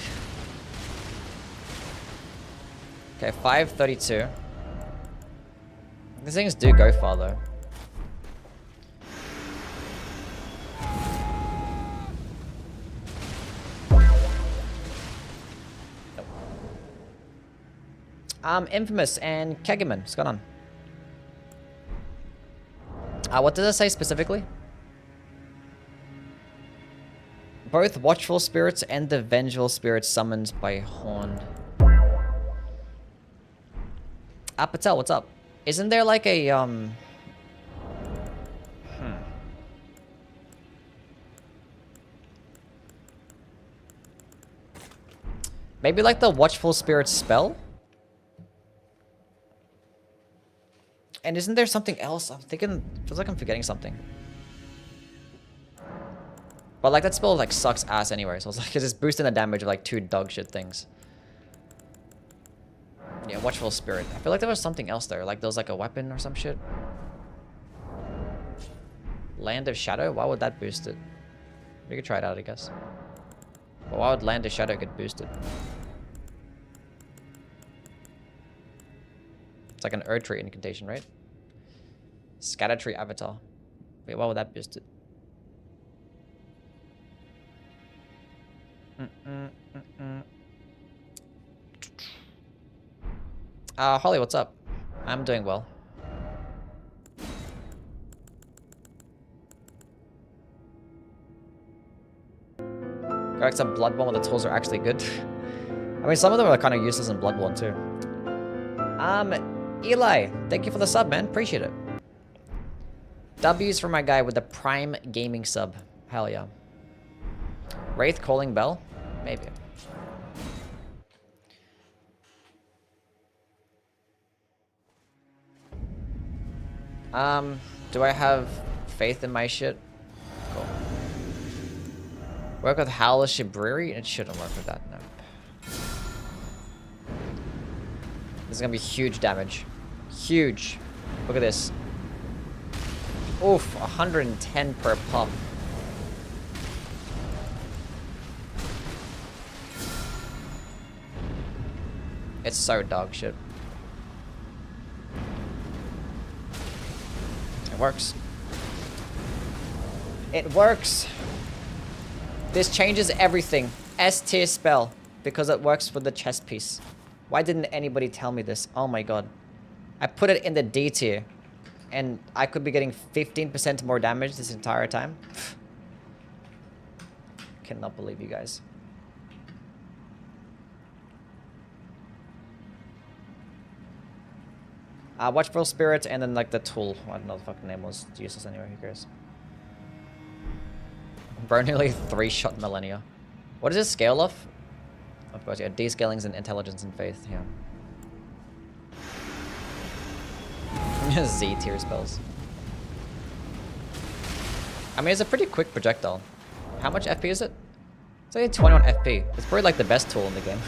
Okay, 532. These things do go far though. Nope. Infamous and Kegaman, what's going on? What does it say specifically? Both watchful spirits and the vengeful spirits summoned by horned. Patel, what's up? Isn't there like a Maybe like the Watchful Spirit spell? And isn't there something else? I'm thinking, feels like I'm forgetting something. But like that spell like sucks ass anyway, so it's like it's just boosting the damage of like 2 dog shit things. Yeah, Watchful Spirit. I feel like there was something else there, like there was like a weapon or some shit. Land of Shadow? Why would that boost it? We could try it out, I guess. But why would Land of Shadow get boosted? It's like an Earth Tree incantation, right? Scatter Tree Avatar. Wait, why would that boost it? Holly, what's up? I'm doing well. Correct, some Bloodborne when the tools are actually good. I mean, some of them are kind of useless in Bloodborne too. Eli, thank you for the sub, man. Appreciate it. W's for my guy with the Prime Gaming sub. Hell yeah. Wraith Calling Bell? Maybe. Do I have faith in my shit? Cool. Work with Howlish Shibriri? It shouldn't work with that, no. This is gonna be huge damage. Huge. Look at this. Oof, 110 per pop. It's so dog shit. It works. It works. This changes everything. S tier spell. Because it works for the chest piece. Why didn't anybody tell me this? Oh my god. I put it in the D tier. And I could be getting 15% more damage this entire time. Cannot believe you guys. Watchful Spirit and then like the tool. I don't know what the fucking name was. It's useless anyway, who cares? Burn nearly 3-shot millennia. What is this scale of? Of course, yeah. Descalings and intelligence and faith, yeah. Z tier spells. I mean, it's a pretty quick projectile. How much FP is it? It's only 21 FP. It's probably like the best tool in the game.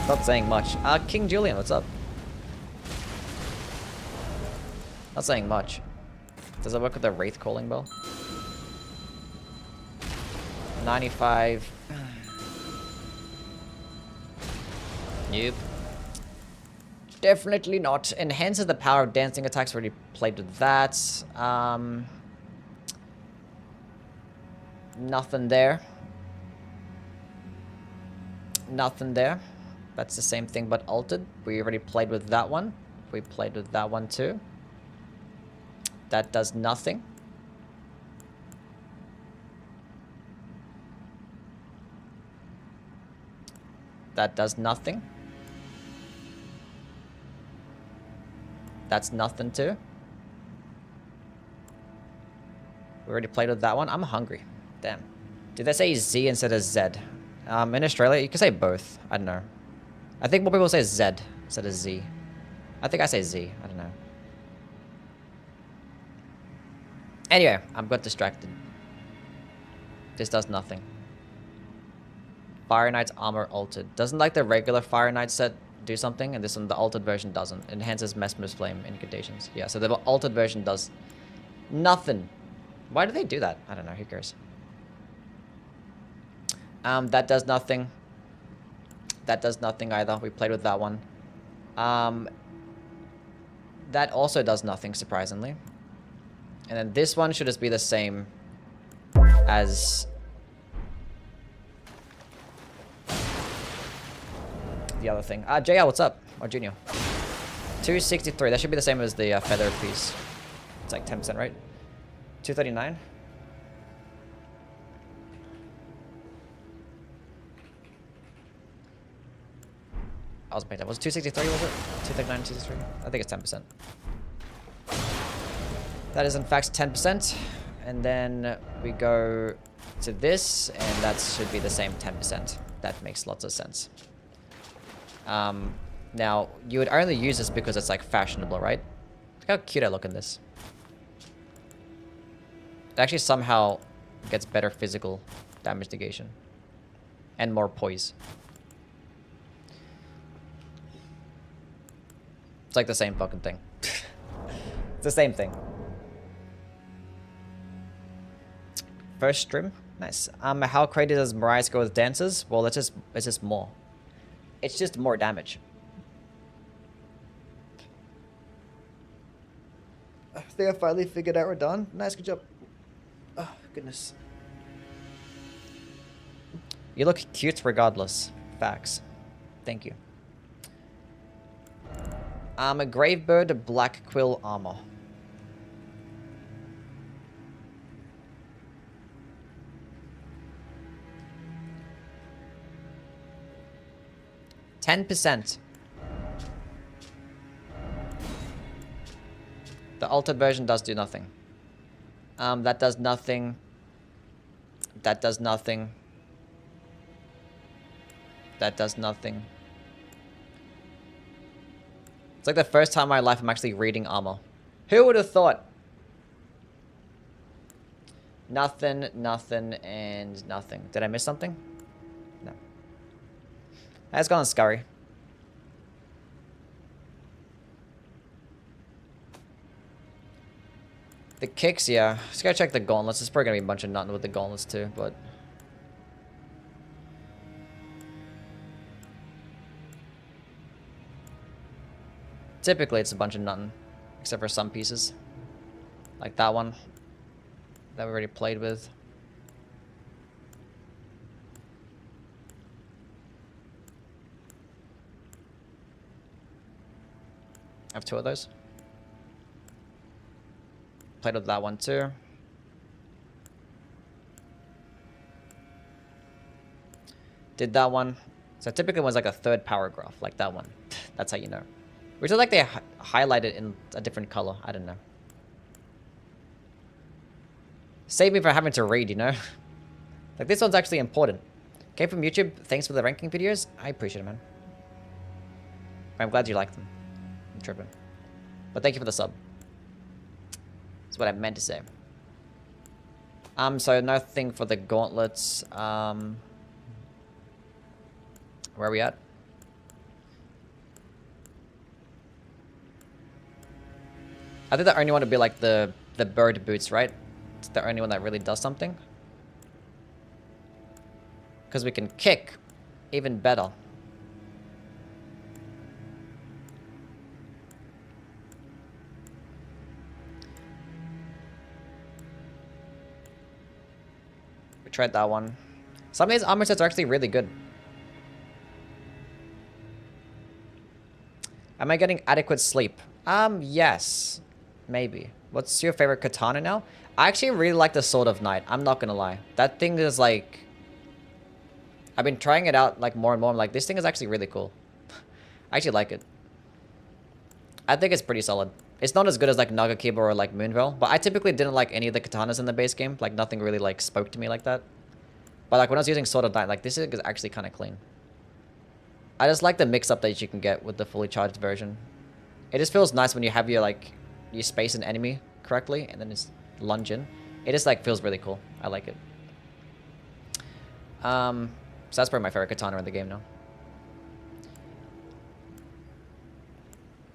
Not saying much. King Julian, what's up? Not saying much. Does it work with the Wraith Calling Bell? 95. Nope. Definitely not. Enhances the power of dancing attacks. Already played with that. Nothing there. Nothing there. That's the same thing but altered. We already played with that one. We played with that one too. That does nothing. That does nothing. That's nothing too. We already played with that one. I'm hungry. Damn. Did they say Z instead of Z? In Australia, you can say both. I don't know. I think more people say Z instead of Z. I think I say Z. I don't know. Anyway, I'm got distracted. This does nothing. Fire Knight's armor altered. Doesn't like the regular Fire Knight set do something, and this one, the altered version doesn't. Enhances Mesmer's Flame incantations. Yeah, so the altered version does nothing. Why do they do that? I don't know, who cares? That does nothing. That does nothing either. We played with that one. That also does nothing, surprisingly. And then this one should just be the same as the other thing. JL, what's up? Or Junior. 263. That should be the same as the feather piece. It's like 10%, right? 239. I wasn't paying attention. Was it 263, was it? 239, 263? I think it's 10%. That is in fact 10%. And then we go to this, and that should be the same 10%. That makes lots of sense. Now, you would only use this because it's like fashionable, right? Look how cute I look in this. It actually somehow gets better physical damage negation. And more poise. It's like the same fucking thing. It's the same thing. First stream? Nice. How crazy does Mariah go with dances? Well, it's just more. It's just more damage. I think I finally figured out Rellana. Nice, good job. Oh, goodness. You look cute regardless. Facts. Thank you. A Gravebird, Black Quill armor. %. The altered version does do nothing. That does nothing. That does nothing. That does nothing. It's like the first time in my life I'm actually reading armor. Who would have thought? Nothing, nothing, and nothing. Did I miss something? No. That's gone scurry. The kicks, yeah. Just gotta check the gauntlets. There's probably gonna be a bunch of nothing with the gauntlets too, but... Typically, it's a bunch of nothing. Except for some pieces. Like that one. That we already played with. I have 2 of those. Played with that one too. Did that one. So typically it was like a 3rd power graph, like that one. That's how you know. Which is like they highlighted in a different color. I don't know. Save me from having to read, you know? Like this one's actually important. Came from YouTube. Thanks for the ranking videos. I appreciate it, man. I'm glad you like them. I'm tripping. But thank you for the sub. That's what I meant to say. So nothing for the gauntlets. Where are we at? I think the only one would be like the bird boots, right? It's the only one that really does something. Because we can kick even better. We tried that one. Some of these armor sets are actually really good. Am I getting adequate sleep? Yes. Maybe. What's your favorite katana now? I actually really like the Sword of Night. I'm not gonna lie. That thing is like... I've been trying it out like more and more. I'm like, this thing is actually really cool. I actually like it. I think it's pretty solid. It's not as good as like Nagakiba or like Moonveil, but I typically didn't like any of the katanas in the base game. Like nothing really like spoke to me like that. But like when I was using Sword of Night, like this is actually kind of clean. I just like the mix-up that you can get with the fully charged version. It just feels nice when you have your like... You space an enemy correctly and then just lunge in. It just like feels really cool. I like it. So that's probably my favorite katana in the game now.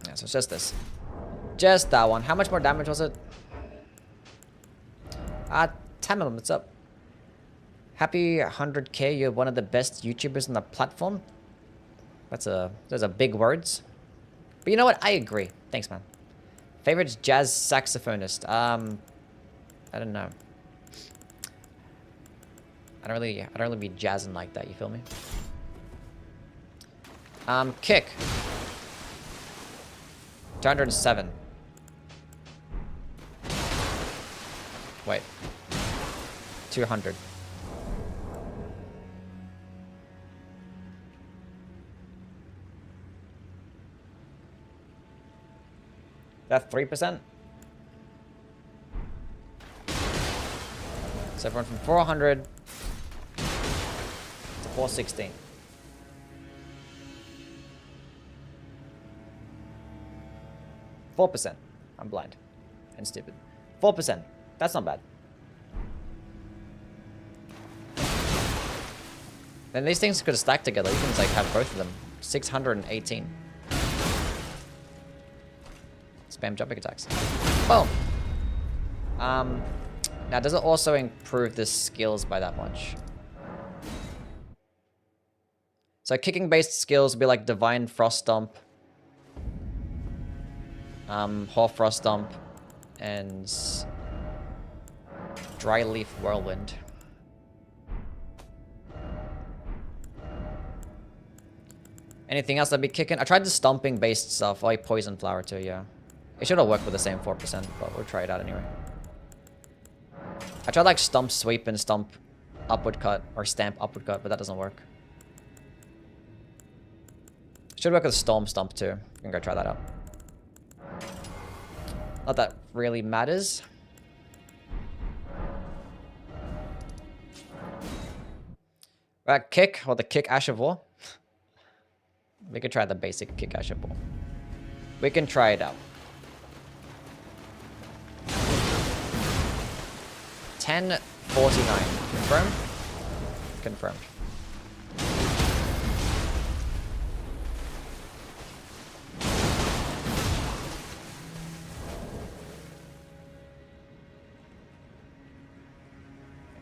Yeah, so it's just this. Just that one. How much more damage was it? Tamil, what's up? Happy 100k, you're one of the best YouTubers on the platform. Those are big words. But you know what? I agree. Thanks, man. Favorite jazz saxophonist? I don't know. I don't really be jazzing like that, you feel me? Kick. 207. Wait. 200. That's 3%. So everyone from 400 to 416. 4%. I'm blind. And stupid. 4%. That's not bad. Then these things could stack together. You can just, like, have both of them. 618. Spam jumping attacks. Boom! Now, does it also improve the skills by that much? So, kicking-based skills would be like Divine Frost Stomp, Hoar Frost Stomp, and Dry Leaf Whirlwind. Anything else that'd be kicking? I tried the stomping-based stuff, like Poison Flower too, yeah. It should have worked with the same 4%, but we'll try it out anyway. I tried like Stomp Sweep and Stomp Upward Cut, or Stamp Upward Cut, but that doesn't work. Should work with Storm Stomp too. You can go try that out. Not that really matters. Right, kick, or the kick Ash of War. We could try the basic kick Ash of War. We can try it out. 1049. Confirmed? Confirmed.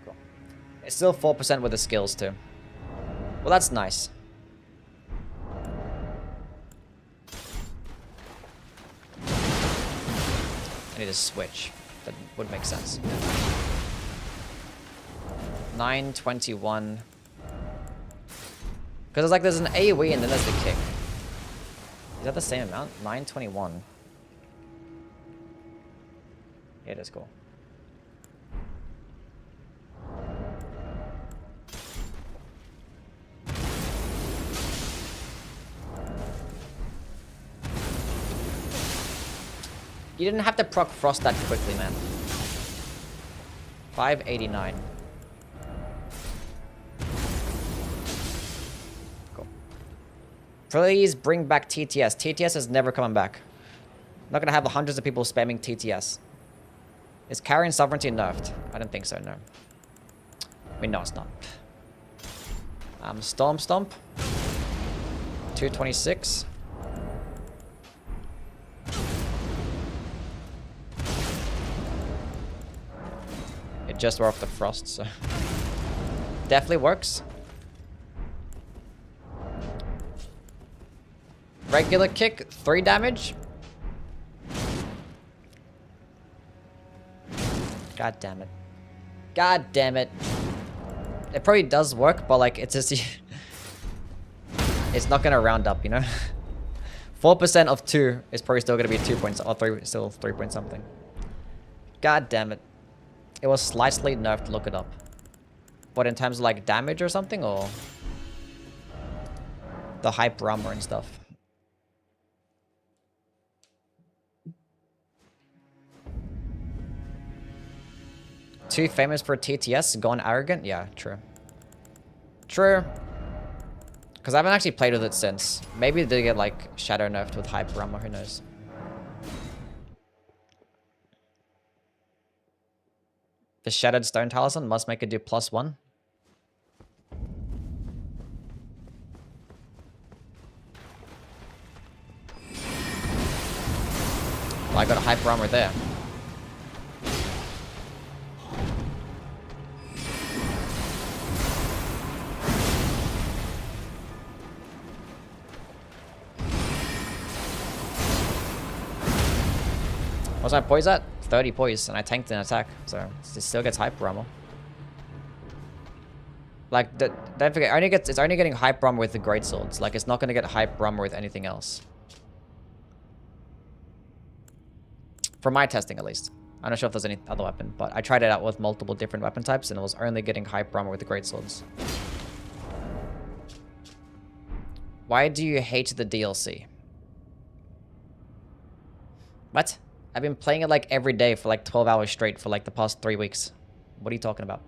Cool. It's still 4% with the skills too. Well, that's nice. I need to switch. That would make sense. 921. Because it's like there's an AoE and then there's the kick. Is that the same amount? 921. Yeah, it is cool. You didn't have to proc Frost that quickly, man. 589. Cool. Please bring back TTS. TTS is never coming back. I'm not gonna have hundreds of people spamming TTS. Is Carrion Sovereignty nerfed? I don't think so, no. I mean, no, it's not. Storm Stomp. 226. It just wore off the frost, so definitely works. Regular kick, 3 damage. God damn it. God damn it. It probably does work, but like it's just it's not gonna round up, you know? 4% of 2 is probably still gonna be 2 points or 3, still 3 point something. God damn it. It was slightly nerfed, look it up. But in terms of like damage or something, or the hype armor and stuff. Too famous for TTS, gone arrogant? Yeah, true. True. Because I haven't actually played with it since. Maybe they get like shadow nerfed with hype armor, who knows. The Shattered Stone Talisman must make it do +1. Well, I got a hyper armor there. What's my poise at? 30 poise, and I tanked an attack, so it still gets hyper armor. Like, don't forget, it's only getting hyper armor with the great swords. Like, it's not going to get hyper armor with anything else. For my testing, at least. I'm not sure if there's any other weapon, but I tried it out with multiple different weapon types, and it was only getting hyper armor with the great swords. Why do you hate the DLC? What? I've been playing it like every day for like 12 hours straight for like the past 3 weeks. What are you talking about?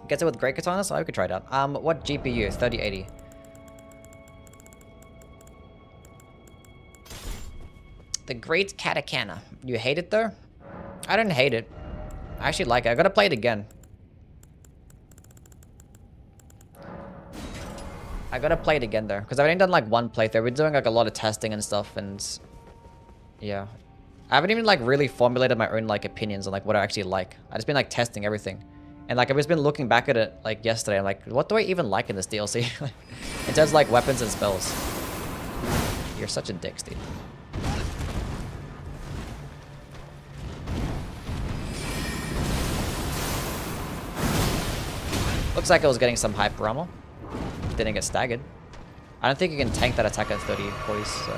Gets it with great katanas? Oh, I could try it out. What GPU? 3080. The Great Katakana. You hate it though? I didn't hate it. I actually like it. I gotta play it again. I gotta play it again though, because I've only done like one playthrough. We're doing like a lot of testing and stuff, and yeah, I haven't even like really formulated my own like opinions on like what I actually like. I just been like testing everything, and like I've just been looking back at it like yesterday. I'm like, what do I even like in this DLC? In terms of like weapons and spells. You're such a dick, Steve. Looks like it was getting some hyper ammo. Didn't get staggered. I don't think you can tank that attack at 30 poise, so.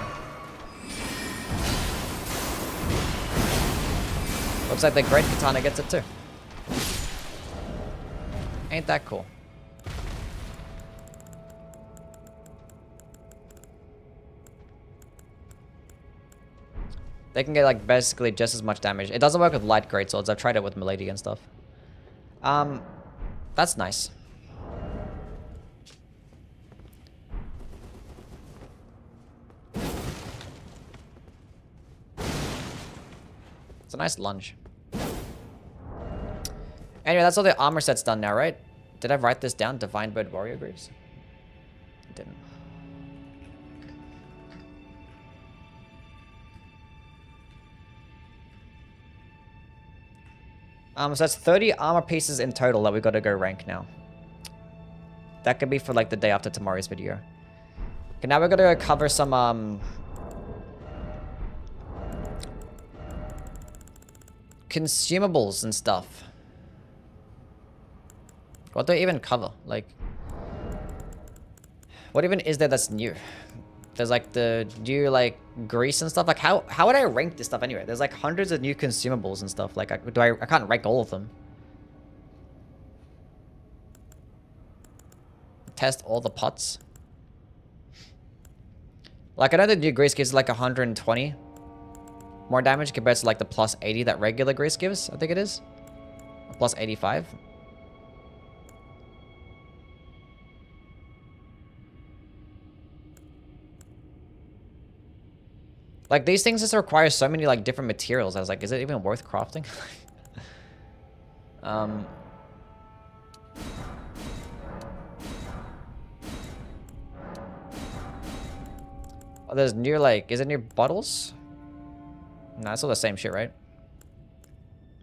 Looks like the Great Katana gets it too. Ain't that cool? They can get like basically just as much damage. It doesn't work with light greatswords. I've tried it with Milady and stuff. That's nice. It's a nice lunge. Anyway, that's all the armor set's done now, right? Did I write this down? Divine Bird Warrior Greaves? I didn't. So that's 30 armor pieces in total that we got to go rank now. That could be for like the day after tomorrow's video. Okay, now we're gonna go cover some consumables and stuff. What do I even cover? Like, what even is there that's new? There's like the new like grease and stuff. Like how would I rank this stuff anyway? There's like hundreds of new consumables and stuff. Like I can't rank all of them. Test all the pots. Like I know the new grease gives like 120 more damage compared to like the plus 80 that regular grease gives. I think it is. Plus 85. Like, these things just require so many, like, different materials. I was like, is it even worth crafting? Oh, there's new, like, is it new bottles? No, it's all the same shit, right?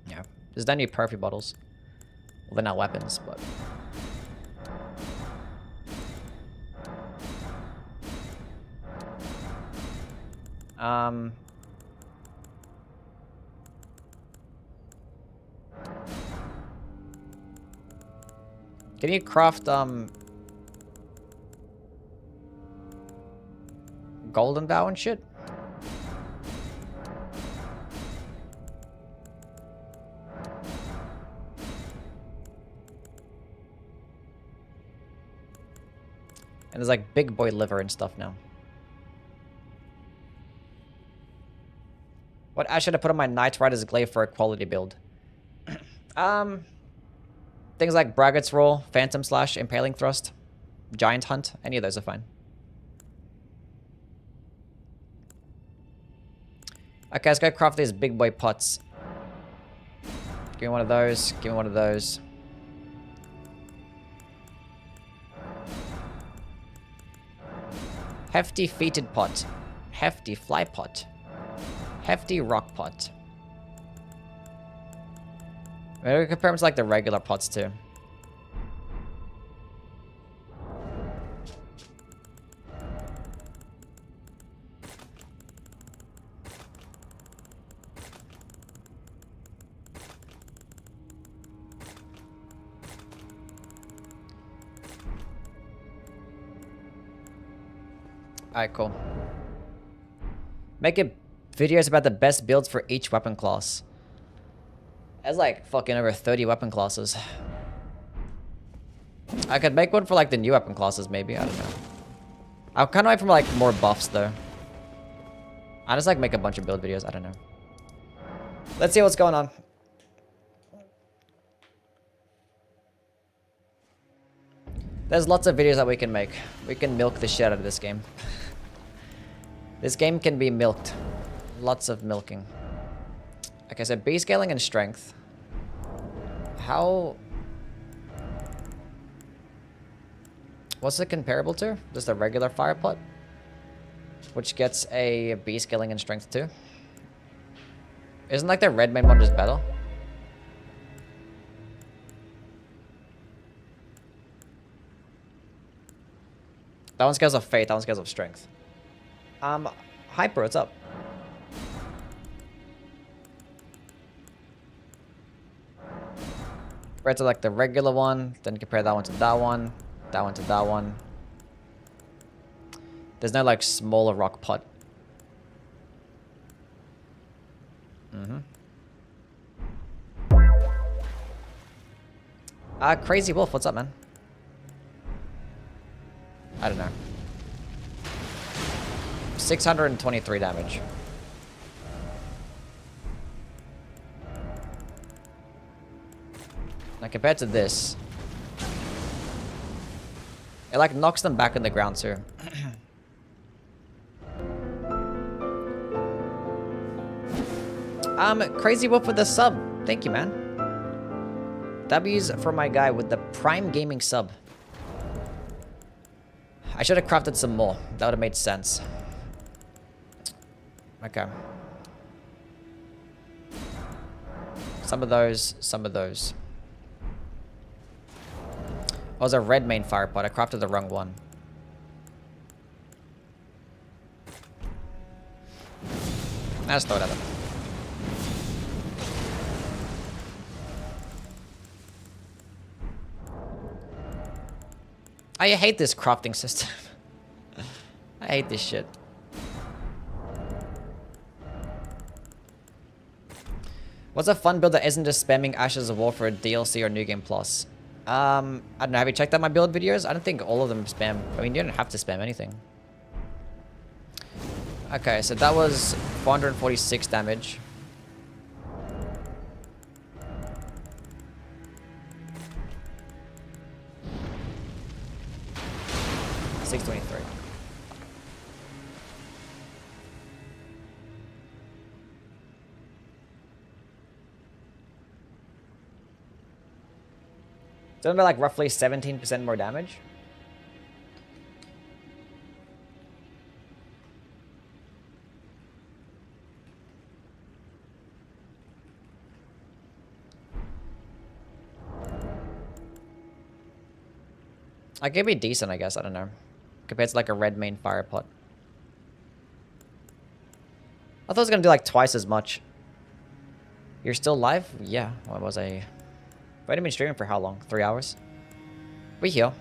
Yeah. There's no new perfume bottles. Well, they're not weapons, but... Can you craft, golden bow and shit? And there's like big boy liver and stuff now. What ash should I put on my Knight Rider's glaive for a quality build? Things like Braggart's Roll, Phantom Slash, Impaling Thrust, Giant Hunt. Any of those are fine. Okay, let's go craft these big boy pots. Give me one of those. Give me one of those. Hefty Feeted Pot. Hefty Fly Pot. Hefty Rock Pot. Maybe we compare them to like the regular pots too. Alright, cool. Make it videos about the best builds for each weapon class. That's like fucking over 30 weapon classes. I could make one for like the new weapon classes maybe, I don't know. I'm kind of wait for like more buffs though. I just like make a bunch of build videos, I don't know. Let's see what's going on. There's lots of videos that we can make. We can milk the shit out of this game. This game can be milked. Lots of milking. Okay, so B scaling and strength. How... What's it comparable to? Just a regular fire pot? Which gets a B scaling and strength too? Isn't like the red main one just better? That one scales of faith, that one scales of strength. Hyper, what's up? Right to like the regular one, then compare that one to that one to that one. There's no like smaller rock pot. Crazy Wolf, what's up, man? I don't know. 623 damage. Now compared to this, it like knocks them back in the ground too. Crazy Wolf with the sub. Thank you, man. W's for my guy with the Prime Gaming sub. I should have crafted some more. That would have made sense. Okay. Some of those, some of those. Oh, it was a red main fire pot. I crafted the wrong one. Nah, just throw it at them. I hate this crafting system. I hate this shit. What's a fun build that isn't just spamming Ashes of War for a DLC or New Game Plus? I don't know. Have you checked out my build videos? I don't think all of them spam. I mean, you don't have to spam anything. Okay, so that was 446 damage. Doesn't it like roughly 17% more damage? Like, it'd be decent, I guess. I don't know. Compared to like a red main fire pot. I thought it was gonna do like twice as much. You're still live? Yeah. What was I? Wait, I've been streaming for how long? 3 hours? We heal.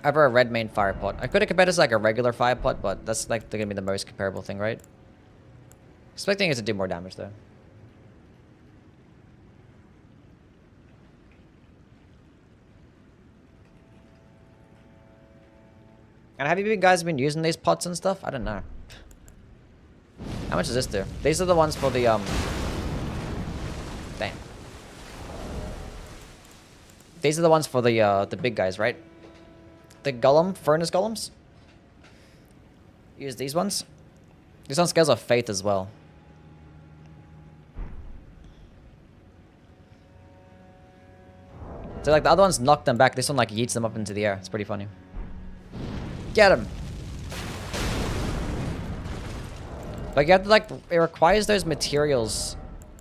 I have a red main fire pot. I could have compared it to like a regular fire pot, but that's like gonna be the most comparable thing, right? Expecting it to do more damage though. And have you guys been using these pots and stuff? I don't know. How much does this do? These are the ones for the, Damn. These are the ones for the big guys, right? The golem, furnace golems? Use these ones. This one scales of faith as well. So like the other ones knock them back. This one like yeets them up into the air. It's pretty funny. Get him. Like you have to like, it requires those materials,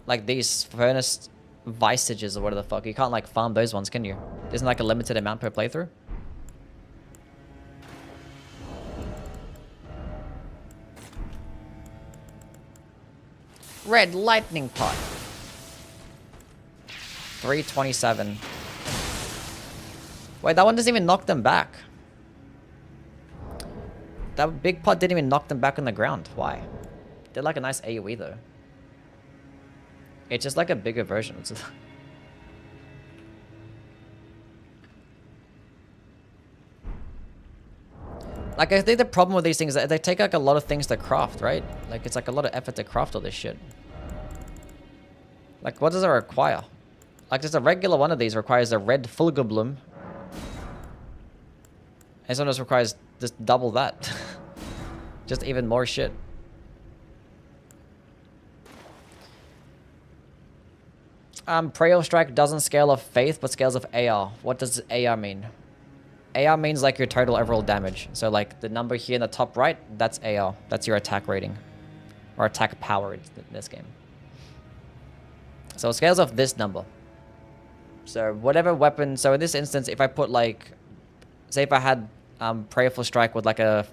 like these furnace visages or whatever the fuck. You can't like farm those ones, can you? Isn't like a limited amount per playthrough? Red lightning pot. 327. Wait, that one doesn't even knock them back. That big pot didn't even knock them back on the ground. Why? They're like a nice AoE though. It's just like a bigger version. Like, I think the problem with these things is that they take like a lot of things to craft, right? Like, it's like a lot of effort to craft all this shit. Like, what does it require? Like, just a regular one of these requires a red Fulgerbloom. And sometimes requires just double that. Just even more shit. Prayer Strike doesn't scale of faith, but scales of AR. What does AR mean? AR means like your total overall damage. So like the number here in the top right, that's AR. That's your attack rating. Or attack power in this game. So it scales off this number. So whatever weapon, so in this instance, if I put like, say if I had Prayerful Strike with like a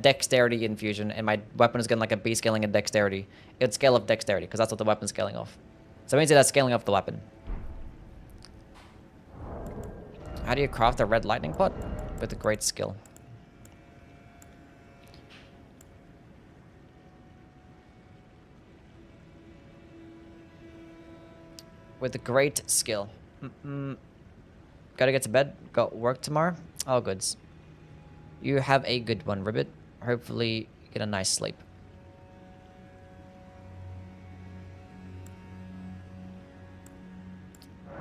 dexterity infusion and my weapon is getting like a B scaling and dexterity, it would scale off dexterity because that's what the weapon's scaling off. So it means that's scaling off the weapon. How do you craft a red lightning pot? With a great skill. With a great skill. Gotta get to bed. Got work tomorrow. All goods. You have a good one, Ribbit. Hopefully get a nice sleep.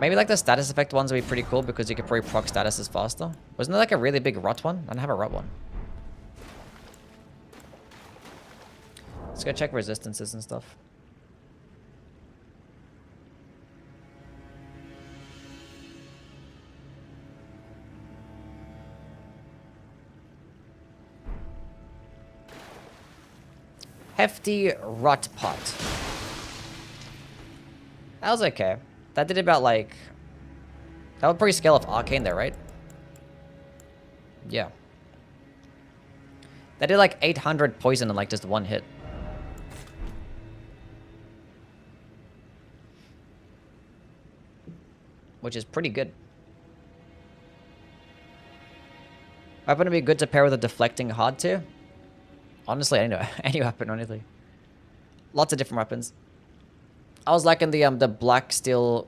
Maybe like the status effect ones would be pretty cool because you could probably proc statuses faster. Wasn't there like a really big rot one? I don't have a rot one. Let's go check resistances and stuff. Hefty rot pot. That was okay. That did about like... That would probably scale off Arcane there, right? Yeah. That did like 800 poison in like just one hit. Which is pretty good. Weapon would be good to pair with a deflecting hard to. Honestly, any weapon, honestly. Lots of different weapons. I was liking the black steel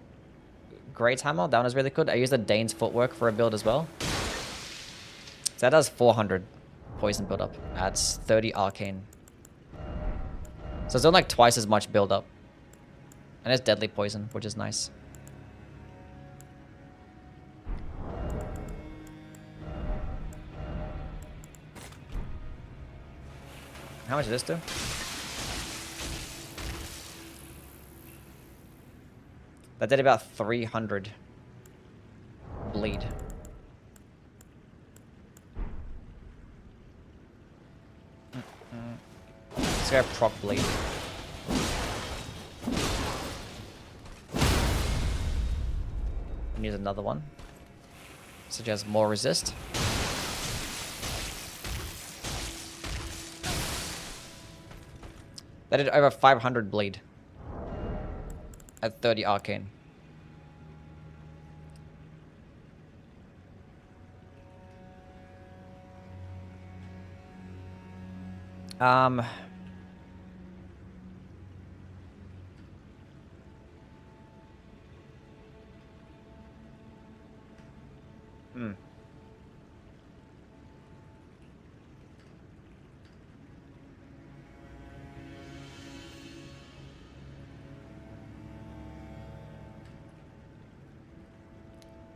great hammer. That one is really good. I used the Dane's footwork for a build as well. So that does 400 poison build up. Adds 30 arcane. So it's doing like twice as much build up. And it's deadly poison, which is nice. How much does this do? That did about 300 bleed. Let's go proc bleed. And use another one. Suggest more resist. That did over 500 bleed. At 30 arcane.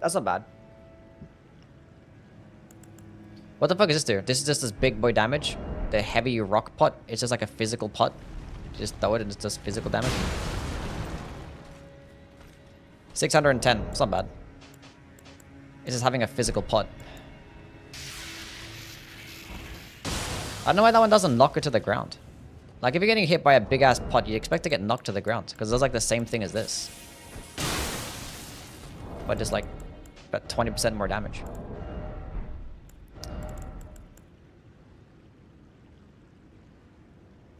That's not bad. What the fuck is this do? This is just this big boy damage. The heavy rock pot. It's just like a physical pot. Just throw it and it's just physical damage. 610. It's not bad. It's just having a physical pot. I don't know why that one doesn't knock it to the ground. Like if you're getting hit by a big ass pot, you expect to get knocked to the ground. Because it does like the same thing as this. But just like about 20% more damage.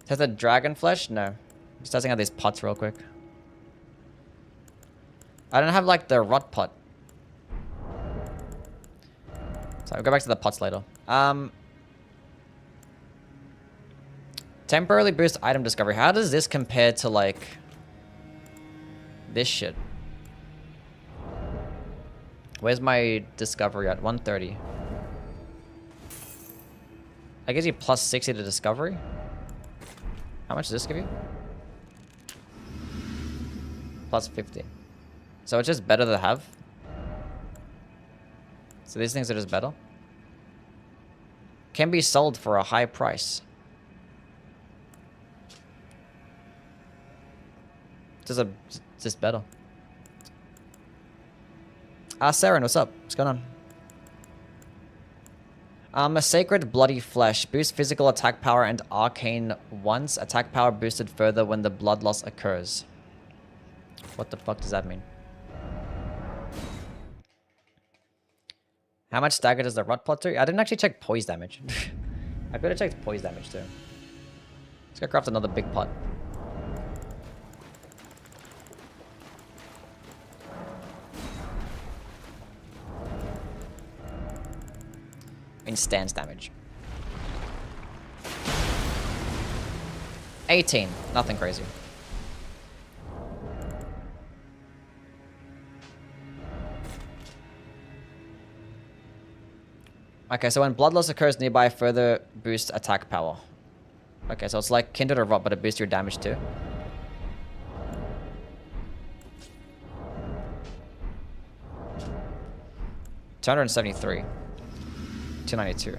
Has the dragon flesh? No. Just testing out these pots real quick. I don't have like the rot pot. So I'll go back to the pots later. Temporarily boost item discovery. How does this compare to like this shit? Where's my discovery at? 130. I gives you plus 60 to discovery. How much does this give you? Plus 50. So it's just better to have. So these things are just better. Can be sold for a high price. Just better. Saren, what's up? What's going on? A sacred bloody flesh boosts physical attack power and arcane once. Attack power boosted further when the blood loss occurs. What the fuck does that mean? How much stagger does the rot pot do? I didn't actually check poise damage. I could have checked poise damage too. Let's go craft another big pot. In stance damage. 18. Nothing crazy. Okay, so when blood loss occurs nearby, further boost attack power. Okay, so it's like Kindred or Rot, but it boosts your damage too. $273. 292.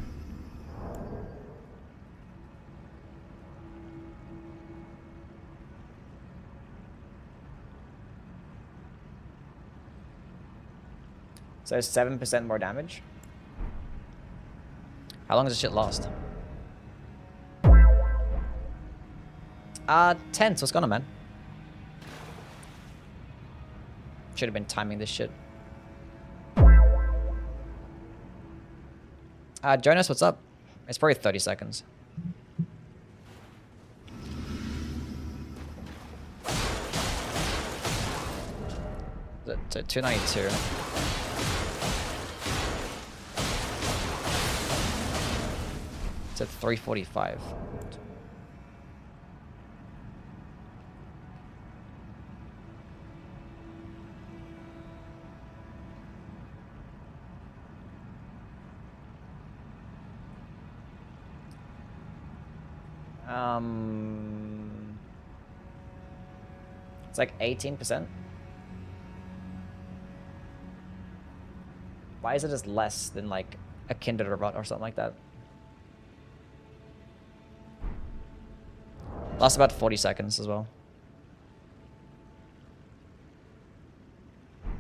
So 7% more damage. How long does this shit last? Tense. What's going on, man? Should have been timing this shit. Jonas, what's up? It's probably 30 seconds. So 292. It's at 345. It's like 18%. Why is it just less than like a Kindred or Rot or something like that? Lasts about 40 seconds as well.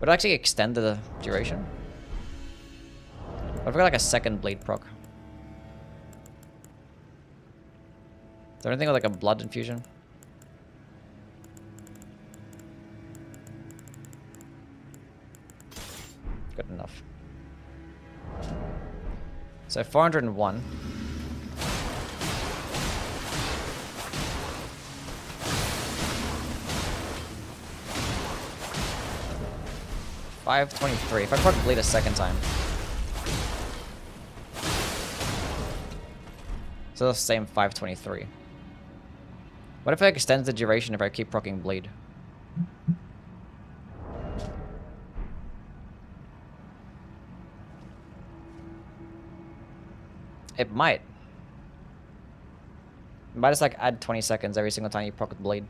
Would it actually extend the duration? I've got like a second bleed proc. Is there anything with like a blood infusion? Good enough. So 401. $523. If I proc bleed a second time. So the same 523. What if it extends the duration if I keep proccing bleed? It might. It might just like add 20 seconds every single time you proc with bleed.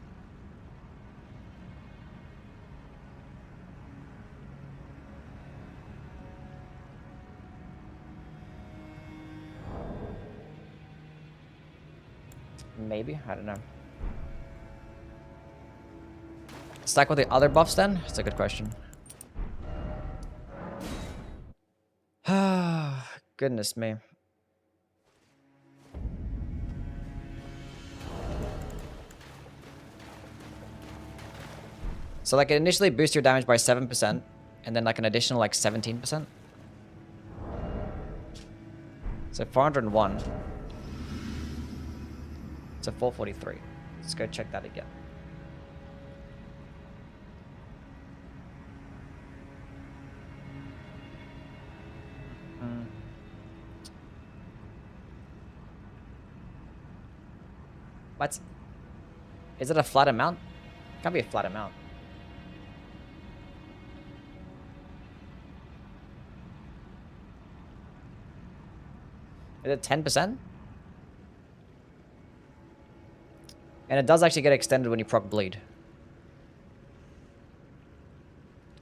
Maybe, I don't know. Stack with the other buffs then? It's a good question. Goodness me. So like it initially boosts your damage by 7% and then like an additional like 17%. So 401. So 443. Let's go check that again. What? Is it a flat amount? It can't be a flat amount. Is it 10%? And it does actually get extended when you proc bleed.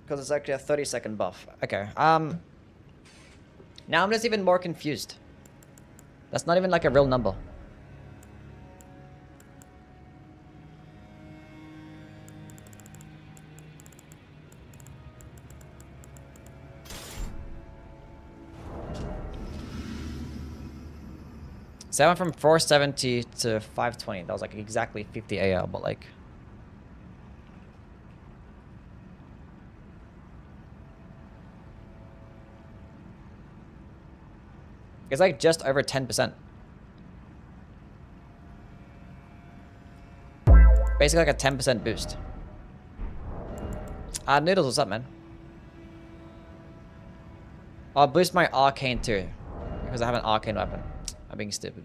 Because it's actually a 30-second buff. Okay. Now I'm just even more confused. That's not even like a real number. So I went from 470 to 520. That was like exactly 50 AL, but like... It's like just over 10%. Basically like a 10% boost. Noodles, what's up, man? I'll boost my arcane too. Because I have an arcane weapon. I'm being stupid.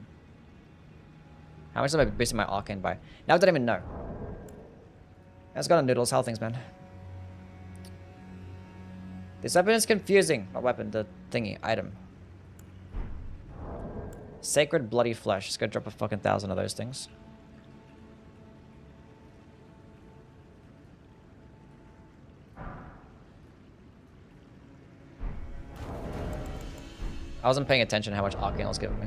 How much am I boosting my arcane by? Now I don't even know. Let's go to Noodles. How are things, man? This weapon is confusing. Not weapon, the thingy. Item. Sacred bloody flesh. Just gonna drop a fucking 1,000 of those things. I wasn't paying attention to how much arcane was giving me.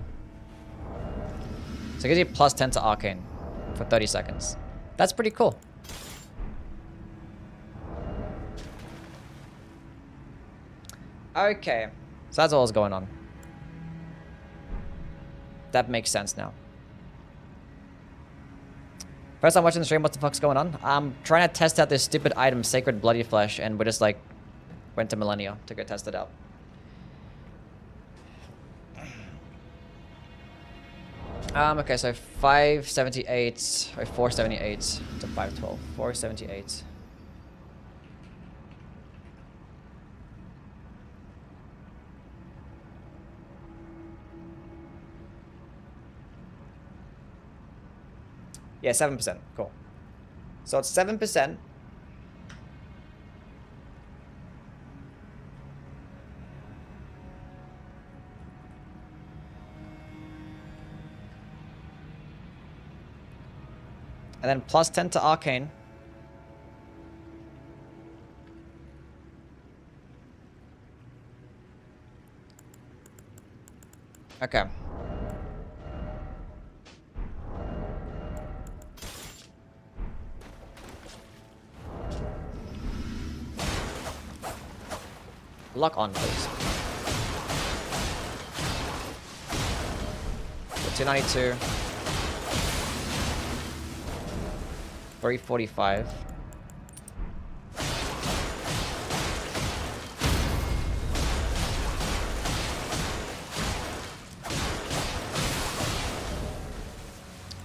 So it gives you plus 10 to arcane for 30 seconds. That's pretty cool. Okay. So that's all that's going on. That makes sense now. First time watching the stream, what the fuck's going on? I'm trying to test out this stupid item, Sacred Bloody Flesh, and we just like went to Millennia to go test it out. Okay, so 578 or 478 to 512. 478. Yeah, 7%. Cool. So it's 7%. And then plus 10 to arcane. Okay. Lock on, please. 292. 345.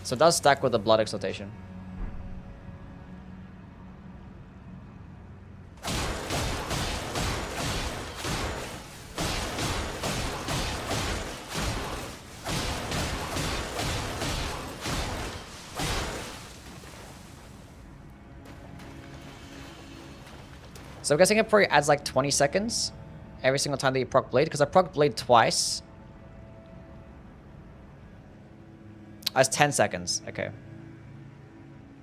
So it does stack with the blood exaltation. So I'm guessing it probably adds like 20 seconds every single time that you proc blade, because I proc blade twice. That's 10 seconds. Okay.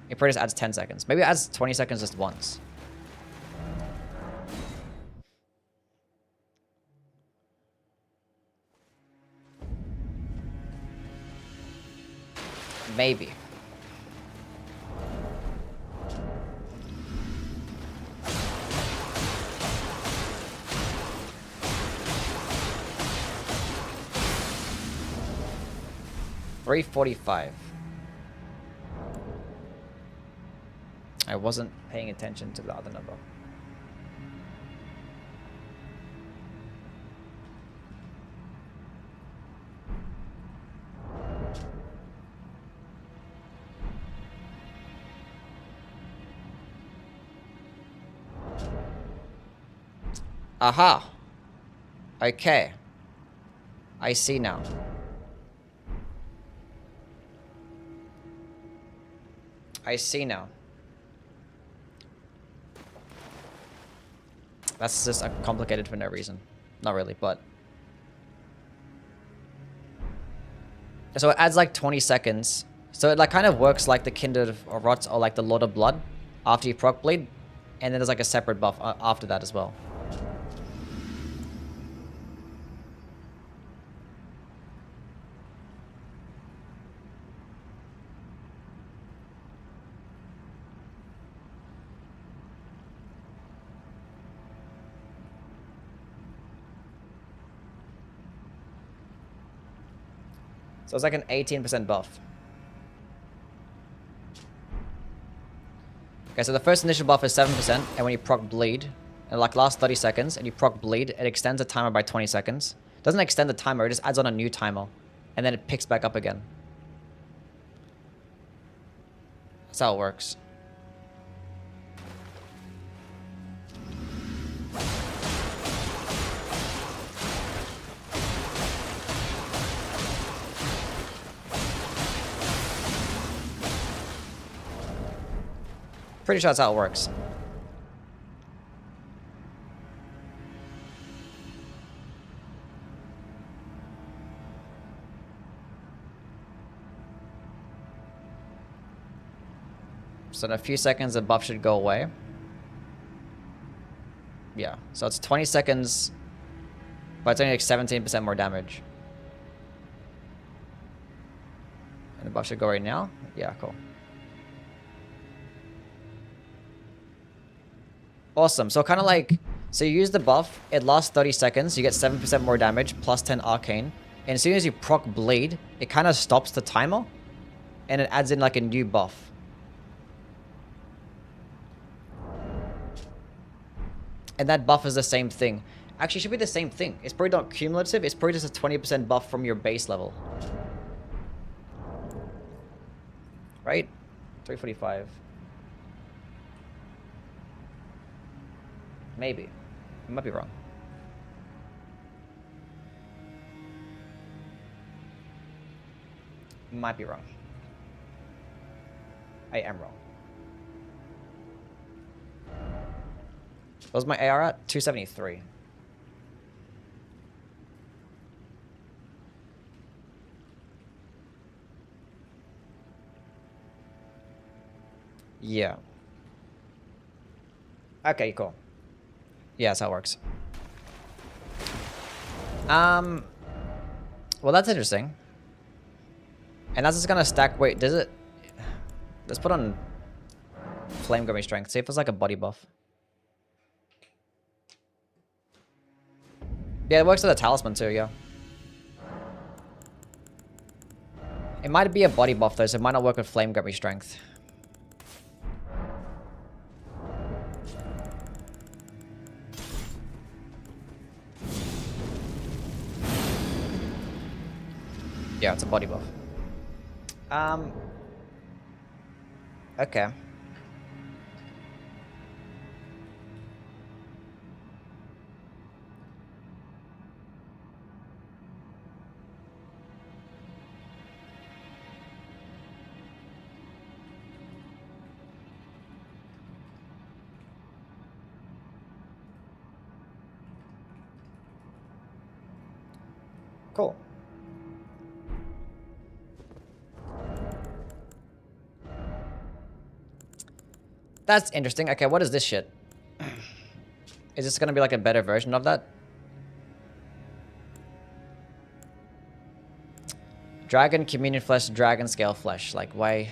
It probably just adds 10 seconds. Maybe it adds 20 seconds just once. Maybe. $345. I wasn't paying attention to the other number. Aha. Okay. I see now. I see now. That's just complicated for no reason. Not really, but... So it adds like 20 seconds. So it like kind of works like the Kindred or Rot or like the Lord of Blood after you proc bleed. And then there's like a separate buff after that as well. So it's like an 18% buff. Okay, so the first initial buff is 7%, and when you proc bleed, and like last 30 seconds, and you proc bleed, it extends the timer by 20 seconds. It doesn't extend the timer, it just adds on a new timer. And then it picks back up again. That's how it works. Pretty sure that's how it works. So in a few seconds, the buff should go away. Yeah, so it's 20 seconds, but it's only like 17% more damage. And the buff should go right now? Yeah, cool. Awesome, so kind of like, so you use the buff, it lasts 30 seconds, you get 7% more damage, plus 10 arcane. And as soon as you proc bleed, it kind of stops the timer, and it adds in like a new buff. And that buff is the same thing. Actually, it should be the same thing. It's probably not cumulative. It's probably just a 20% buff from your base level. Right? 345. Maybe. I might be wrong. Might be wrong. I am wrong. What was my AR at? 273. Yeah. Okay, cool. Yeah, that's how it works. Well, that's interesting. And that's just gonna stack. Wait, does it? Let's put on Flame Gummy Strength. See if it's like a body buff. Yeah, it works with a talisman too, yeah. It might be a body buff though, so it might not work with Flame Gummy Strength. Yeah, it's a body buff. Okay. Cool. That's interesting. Okay, what is this shit? Is this gonna be like a better version of that? Dragon, Communion Flesh, Dragon Scale Flesh. Like, why?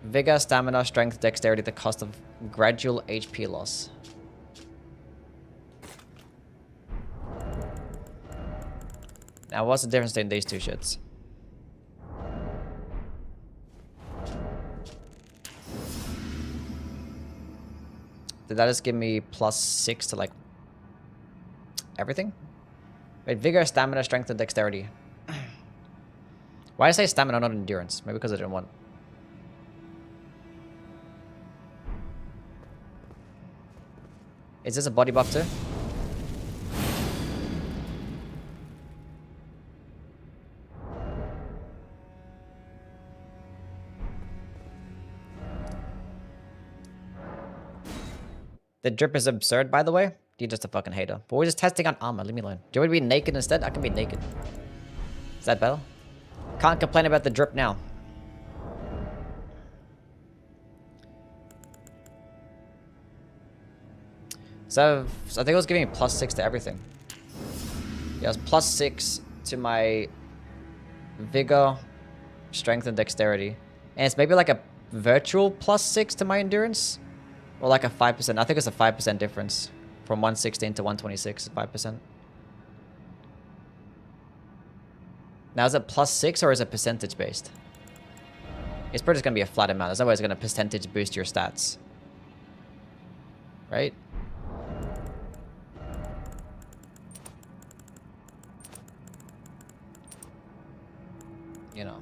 Vigor, Stamina, Strength, Dexterity, the cost of gradual HP loss. Now, what's the difference between these two shits? Did that just give me +6 to, like, everything? Wait, Vigor, Stamina, Strength, and Dexterity. Why did I say Stamina, not Endurance? Maybe because I didn't want... Is this a body buff too? The drip is absurd, by the way. You're just a fucking hater. But we're just testing on armor. Leave me alone. Do you want me to be naked instead? I can be naked. Is that better? Can't complain about the drip now. So I think it was giving me +6 to everything. Yeah, it was +6 to my vigor, strength, and dexterity. And it's maybe like a virtual +6 to my endurance. Or like a 5%. I think it's a 5% difference. From 116 to 126, 5%. Now, is it +6 or is it percentage based? It's probably just going to be a flat amount. There's no way it's going to percentage boost your stats. Right? You know.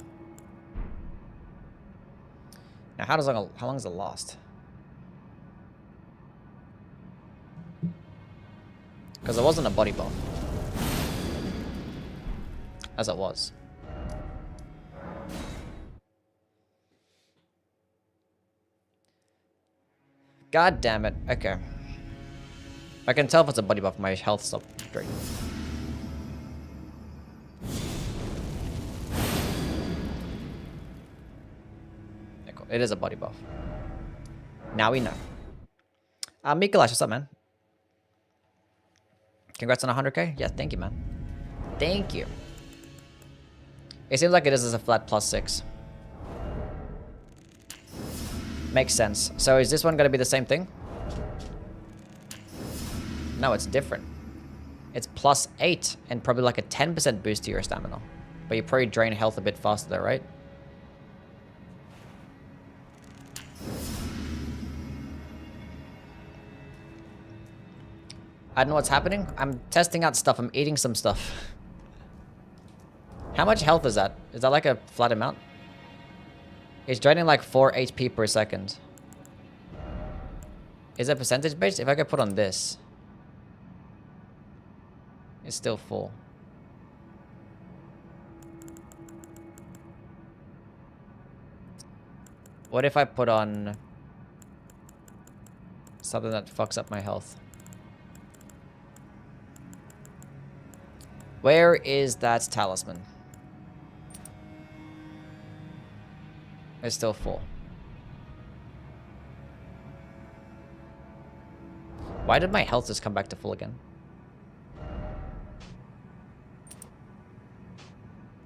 Now, how long is it last? Because it wasn't a body buff. As it was. God damn it. Okay. I can tell if it's a body buff. My health stopped draining. Yeah, cool. It is a body buff. Now we know. Mikolash, what's up, man? Congrats on 100k? Yeah, thank you, man. Thank you. It seems like it is as a flat +6. Makes sense. So is this one going to be the same thing? No, it's different. It's +8 and probably like a 10% boost to your stamina. But you probably drain health a bit faster there, right? I don't know what's happening. I'm testing out stuff. I'm eating some stuff. How much health is that? Is that like a flat amount? It's draining like 4 HP per second. Is it percentage based? If I could put on this. It's still full. What if I put on something that fucks up my health? Where is that talisman? It's still full. Why did my health just come back to full again?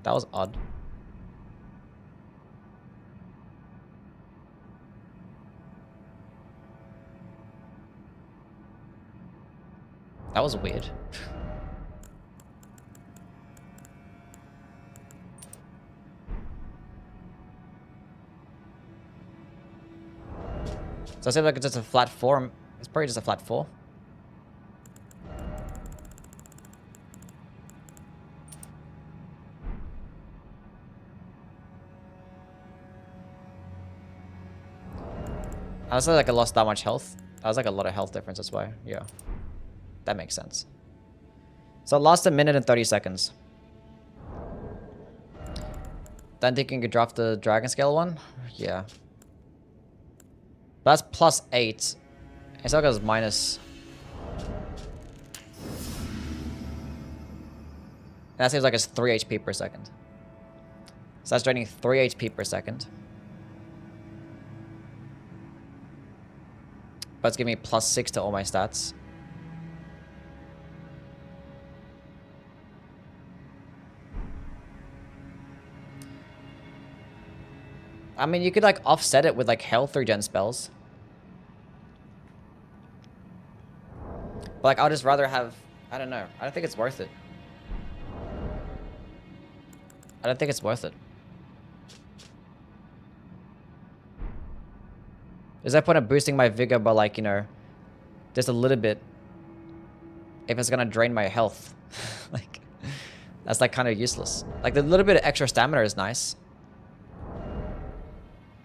That was odd. That was weird. So it seems like it's just a flat 4. It's probably just a flat 4. I was like I lost that much health. That was like a lot of health difference, that's why. Yeah. That makes sense. So it lost 1 minute and 30 seconds. Then think you could drop the dragon scale one? Yeah. But that's +8. It's not goes minus. That seems like it's 3 HP per second. So that's draining 3 HP per second. But it's giving me +6 to all my stats. I mean, you could like offset it with like health regen spells. But like, I'll just rather have, I don't know. I don't think it's worth it. I don't think it's worth it. There's that point of boosting my vigor by like, you know, just a little bit. If it's gonna drain my health. Like, that's like kind of useless. Like the little bit of extra stamina is nice.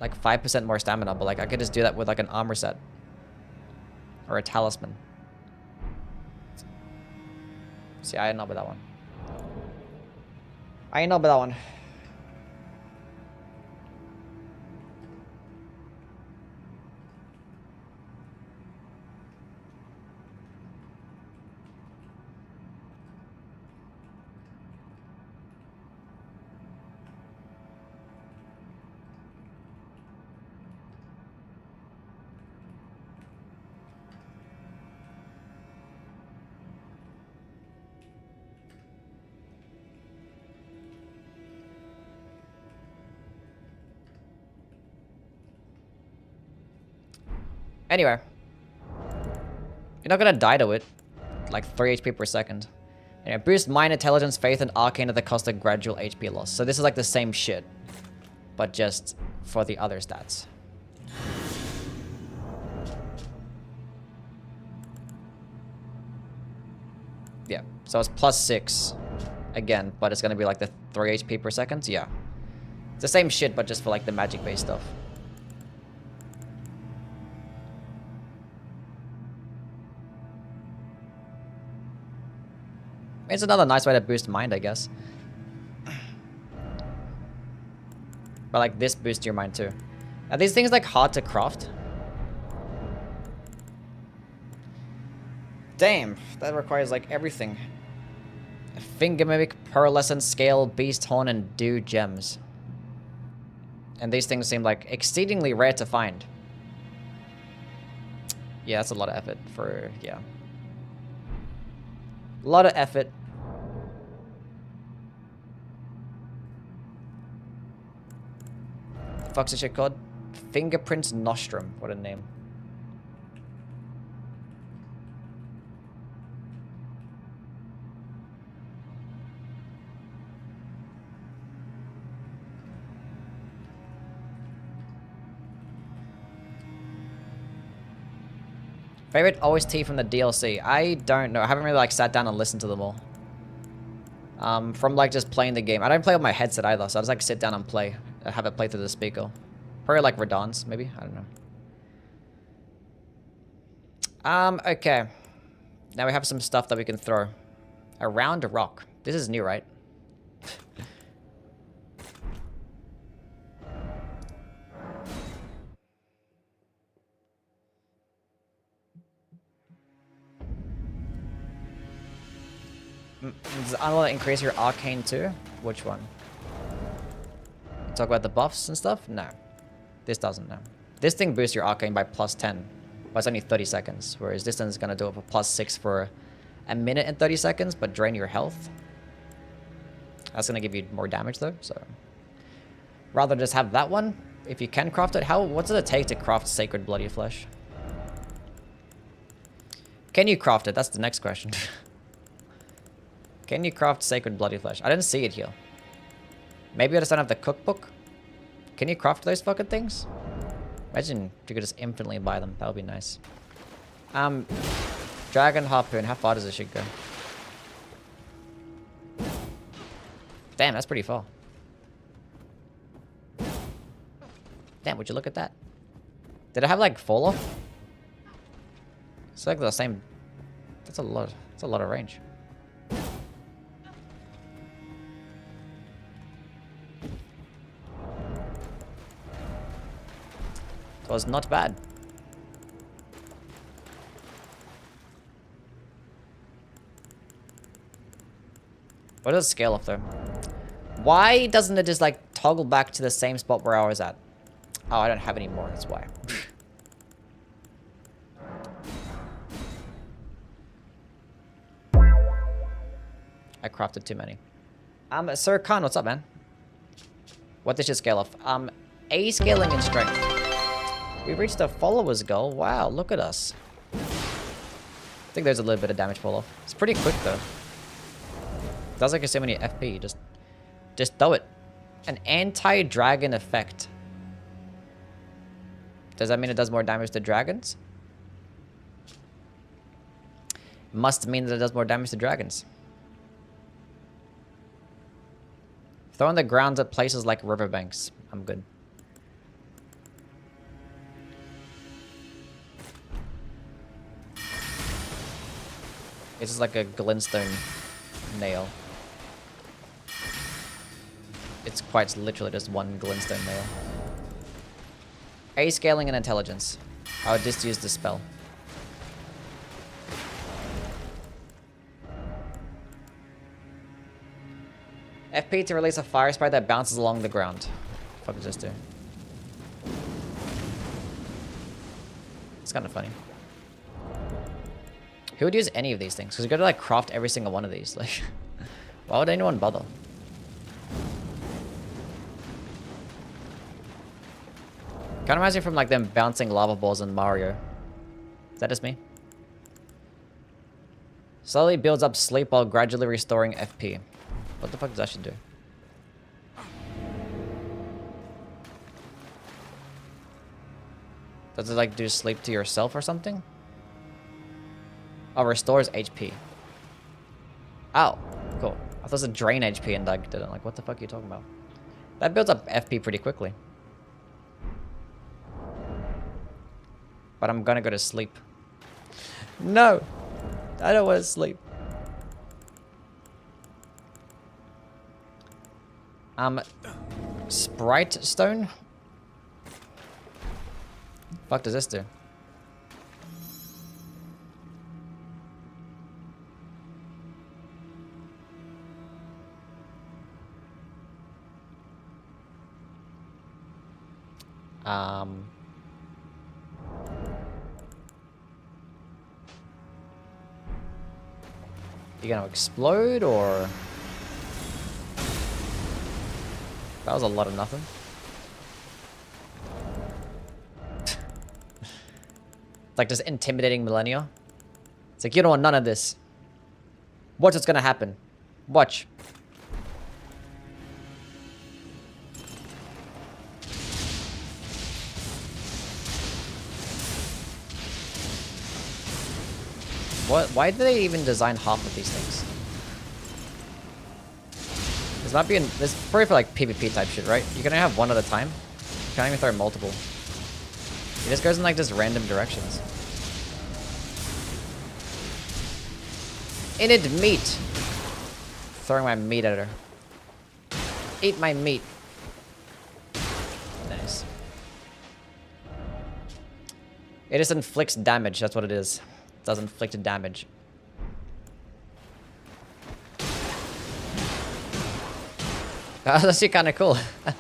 Like 5% more stamina, but like I could just do that with like an armor set. Or a talisman. See, I ain't know about that one. I ain't know about that one. Anyway. You're not gonna die to it. Like 3 HP per second. Yeah, boost mind, intelligence, faith, and arcane at the cost of gradual HP loss. So this is like the same shit, but just for the other stats. Yeah, so it's +6 again, but it's gonna be like the 3 HP per second. Yeah, it's the same shit, but just for like the magic-based stuff. It's another nice way to boost mind, I guess. But like this boosts your mind too. Are these things like hard to craft? Damn, that requires like everything. Finger mimic, pearlescent, scale, beast horn, and dew gems. And these things seem like exceedingly rare to find. Yeah, that's a lot of effort for, yeah. A lot of effort. Fuck's this shit called? Fingerprints Nostrum. What a name. Favorite OST from the DLC? I don't know. I haven't really like sat down and listened to them all. From like just playing the game. I don't play with my headset either, so I just like sit down and play. I have it play through the speaker. Probably like Radan's, maybe? I don't know. Okay. Now we have some stuff that we can throw. Around a rock. This is new, right? Does Unlock increase your arcane too? Which one? Talk about the buffs and stuff? No. This doesn't, no. This thing boosts your arcane by +10. But it's only 30 seconds. Whereas this one's gonna do it for +6 for a minute and 30 seconds, but drain your health. That's gonna give you more damage though, so. Rather just have that one. If you can craft it, what does it take to craft Sacred Bloody Flesh? Can you craft it? That's the next question. Can you craft Sacred Bloody Flesh? I didn't see it here. Maybe I just don't have the cookbook. Can you craft those fucking things? Imagine if you could just infinitely buy them. That would be nice. Dragon Harpoon. How far does this shit go? Damn, that's pretty far. Damn, would you look at that? Did it have like fall off? It's like the same. That's a lot. That's a lot of range. It was not bad. What does it scale off though? Why doesn't it just like toggle back to the same spot where I was at? Oh, I don't have any more, that's why. I crafted too many. Sir Khan, what's up, man? What did you scale off? A scaling and strength. We reached a follower's goal. Wow, look at us. I think there's a little bit of damage fall off. It's pretty quick though. Doesn't consume any FP. Just throw it. An anti-dragon effect. Does that mean it does more damage to dragons? Must mean that it does more damage to dragons. Throw on the ground at places like riverbanks. I'm good. It's just like a glintstone nail. It's quite literally just one glintstone nail. A scaling and intelligence. I would just use the spell. FP to release a fire sprite that bounces along the ground. What the fuck does this do? It's kind of funny. Who would use any of these things? Because you gotta like craft every single one of these. Like, why would anyone bother? Kind of reminds me from like them bouncing lava balls in Mario. Is that just me? Slowly builds up sleep while gradually restoring FP. What the fuck does that shit do? Does it like do sleep to yourself or something? Oh, restores HP. Oh, cool. I thought it was a drain HP and like didn't. Like, what the fuck are you talking about? That builds up FP pretty quickly. But I'm gonna go to sleep. No! I don't want to sleep. Sprite stone? Fuck does this do? You gonna explode or? That was a lot of nothing. It's like just intimidating millennia. It's like, you don't want none of this. Watch what's gonna happen. Watch. What? Why did they even design half of these things? This might be this probably for like PvP type shit, right? You're gonna have one at a time. You can't even throw multiple. It just goes in like just random directions. Innid meat. Throwing my meat at her. Eat my meat. Nice. It just inflicts damage. That's what it is. It does inflict damage. That's actually kind of cool. I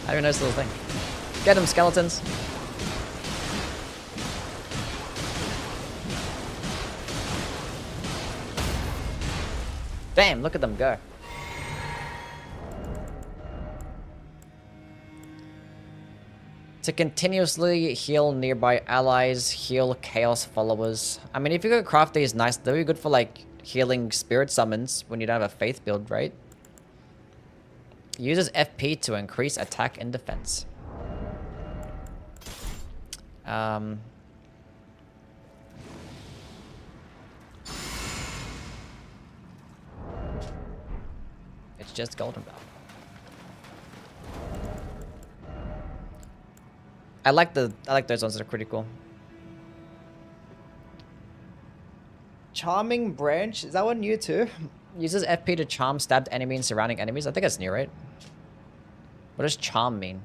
didn't even notice the little thing. Get them, skeletons. Damn, look at them go. To continuously heal nearby allies, heal chaos followers. I mean, if you could craft these nice, they'll be good for like healing spirit summons when you don't have a faith build, right? Uses FP to increase attack and defense. It's just golden bell. I like those ones that are critical. Charming branch, is that one new too? Uses FP to charm stabbed enemy and surrounding enemies. I think that's new, right? What does charm mean?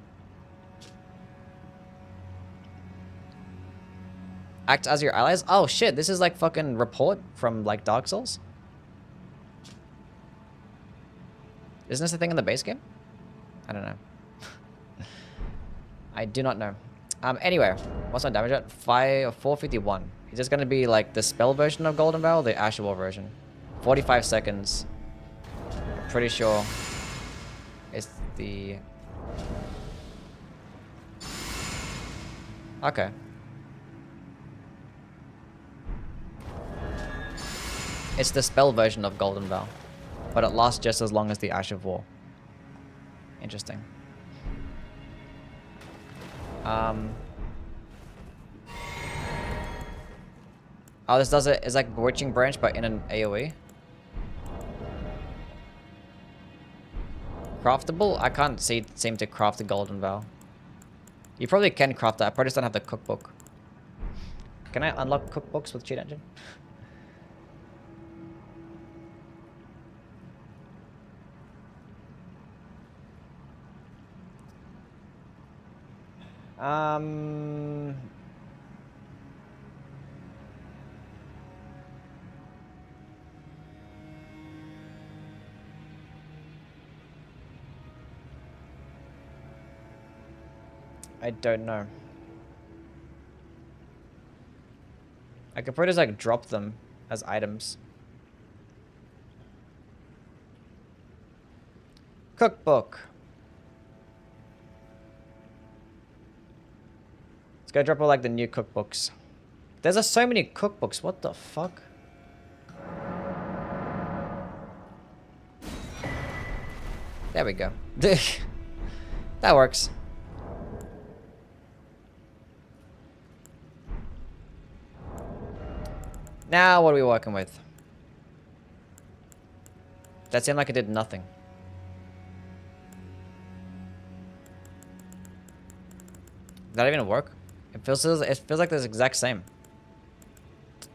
Act as your allies? Oh shit, this is like fucking report from like Dark Souls. Isn't this a thing in the base game? I don't know. I do not know. Anyway, what's my damage at? 451. Is this gonna be like the spell version of Golden Bow or the Ash of War version? 45 seconds. I'm pretty sure it's the... Okay. It's the spell version of Golden Bow, but it lasts just as long as the Ash of War. Interesting. Oh, this does it. It's like Witching Branch, but in an AoE. Craftable? I can't seem to craft a Golden Bow. You probably can craft that. I probably just don't have the cookbook. Can I unlock cookbooks with Cheat Engine? I don't know. I could probably just like drop them as items. Cookbook. Let's go drop all like the new cookbooks. There's so many cookbooks. What the fuck? There we go. That works. Now, what are we working with? That seemed like it did nothing. Did that even work? It feels like the exact same.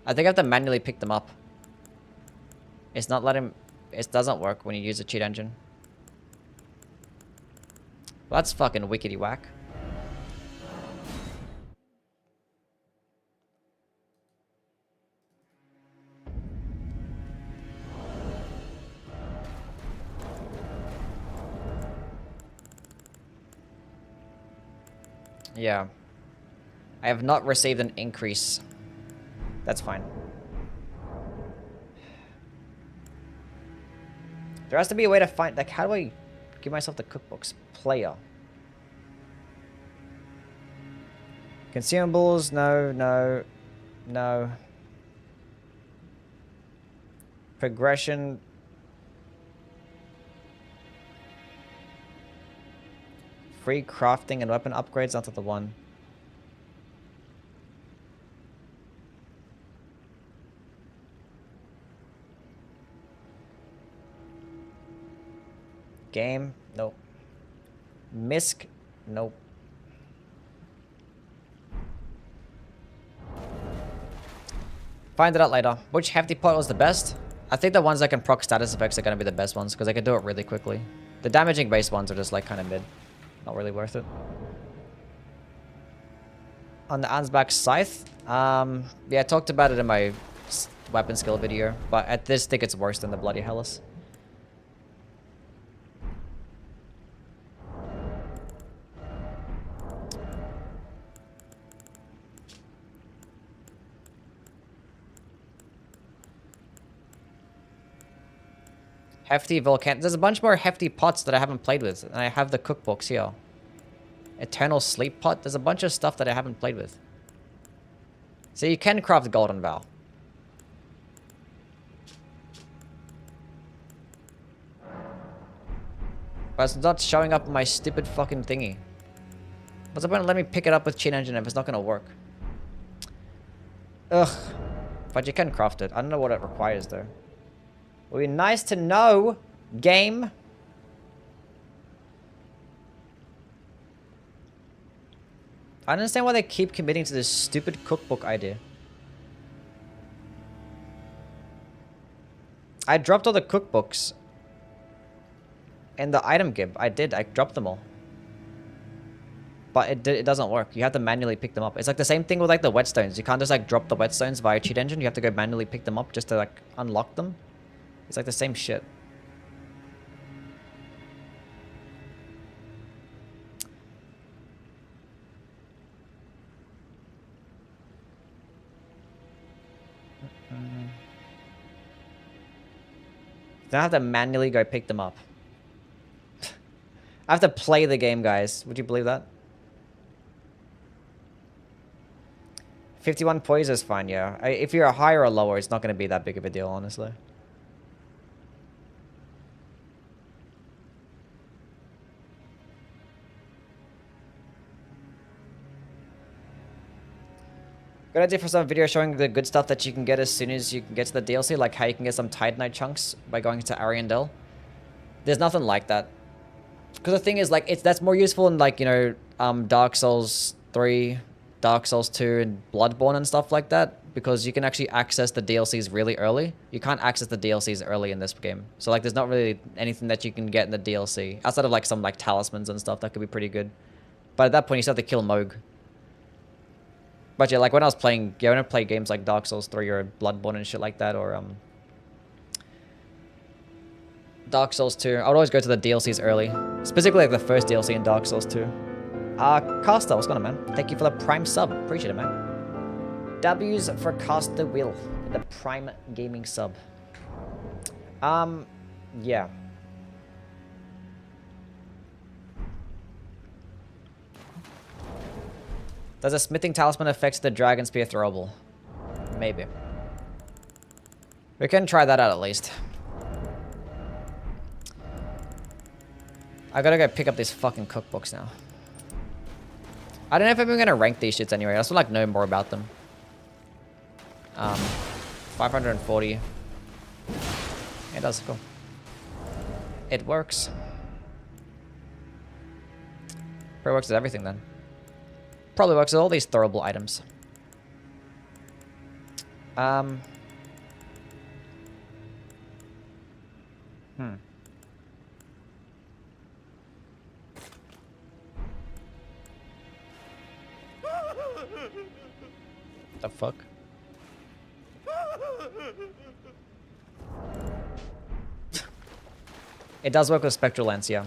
I think I have to manually pick them up. It's not letting... It doesn't work when you use a cheat engine. Well, that's fucking wickety whack. Yeah. I have not received an increase. That's fine. There has to be a way to find... Like, how do I give myself the cookbooks? Player. Consumables? No, no, no. Progression... Free crafting and weapon upgrades, not the one. Game? Nope. Misc? Nope. Find it out later. Which hefty pot was the best? I think the ones that can proc status effects are going to be the best ones, because I can do it really quickly. The damaging base ones are just like kind of mid. Not really worth it. On the Ansbach Scythe, yeah, I talked about it in my weapon skill video, but at this think it's worse than the Bloody Hellas. Hefty Volcan. There's a bunch more hefty pots that I haven't played with, and I have the cookbooks here. Eternal Sleep Pot. There's a bunch of stuff that I haven't played with. So you can craft Golden Vow. But it's not showing up in my stupid fucking thingy. What's the point of letting me pick it up with Cheat Engine if it's not going to work? Ugh. But you can craft it. I don't know what it requires, though. It would be nice to know, game. I don't understand why they keep committing to this stupid cookbook idea. I dropped all the cookbooks. In the item gib. I did. I dropped them all. But it doesn't work. You have to manually pick them up. It's like the same thing with like the whetstones. You can't just like drop the whetstones via cheat engine. You have to go manually pick them up just to like unlock them. It's like the same shit. Then I have to manually go pick them up. I have to play the game, guys. Would you believe that? 51 poise is fine, yeah. If you're a higher or lower, it's not going to be that big of a deal, honestly. Good idea for some video showing the good stuff that you can get as soon as you can get to the DLC, like how you can get some Titanite chunks by going to Ariandel. There's nothing like that. Because the thing is, like, that's more useful in, like, you know, Dark Souls 3, Dark Souls 2, and Bloodborne and stuff like that. Because you can actually access the DLCs really early. You can't access the DLCs early in this game. So, like, there's not really anything that you can get in the DLC. Outside of, like, some, like, talismans and stuff that could be pretty good. But at that point, you still have to kill Moog. But yeah, like, when I was playing, yeah, when I play games like Dark Souls 3 or Bloodborne and shit like that, or, Dark Souls 2. I would always go to the DLCs early. Specifically, like, the first DLC in Dark Souls 2. Caster, what's going on, man? Thank you for the Prime sub. Appreciate it, man. W's for Caster Will. The Prime Gaming sub. Yeah. Does a smithing talisman affect the dragon spear throwable? Maybe. We can try that out at least. I gotta go pick up these fucking cookbooks now. I don't know if I'm even gonna rank these shits anyway. I just want to like know more about them. 540. It does, cool. It works. Probably works with everything then. Probably works with all these throwable items. The fuck? It does work with Spectral Lens, yeah.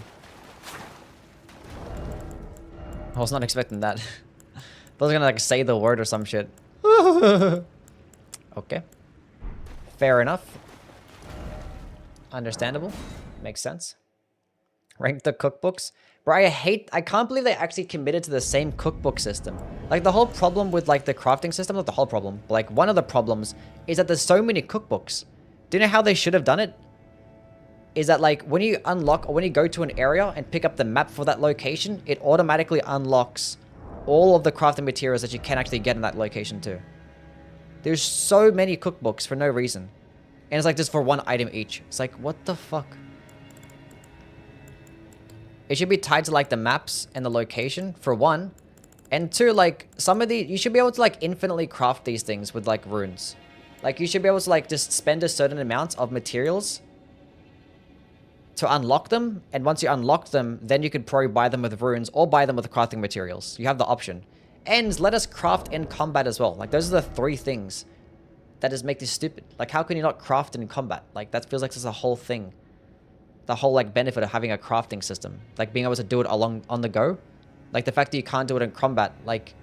I was not expecting that. I was gonna like say the word or some shit. Okay. Fair enough. Understandable. Makes sense. Rank the cookbooks. Bro, I can't believe they actually committed to the same cookbook system. Like, the whole problem with, like, the crafting system, not the whole problem, but, like, one of the problems is that there's so many cookbooks. Do you know how they should have done it? Is that, like, when you unlock, or when you go to an area and pick up the map for that location, it automatically unlocks all of the crafting materials that you can actually get in that location too. There's so many cookbooks for no reason. And it's, like, just for one item each. It's like, what the fuck? It should be tied to, like, the maps and the location, for one. And two, like, some of the... You should be able to, like, infinitely craft these things with, like, runes. Like, you should be able to, like, just spend a certain amount of materials to unlock them. And once you unlock them, then you could probably buy them with runes or buy them with crafting materials. You have the option. And let us craft in combat as well. Like, those are the three things that just make this stupid. Like, how can you not craft in combat? Like, that feels like this is a whole thing. The whole, like, benefit of having a crafting system. Like, being able to do it on the go. Like, the fact that you can't do it in combat, like...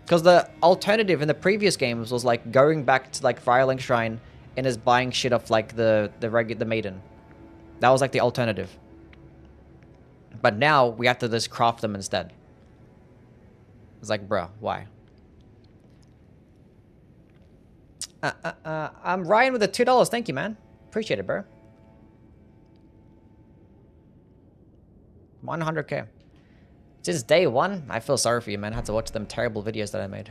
Because the alternative in the previous games was, like, going back to, like, Firelink Shrine and just buying shit off, like, the maiden. That was, like, the alternative. But now, we have to just craft them instead. It's like, bruh, why? I'm Ryan with the $2. Thank you, man. Appreciate it, bro. 100k. Since day one, I feel sorry for you, man. I had to watch them terrible videos that I made.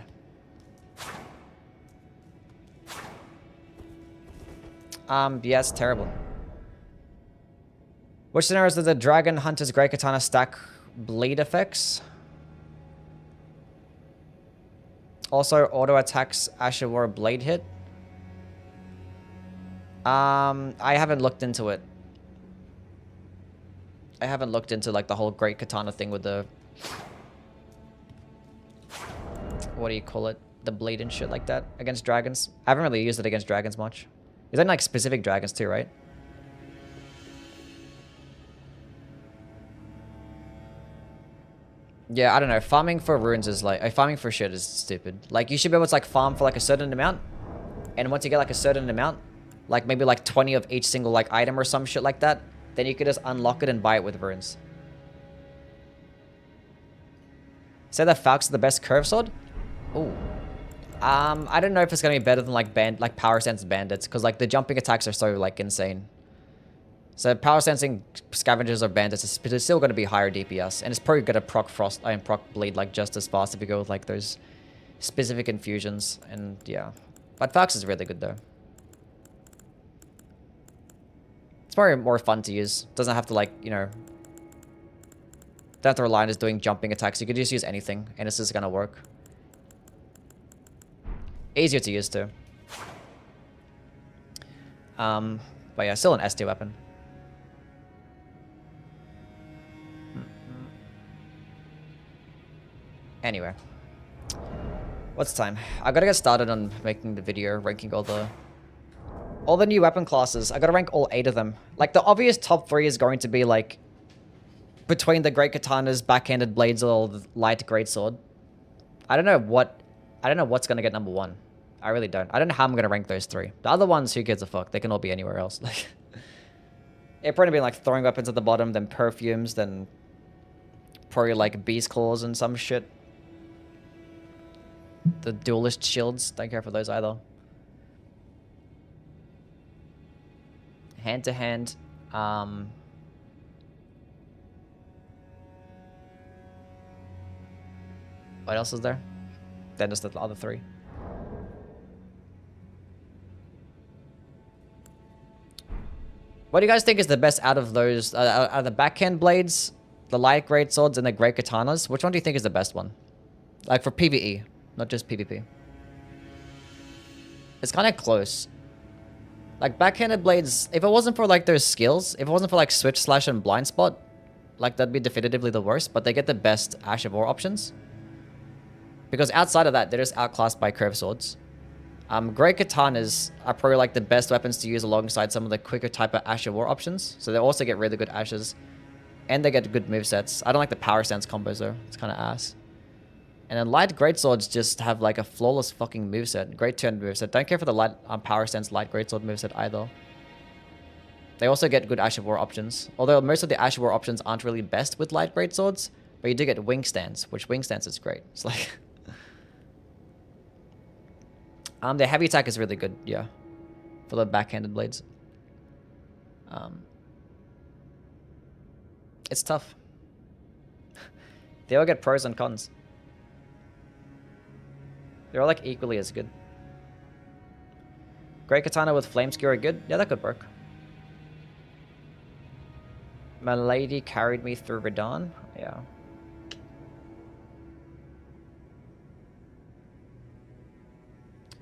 Yes, terrible. Which scenarios did the Dragon Hunter's Great Katana stack bleed effects? Also, auto attacks Ashawara blade hit. I haven't looked into it. I haven't looked into, like, the whole Great Katana thing with the... What do you call it? The blade and shit like that against dragons. I haven't really used it against dragons much. Is that, like, specific dragons too, right? Yeah, I don't know. Farming for runes is, like... farming for shit is stupid. Like, you should be able to, like, farm for, like, a certain amount. And once you get, like, a certain amount... Like, maybe, like, 20 of each single, like, item or some shit like that. Then you could just unlock it and buy it with runes. Say that Falc's the best curve sword? Ooh. I don't know if it's gonna be better than, like, Power Sense Bandits. Because, like, the jumping attacks are so, like, insane. So, Power Sensing Scavengers or Bandits is still gonna be higher DPS. And it's probably gonna proc Frost... proc Bleed, like, just as fast if you go with, like, those specific infusions. And, yeah. But Falc's is really good, though. It's probably more fun to use. Doesn't have to, like, you know... Don't have to rely on just doing jumping attacks. You could just use anything, and it's just gonna work. Easier to use, too. But yeah, still an S-tier weapon. Anyway. What's the time? I gotta get started on making the video, ranking all the new weapon classes. I gotta rank all 8 of them. Like, the obvious top 3 is going to be, like, between the Great Katanas, backhanded blades, or the light greatsword. I don't know what's gonna get number 1. I really don't. I don't know how I'm gonna rank those 3. The other ones, who gives a fuck? They can all be anywhere else. Like, it'd probably be, like, throwing weapons at the bottom, then perfumes, then probably, like, beast claws and some shit. The duelist shields. Don't care for those either. Hand to hand. What else is there? Then just the other 3. What do you guys think is the best out of those? Out of the backhand blades, the light great swords, and the great katanas? Which one do you think is the best one? Like for PvE, not just PvP. It's kind of close. Like backhanded blades, if it wasn't for like their skills, if it wasn't for like switch, slash, and blind spot, like that'd be definitively the worst. But they get the best Ash of War options. Because outside of that, they're just outclassed by curved swords. Great katanas are probably like the best weapons to use alongside some of the quicker type of Ash of War options. So they also get really good ashes. And they get good movesets. I don't like the power stance combos though. It's kind of ass. And then light greatswords just have like a flawless fucking moveset. Great turn moveset. Don't care for the light power stance light greatsword moveset either. They also get good Ash of War options. Although most of the Ash of War options aren't really best with light greatswords. But you do get wing stance, which wing stance is great. It's like... their heavy attack is really good, yeah. For the backhanded blades. It's tough. They all get pros and cons. They're all like equally as good. Great katana with flame skewer good? Yeah, that could work. My lady carried me through Radon? Yeah.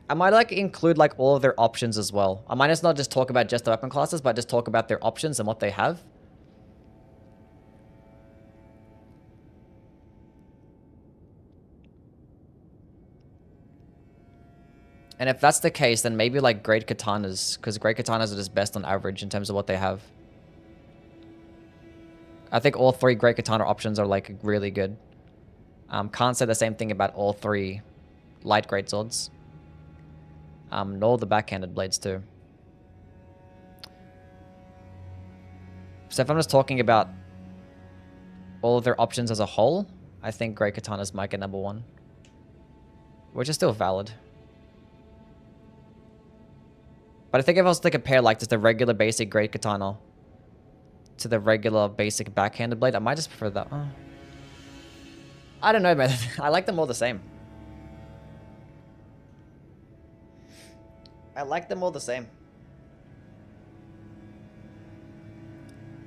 I might like include like all of their options as well. I might just not just talk about just the weapon classes, but just talk about their options and what they have. And if that's the case, then maybe like great katanas, because great katanas are just best on average in terms of what they have. I think all 3 great katana options are like really good. Can't say the same thing about all 3 light greatswords. Nor the backhanded blades too. So if I'm just talking about all of their options as a whole, I think great katanas might get number 1. Which is still valid. But I think if I was to compare like just the regular basic great katana to the regular basic backhanded blade, I might just prefer that. I don't know, man. I like them all the same. I like them all the same.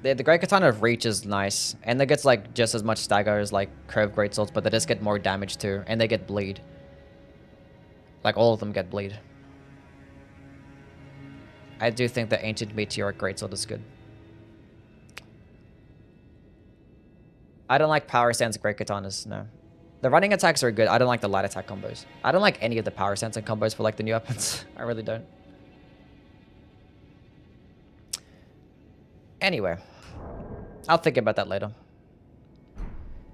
The Great Katana of Reach is nice. And it gets like just as much stagger as like curved greatswords, but they just get more damage too. And they get bleed. Like all of them get bleed. I do think the Ancient Meteoric Greatsword is good. I don't like Power Stance Great Katanas, no. The running attacks are good. I don't like the light attack combos. I don't like any of the power stance and combos for like the new weapons. I really don't. Anyway. I'll think about that later.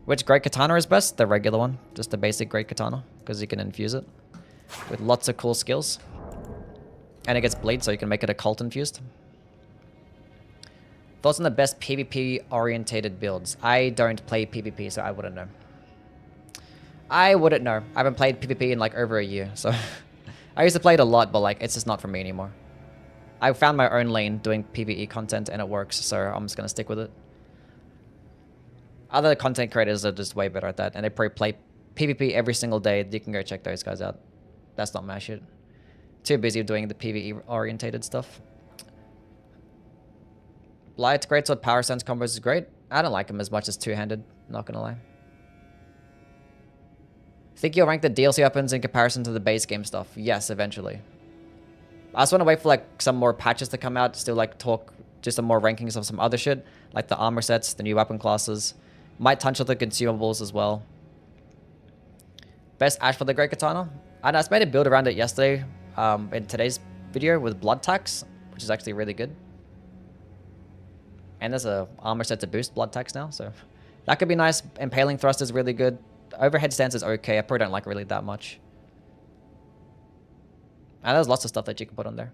Which great katana is best? The regular one. Just the basic great katana. Because you can infuse it. With lots of cool skills. And it gets bleed, so you can make it a cult infused. Thoughts on the best PvP orientated builds? I don't play PvP, so I wouldn't know. I wouldn't know. I haven't played PvP in like over a year, so... I used to play it a lot, but like, it's just not for me anymore. I found my own lane doing PvE content and it works, so I'm just gonna stick with it. Other content creators are just way better at that, and they probably play PvP every single day. You can go check those guys out. That's not my shit. Too busy doing the PvE orientated stuff. Light greatsword power stance combos is great. I don't like them as much as two-handed, not gonna lie. Think you'll rank the DLC weapons in comparison to the base game stuff? Yes, eventually. I just want to wait for like some more patches to come out, still like talk just some more rankings of some other shit, like the armor sets, the new weapon classes. Might touch on the consumables as well. Best Ash for the Great Katana? I just made a build around it yesterday in today's video with blood tax, which is actually really good. And there's a armor set to boost blood tax now, so that could be nice. Impaling thrust is really good. Overhead stance is okay. I probably don't like really that much. And there's lots of stuff that you can put on there.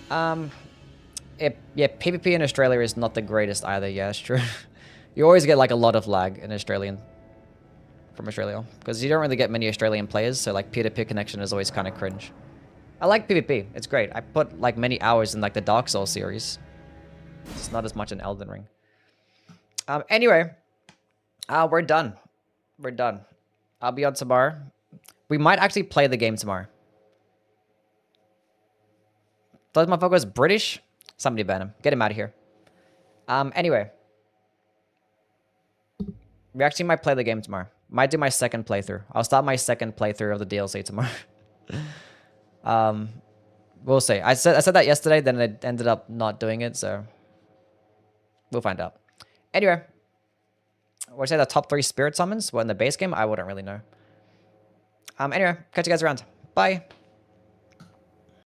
Yeah, PvP in Australia is not the greatest either. Yeah, that's true. You always get like a lot of lag in Australian from Australia because you don't really get many Australian players. So like peer-to-peer connection is always kind of cringe. I like PvP. It's great. I put like many hours in like the Dark Souls series. It's not as much in Elden Ring. Anyway, we're done. We're done. I'll be on tomorrow. We might actually play the game tomorrow. Those motherfuckers British? Somebody ban him. Get him out of here. Anyway. We actually might play the game tomorrow. Might do my second playthrough. I'll start my second playthrough of the DLC tomorrow. We'll see. I said that yesterday, then I ended up not doing it, so we'll find out. Anyway, would I say the top 3 spirit summons were in the base game? I wouldn't really know. Anyway, catch you guys around. Bye.